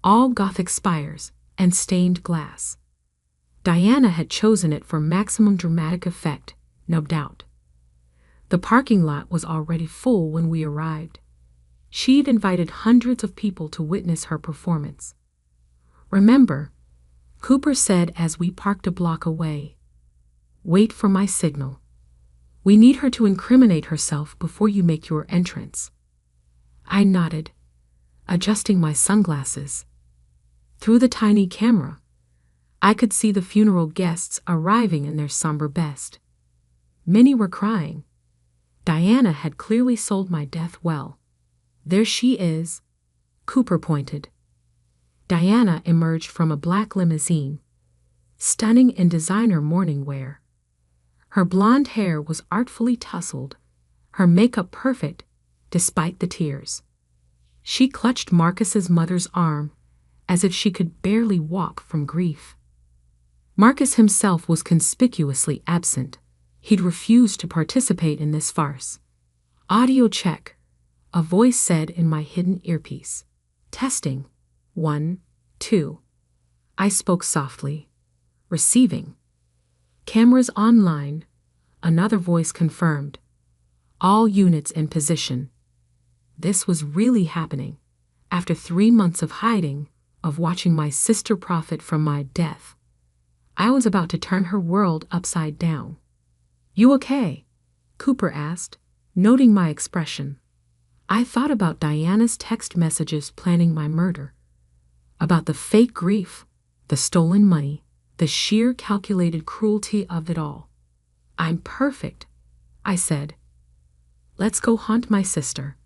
all Gothic spires and stained glass. Diana had chosen it for maximum dramatic effect, no doubt. The parking lot was already full when we arrived. She'd invited hundreds of people to witness her performance. "Remember," Cooper said as we parked a block away, "wait for my signal. We need her to incriminate herself before you make your entrance." I nodded, adjusting my sunglasses. Through the tiny camera, I could see the funeral guests arriving in their somber best. Many were crying. Diana had clearly sold my death well. "There she is," Cooper pointed. Diana emerged from a black limousine, stunning in designer mourning wear. Her blonde hair was artfully tousled, her makeup perfect despite the tears. She clutched Marcus's mother's arm as if she could barely walk from grief. Marcus himself was conspicuously absent. He'd refused to participate in this farce. "Audio check," a voice said in my hidden earpiece. "Testing. 1, 2. I spoke softly. Receiving. Cameras online. Another voice confirmed. All units in position. This was really happening. After 3 months of hiding, of watching my sister profit from my death, I was about to turn her world upside down. "You okay?" Cooper asked, noting my expression. I thought about Diana's text messages planning my murder, about the fake grief, the stolen money, the sheer calculated cruelty of it all. "I'm perfect," I said. "Let's go haunt my sister."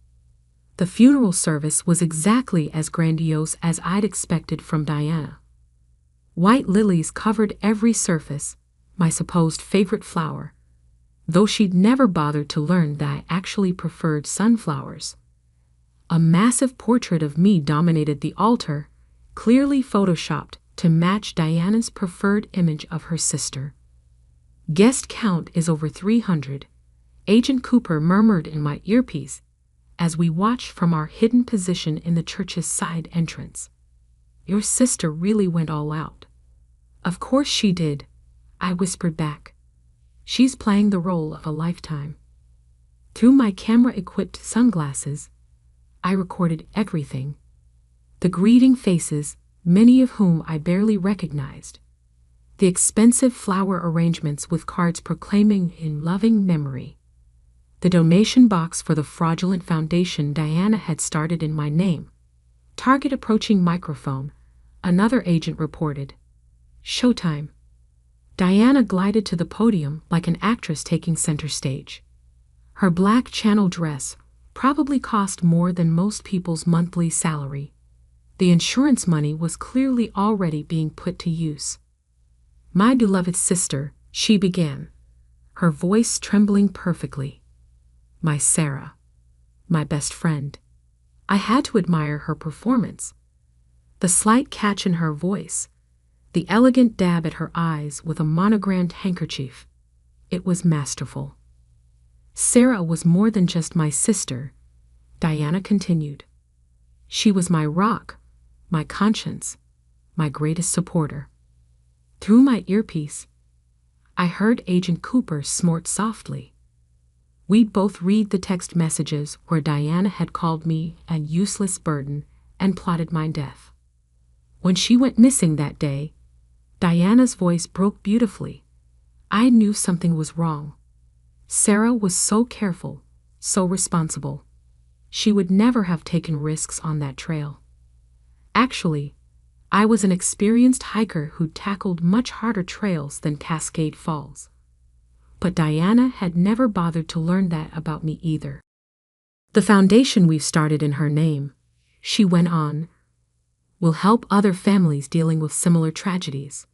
The funeral service was exactly as grandiose as I'd expected from Diana. White lilies covered every surface, my supposed favorite flower, though she'd never bothered to learn that I actually preferred sunflowers. A massive portrait of me dominated the altar, clearly photoshopped to match Diana's preferred image of her sister. "Guest count is over 300, Agent Cooper murmured in my earpiece as we watched from our hidden position in the church's side entrance. "Your sister really went all out." "Of course she did," I whispered back. "She's playing the role of a lifetime." Through my camera-equipped sunglasses, I recorded everything. The greeting faces, many of whom I barely recognized. The expensive flower arrangements with cards proclaiming in loving memory. The donation box for the fraudulent foundation Diana had started in my name. "Target approaching microphone," another agent reported. "Showtime." Diana glided to the podium like an actress taking center stage. Her black channel dress probably cost more than most people's monthly salary. The insurance money was clearly already being put to use. "My beloved sister," she began, her voice trembling perfectly. "My Sarah. My best friend." I had to admire her performance. The slight catch in her voice, the elegant dab at her eyes with a monogrammed handkerchief. It was masterful. "Sarah was more than just my sister," Diana continued. "She was my rock, my conscience, my greatest supporter." Through my earpiece, I heard Agent Cooper snort softly. We'd both read the text messages where Diana had called me a useless burden and plotted my death. When she went missing that day, Diana's voice broke beautifully. I knew something was wrong. Sarah was so careful, so responsible. She would never have taken risks on that trail. Actually, I was an experienced hiker who tackled much harder trails than Cascade Falls. But Diana had never bothered to learn that about me either. "The foundation we've started in her name," she went on, "will help other families dealing with similar tragedies.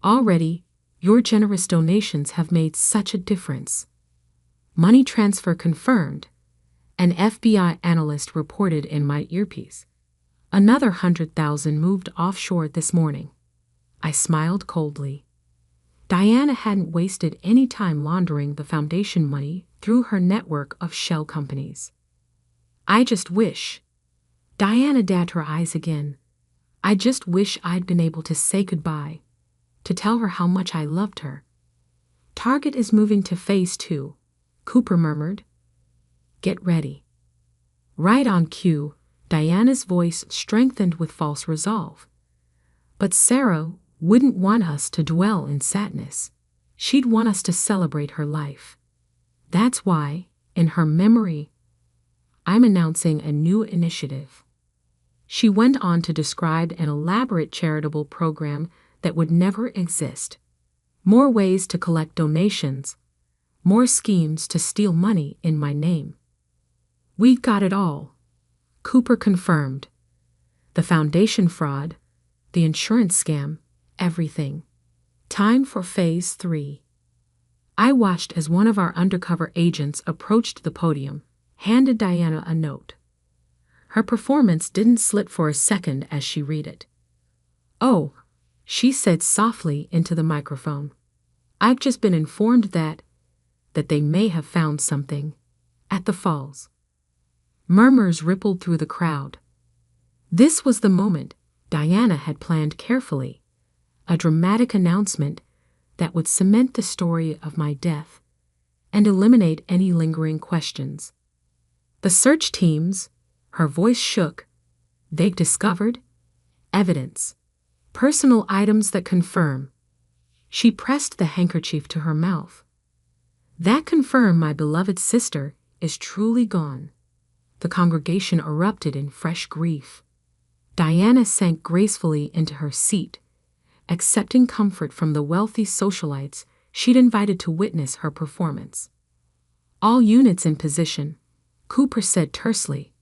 Already, your generous donations have made such a difference." "Money transfer confirmed," an FBI analyst reported in my earpiece. "Another 100,000 moved offshore this morning." I smiled coldly. Diana hadn't wasted any time laundering the foundation money through her network of shell companies. "I just wish," Diana dabbed her eyes again, "I just wish I'd been able to say goodbye, to tell her how much I loved her." "Target is moving to phase 2, Cooper murmured. "Get ready." Right on cue, Diana's voice strengthened with false resolve. "But Sarah wouldn't want us to dwell in sadness. She'd want us to celebrate her life. That's why, in her memory, I'm announcing a new initiative." She went on to describe an elaborate charitable program that would never exist. More ways to collect donations, more schemes to steal money in my name. "We've got it all," Cooper confirmed. "The foundation fraud, the insurance scam, everything. Time for phase 3. I watched as one of our undercover agents approached the podium, handed Diana a note. Her performance didn't slip for a second as she read it. "Oh," she said softly into the microphone. "I've just been informed that they may have found something at the falls." Murmurs rippled through the crowd. This was the moment Diana had planned carefully. a dramatic announcement that would cement the story of my death and eliminate any lingering questions. The search teams, her voice shook, they've discovered evidence, personal items that confirm. She pressed the handkerchief to her mouth. That confirmed my beloved sister is truly gone. The congregation erupted in fresh grief. Diana sank gracefully into her seat, accepting comfort from the wealthy socialites she'd invited to witness her performance. All units in position, Cooper said tersely,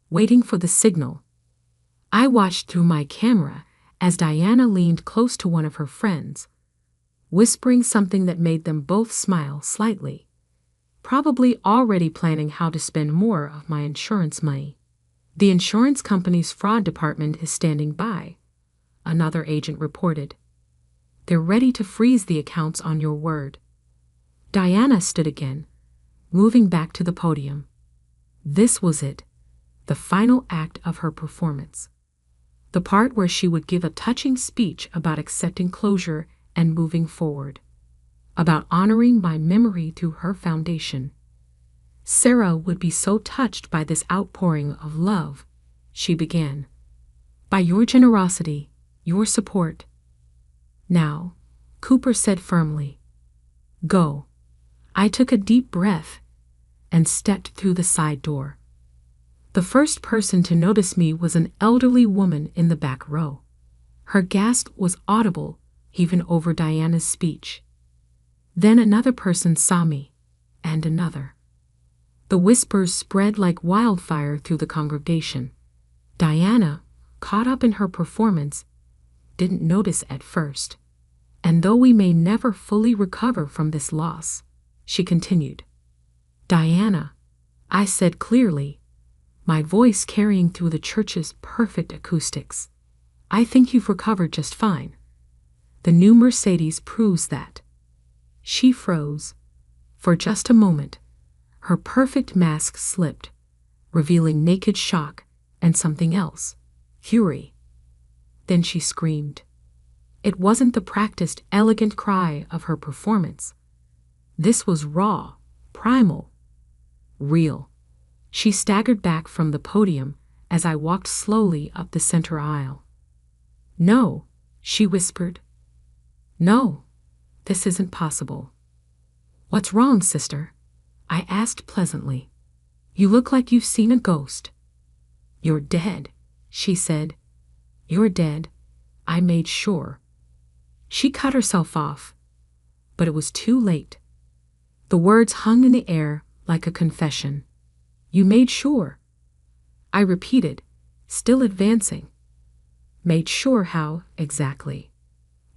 waiting for the signal. I watched through my camera as Diana leaned close to one of her friends, whispering something that made them both smile slightly, probably already planning how to spend more of my insurance money. The insurance company's fraud department is standing by, another agent reported. They're ready to freeze the accounts on your word. Diana stood again, moving back to the podium. This was it, the final act of her performance. The part where she would give a touching speech about accepting closure and moving forward, about honoring my memory through her foundation. Sarah would be so touched by this outpouring of love, she began. By your generosity, your support. Now, Cooper said firmly, go. I took a deep breath and stepped through the side door. The first person to notice me was an elderly woman in the back row. Her gasp was audible even over Diana's speech. Then another person saw me, and another. The whispers spread like wildfire through the congregation. Diana, caught up in her performance, didn't notice at first. And though we may never fully recover from this loss, she continued. Diana, I said clearly, my voice carrying through the church's perfect acoustics, I think you've recovered just fine. The new Mercedes proves that. She froze. For just a moment, her perfect mask slipped, revealing naked shock and something else, fury. Then she screamed. It wasn't the practiced, elegant cry of her performance. This was raw, primal, real. She staggered back from the podium as I walked slowly up the center aisle. No, she whispered. No, this isn't possible. What's wrong, sister? I asked pleasantly. You look like you've seen a ghost. You're dead, she said. You're dead. I made sure. She cut herself off, but it was too late. The words hung in the air like a confession. You made sure. I repeated, still advancing. Made sure how, exactly?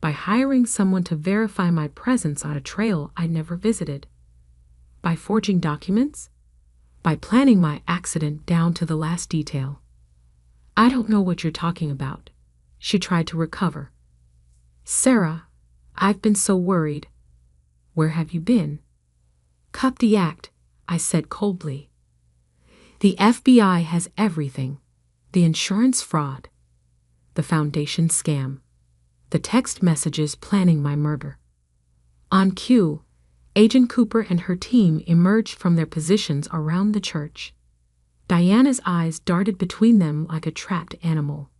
By hiring someone to verify my presence on a trail I never visited. By forging documents? By planning my accident down to the last detail. I don't know what you're talking about. She tried to recover. Sarah, I've been so worried. Where have you been? Cut the act, I said coldly. The FBI has everything. The insurance fraud. The foundation scam. The text messages planning my murder. On cue, Agent Cooper and her team emerged from their positions around the church. Diana's eyes darted between them like a trapped animal.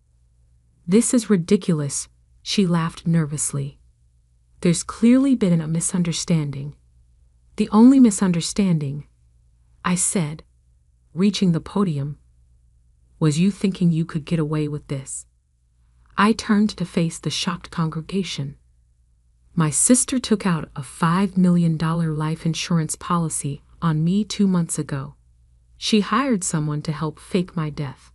This is ridiculous, she laughed nervously. There's clearly been a misunderstanding. The only misunderstanding, I said, reaching the podium, was you thinking you could get away with this. I turned to face the shocked congregation. My sister took out a $5 million life insurance policy on me 2 months ago. She hired someone to help fake my death.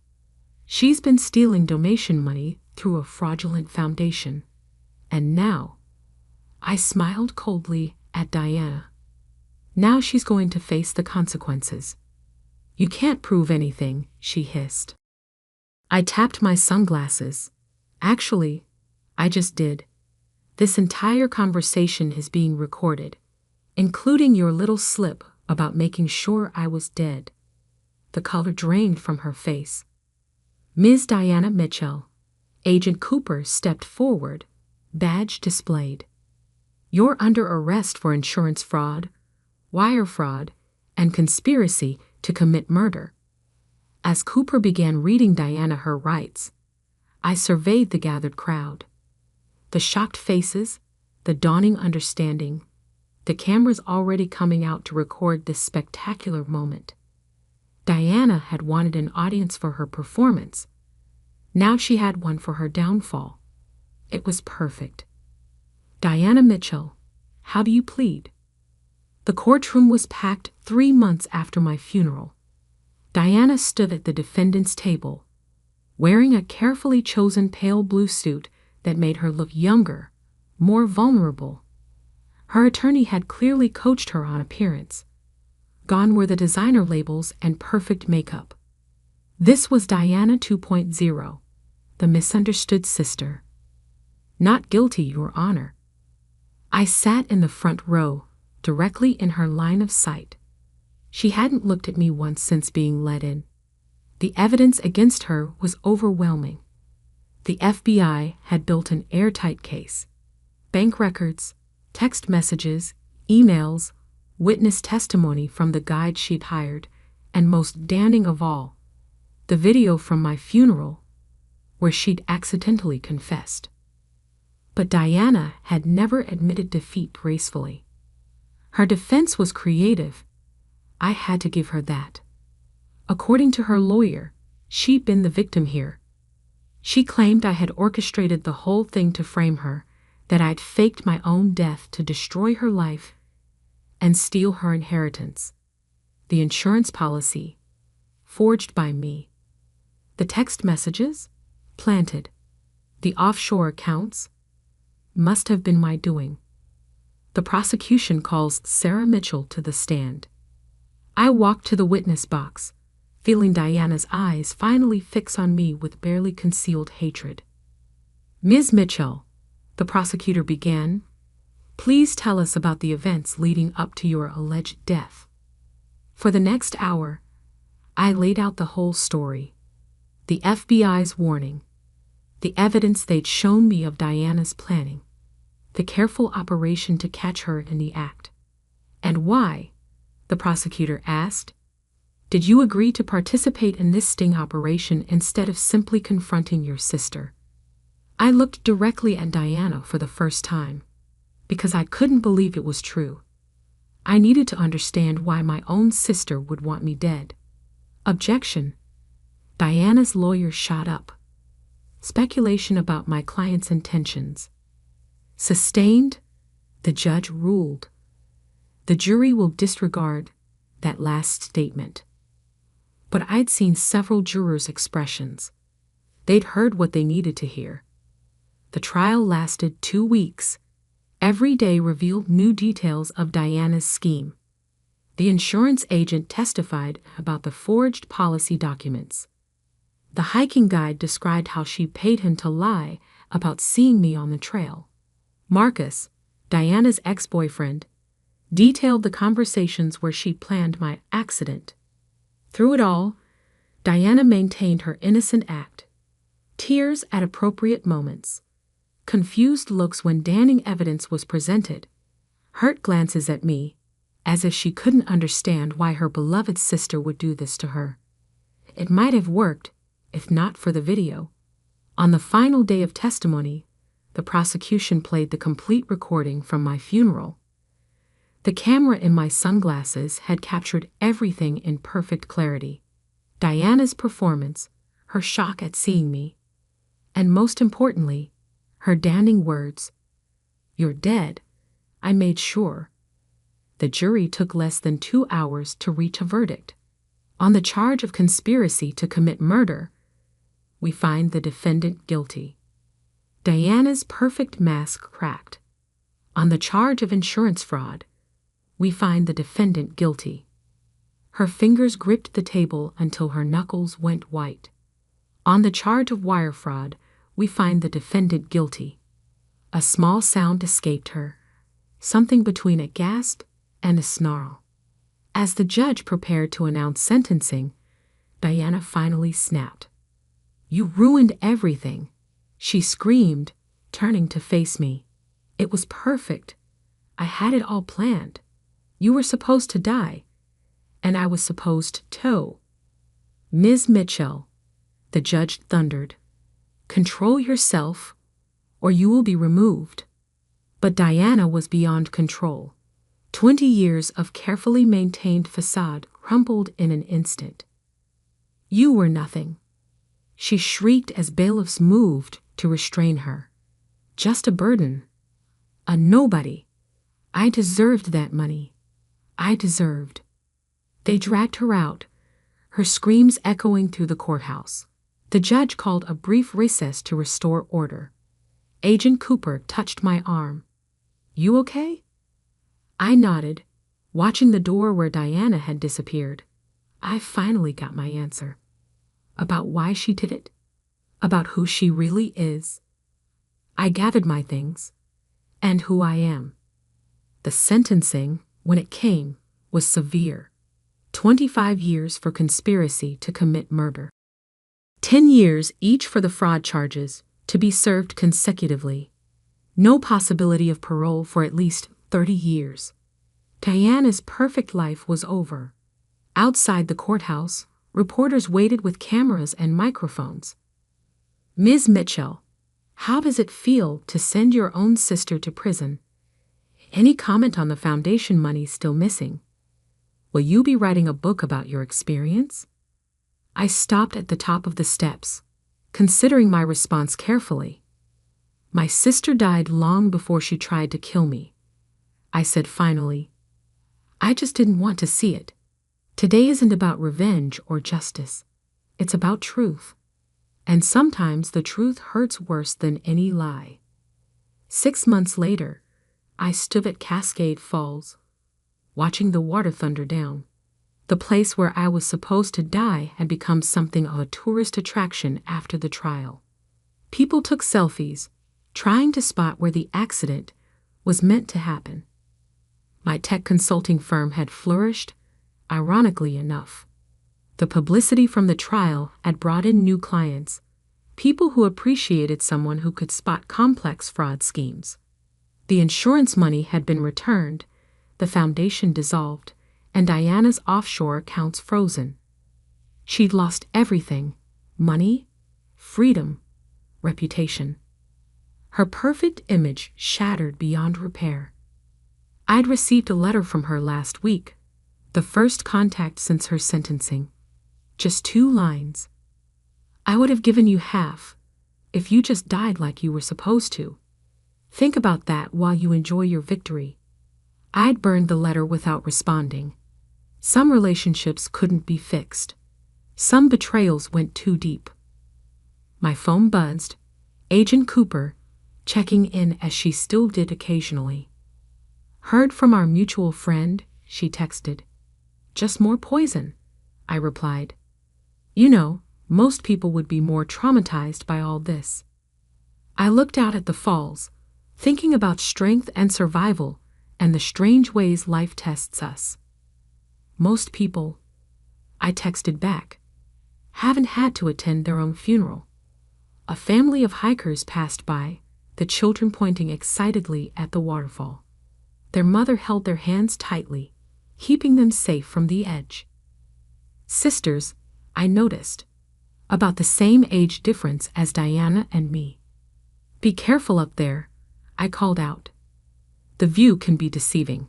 She's been stealing donation money through a fraudulent foundation. And now, I smiled coldly at Diana. Now she's going to face the consequences. You can't prove anything, she hissed. I tapped my sunglasses. Actually, I just did. This entire conversation is being recorded, including your little slip about making sure I was dead. The color drained from her face. Ms. Diana Mitchell. Agent Cooper stepped forward, badge displayed. You're under arrest for insurance fraud, wire fraud, and conspiracy to commit murder. As Cooper began reading Diana her rights, I surveyed the gathered crowd. The shocked faces, the dawning understanding, the cameras already coming out to record this spectacular moment. Diana had wanted an audience for her performance. Now she had one for her downfall. It was perfect. Diana Mitchell, how do you plead? The courtroom was packed 3 months after my funeral. Diana stood at the defendant's table, wearing a carefully chosen pale blue suit that made her look younger, more vulnerable. Her attorney had clearly coached her on appearance. Gone were the designer labels and perfect makeup. This was Diana 2.0, the misunderstood sister. Not guilty, Your Honor. I sat in the front row, directly in her line of sight. She hadn't looked at me once since being let in. The evidence against her was overwhelming. The FBI had built an airtight case. Bank records, text messages, emails, witness testimony from the guide she'd hired, and most damning of all, the video from my funeral where she'd accidentally confessed. But Diana had never admitted defeat gracefully. Her defense was creative. I had to give her that. According to her lawyer, she'd been the victim here. She claimed I had orchestrated the whole thing to frame her, that I'd faked my own death to destroy her life and steal her inheritance. The insurance policy, forged by me. The text messages, planted. The offshore accounts, must have been my doing. The prosecution calls Sarah Mitchell to the stand. I walked to the witness box, feeling Diana's eyes finally fix on me with barely concealed hatred. Ms. Mitchell, the prosecutor began, please tell us about the events leading up to your alleged death. For the next hour, I laid out the whole story. The FBI's warning, the evidence they'd shown me of Diana's planning, the careful operation to catch her in the act. And why? The prosecutor asked. Did you agree to participate in this sting operation instead of simply confronting your sister? I looked directly at Diana for the first time, because I couldn't believe it was true. I needed to understand why my own sister would want me dead. Objection. Diana's lawyer shot up. Speculation about my client's intentions. Sustained, the judge ruled. The jury will disregard that last statement. But I'd seen several jurors' expressions. They'd heard what they needed to hear. The trial lasted 2 weeks. Every day revealed new details of Diana's scheme. The insurance agent testified about the forged policy documents. The hiking guide described how she paid him to lie about seeing me on the trail. Marcus, Diana's ex-boyfriend, detailed the conversations where she planned my accident. Through it all, Diana maintained her innocent act. Tears at appropriate moments. Confused looks when damning evidence was presented. Hurt glances at me, as if she couldn't understand why her beloved sister would do this to her. It might have worked, if not for the video. On the final day of testimony, the prosecution played the complete recording from my funeral. The camera in my sunglasses had captured everything in perfect clarity. Diana's performance, her shock at seeing me, and most importantly, her damning words, "You're dead," I made sure. The jury took less than 2 hours to reach a verdict. On the charge of conspiracy to commit murder, we find the defendant guilty. Diana's perfect mask cracked. On the charge of insurance fraud, we find the defendant guilty. Her fingers gripped the table until her knuckles went white. On the charge of wire fraud, we find the defendant guilty. A small sound escaped her, something between a gasp and a snarl. As the judge prepared to announce sentencing, Diana finally snapped. "You ruined everything," she screamed, turning to face me. It was perfect. I had it all planned. You were supposed to die, and I was supposed to. Ms. Mitchell, the judge thundered, control yourself, or you will be removed. But Diana was beyond control. 20 years of carefully maintained facade crumbled in an instant. You were nothing. She shrieked as bailiffs moved to restrain her. Just a burden. A nobody. I deserved that money. I deserved. They dragged her out, her screams echoing through the courthouse. The judge called a brief recess to restore order. Agent Cooper touched my arm. You okay? I nodded, watching the door where Diana had disappeared. I finally got my answer. About why she did it. About who she really is. I gathered my things. And who I am. The sentencing, when it came, was severe. 25 years for conspiracy to commit murder. 10 years each for the fraud charges, to be served consecutively. No possibility of parole for at least 30 years. Diana's perfect life was over. Outside the courthouse, reporters waited with cameras and microphones. Ms. Mitchell, how does it feel to send your own sister to prison? Any comment on the foundation money still missing? Will you be writing a book about your experience? I stopped at the top of the steps, considering my response carefully. My sister died long before she tried to kill me. I said finally, I just didn't want to see it. Today isn't about revenge or justice. It's about truth. And sometimes the truth hurts worse than any lie. 6 months later, I stood at Cascade Falls, watching the water thunder down. The place where I was supposed to die had become something of a tourist attraction after the trial. People took selfies, trying to spot where the accident was meant to happen. My tech consulting firm had flourished, ironically enough. The publicity from the trial had brought in new clients, people who appreciated someone who could spot complex fraud schemes. The insurance money had been returned, the foundation dissolved, and Diana's offshore accounts frozen. She'd lost everything: money, freedom, reputation. Her perfect image shattered beyond repair. I'd received a letter from her last week, the first contact since her sentencing. Just 2 lines. I would have given you half, if you just died like you were supposed to. Think about that while you enjoy your victory. I'd burned the letter without responding. Some relationships couldn't be fixed. Some betrayals went too deep. My phone buzzed, Agent Cooper, checking in as she still did occasionally. Heard from our mutual friend, she texted. Just more poison, I replied. You know, most people would be more traumatized by all this. I looked out at the falls, thinking about strength and survival and the strange ways life tests us. Most people, I texted back, haven't had to attend their own funeral. A family of hikers passed by, the children pointing excitedly at the waterfall. Their mother held their hands tightly, keeping them safe from the edge. Sisters, I noticed, about the same age difference as Diana and me. Be careful up there, I called out. The view can be deceiving.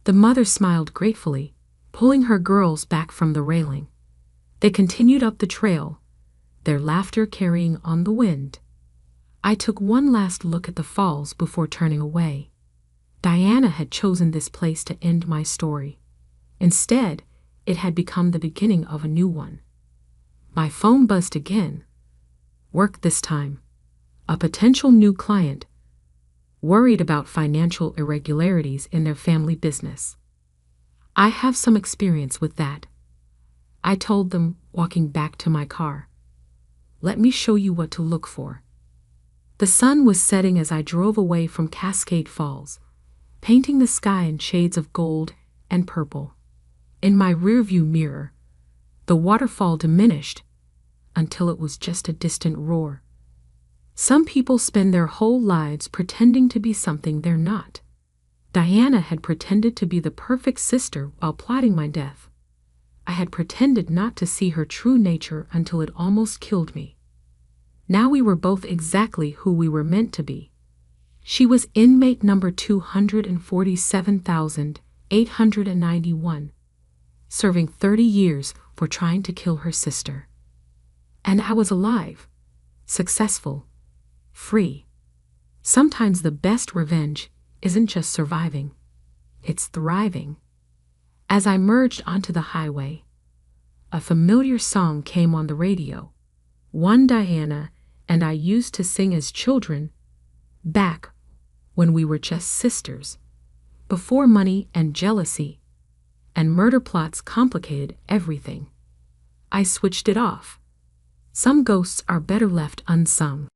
The mother smiled gratefully, pulling her girls back from the railing. They continued up the trail, their laughter carrying on the wind. I took one last look at the falls before turning away. Diana had chosen this place to end my story. Instead, it had become the beginning of a new one. My phone buzzed again. Work this time. A potential new client, worried about financial irregularities in their family business. I have some experience with that, I told them, walking back to my car. Let me show you what to look for. The sun was setting as I drove away from Cascade Falls, painting the sky in shades of gold and purple. In my rearview mirror, the waterfall diminished until it was just a distant roar. Some people spend their whole lives pretending to be something they're not. Diana had pretended to be the perfect sister while plotting my death. I had pretended not to see her true nature until it almost killed me. Now we were both exactly who we were meant to be. She was inmate number 247,891, serving 30 years for trying to kill her sister. And I was alive, successful, free. Sometimes the best revenge isn't just surviving, it's thriving. As I merged onto the highway, a familiar song came on the radio, one Diana and I used to sing as children, back when we were just sisters, before money and jealousy and murder plots complicated everything. I switched it off. Some ghosts are better left unsung.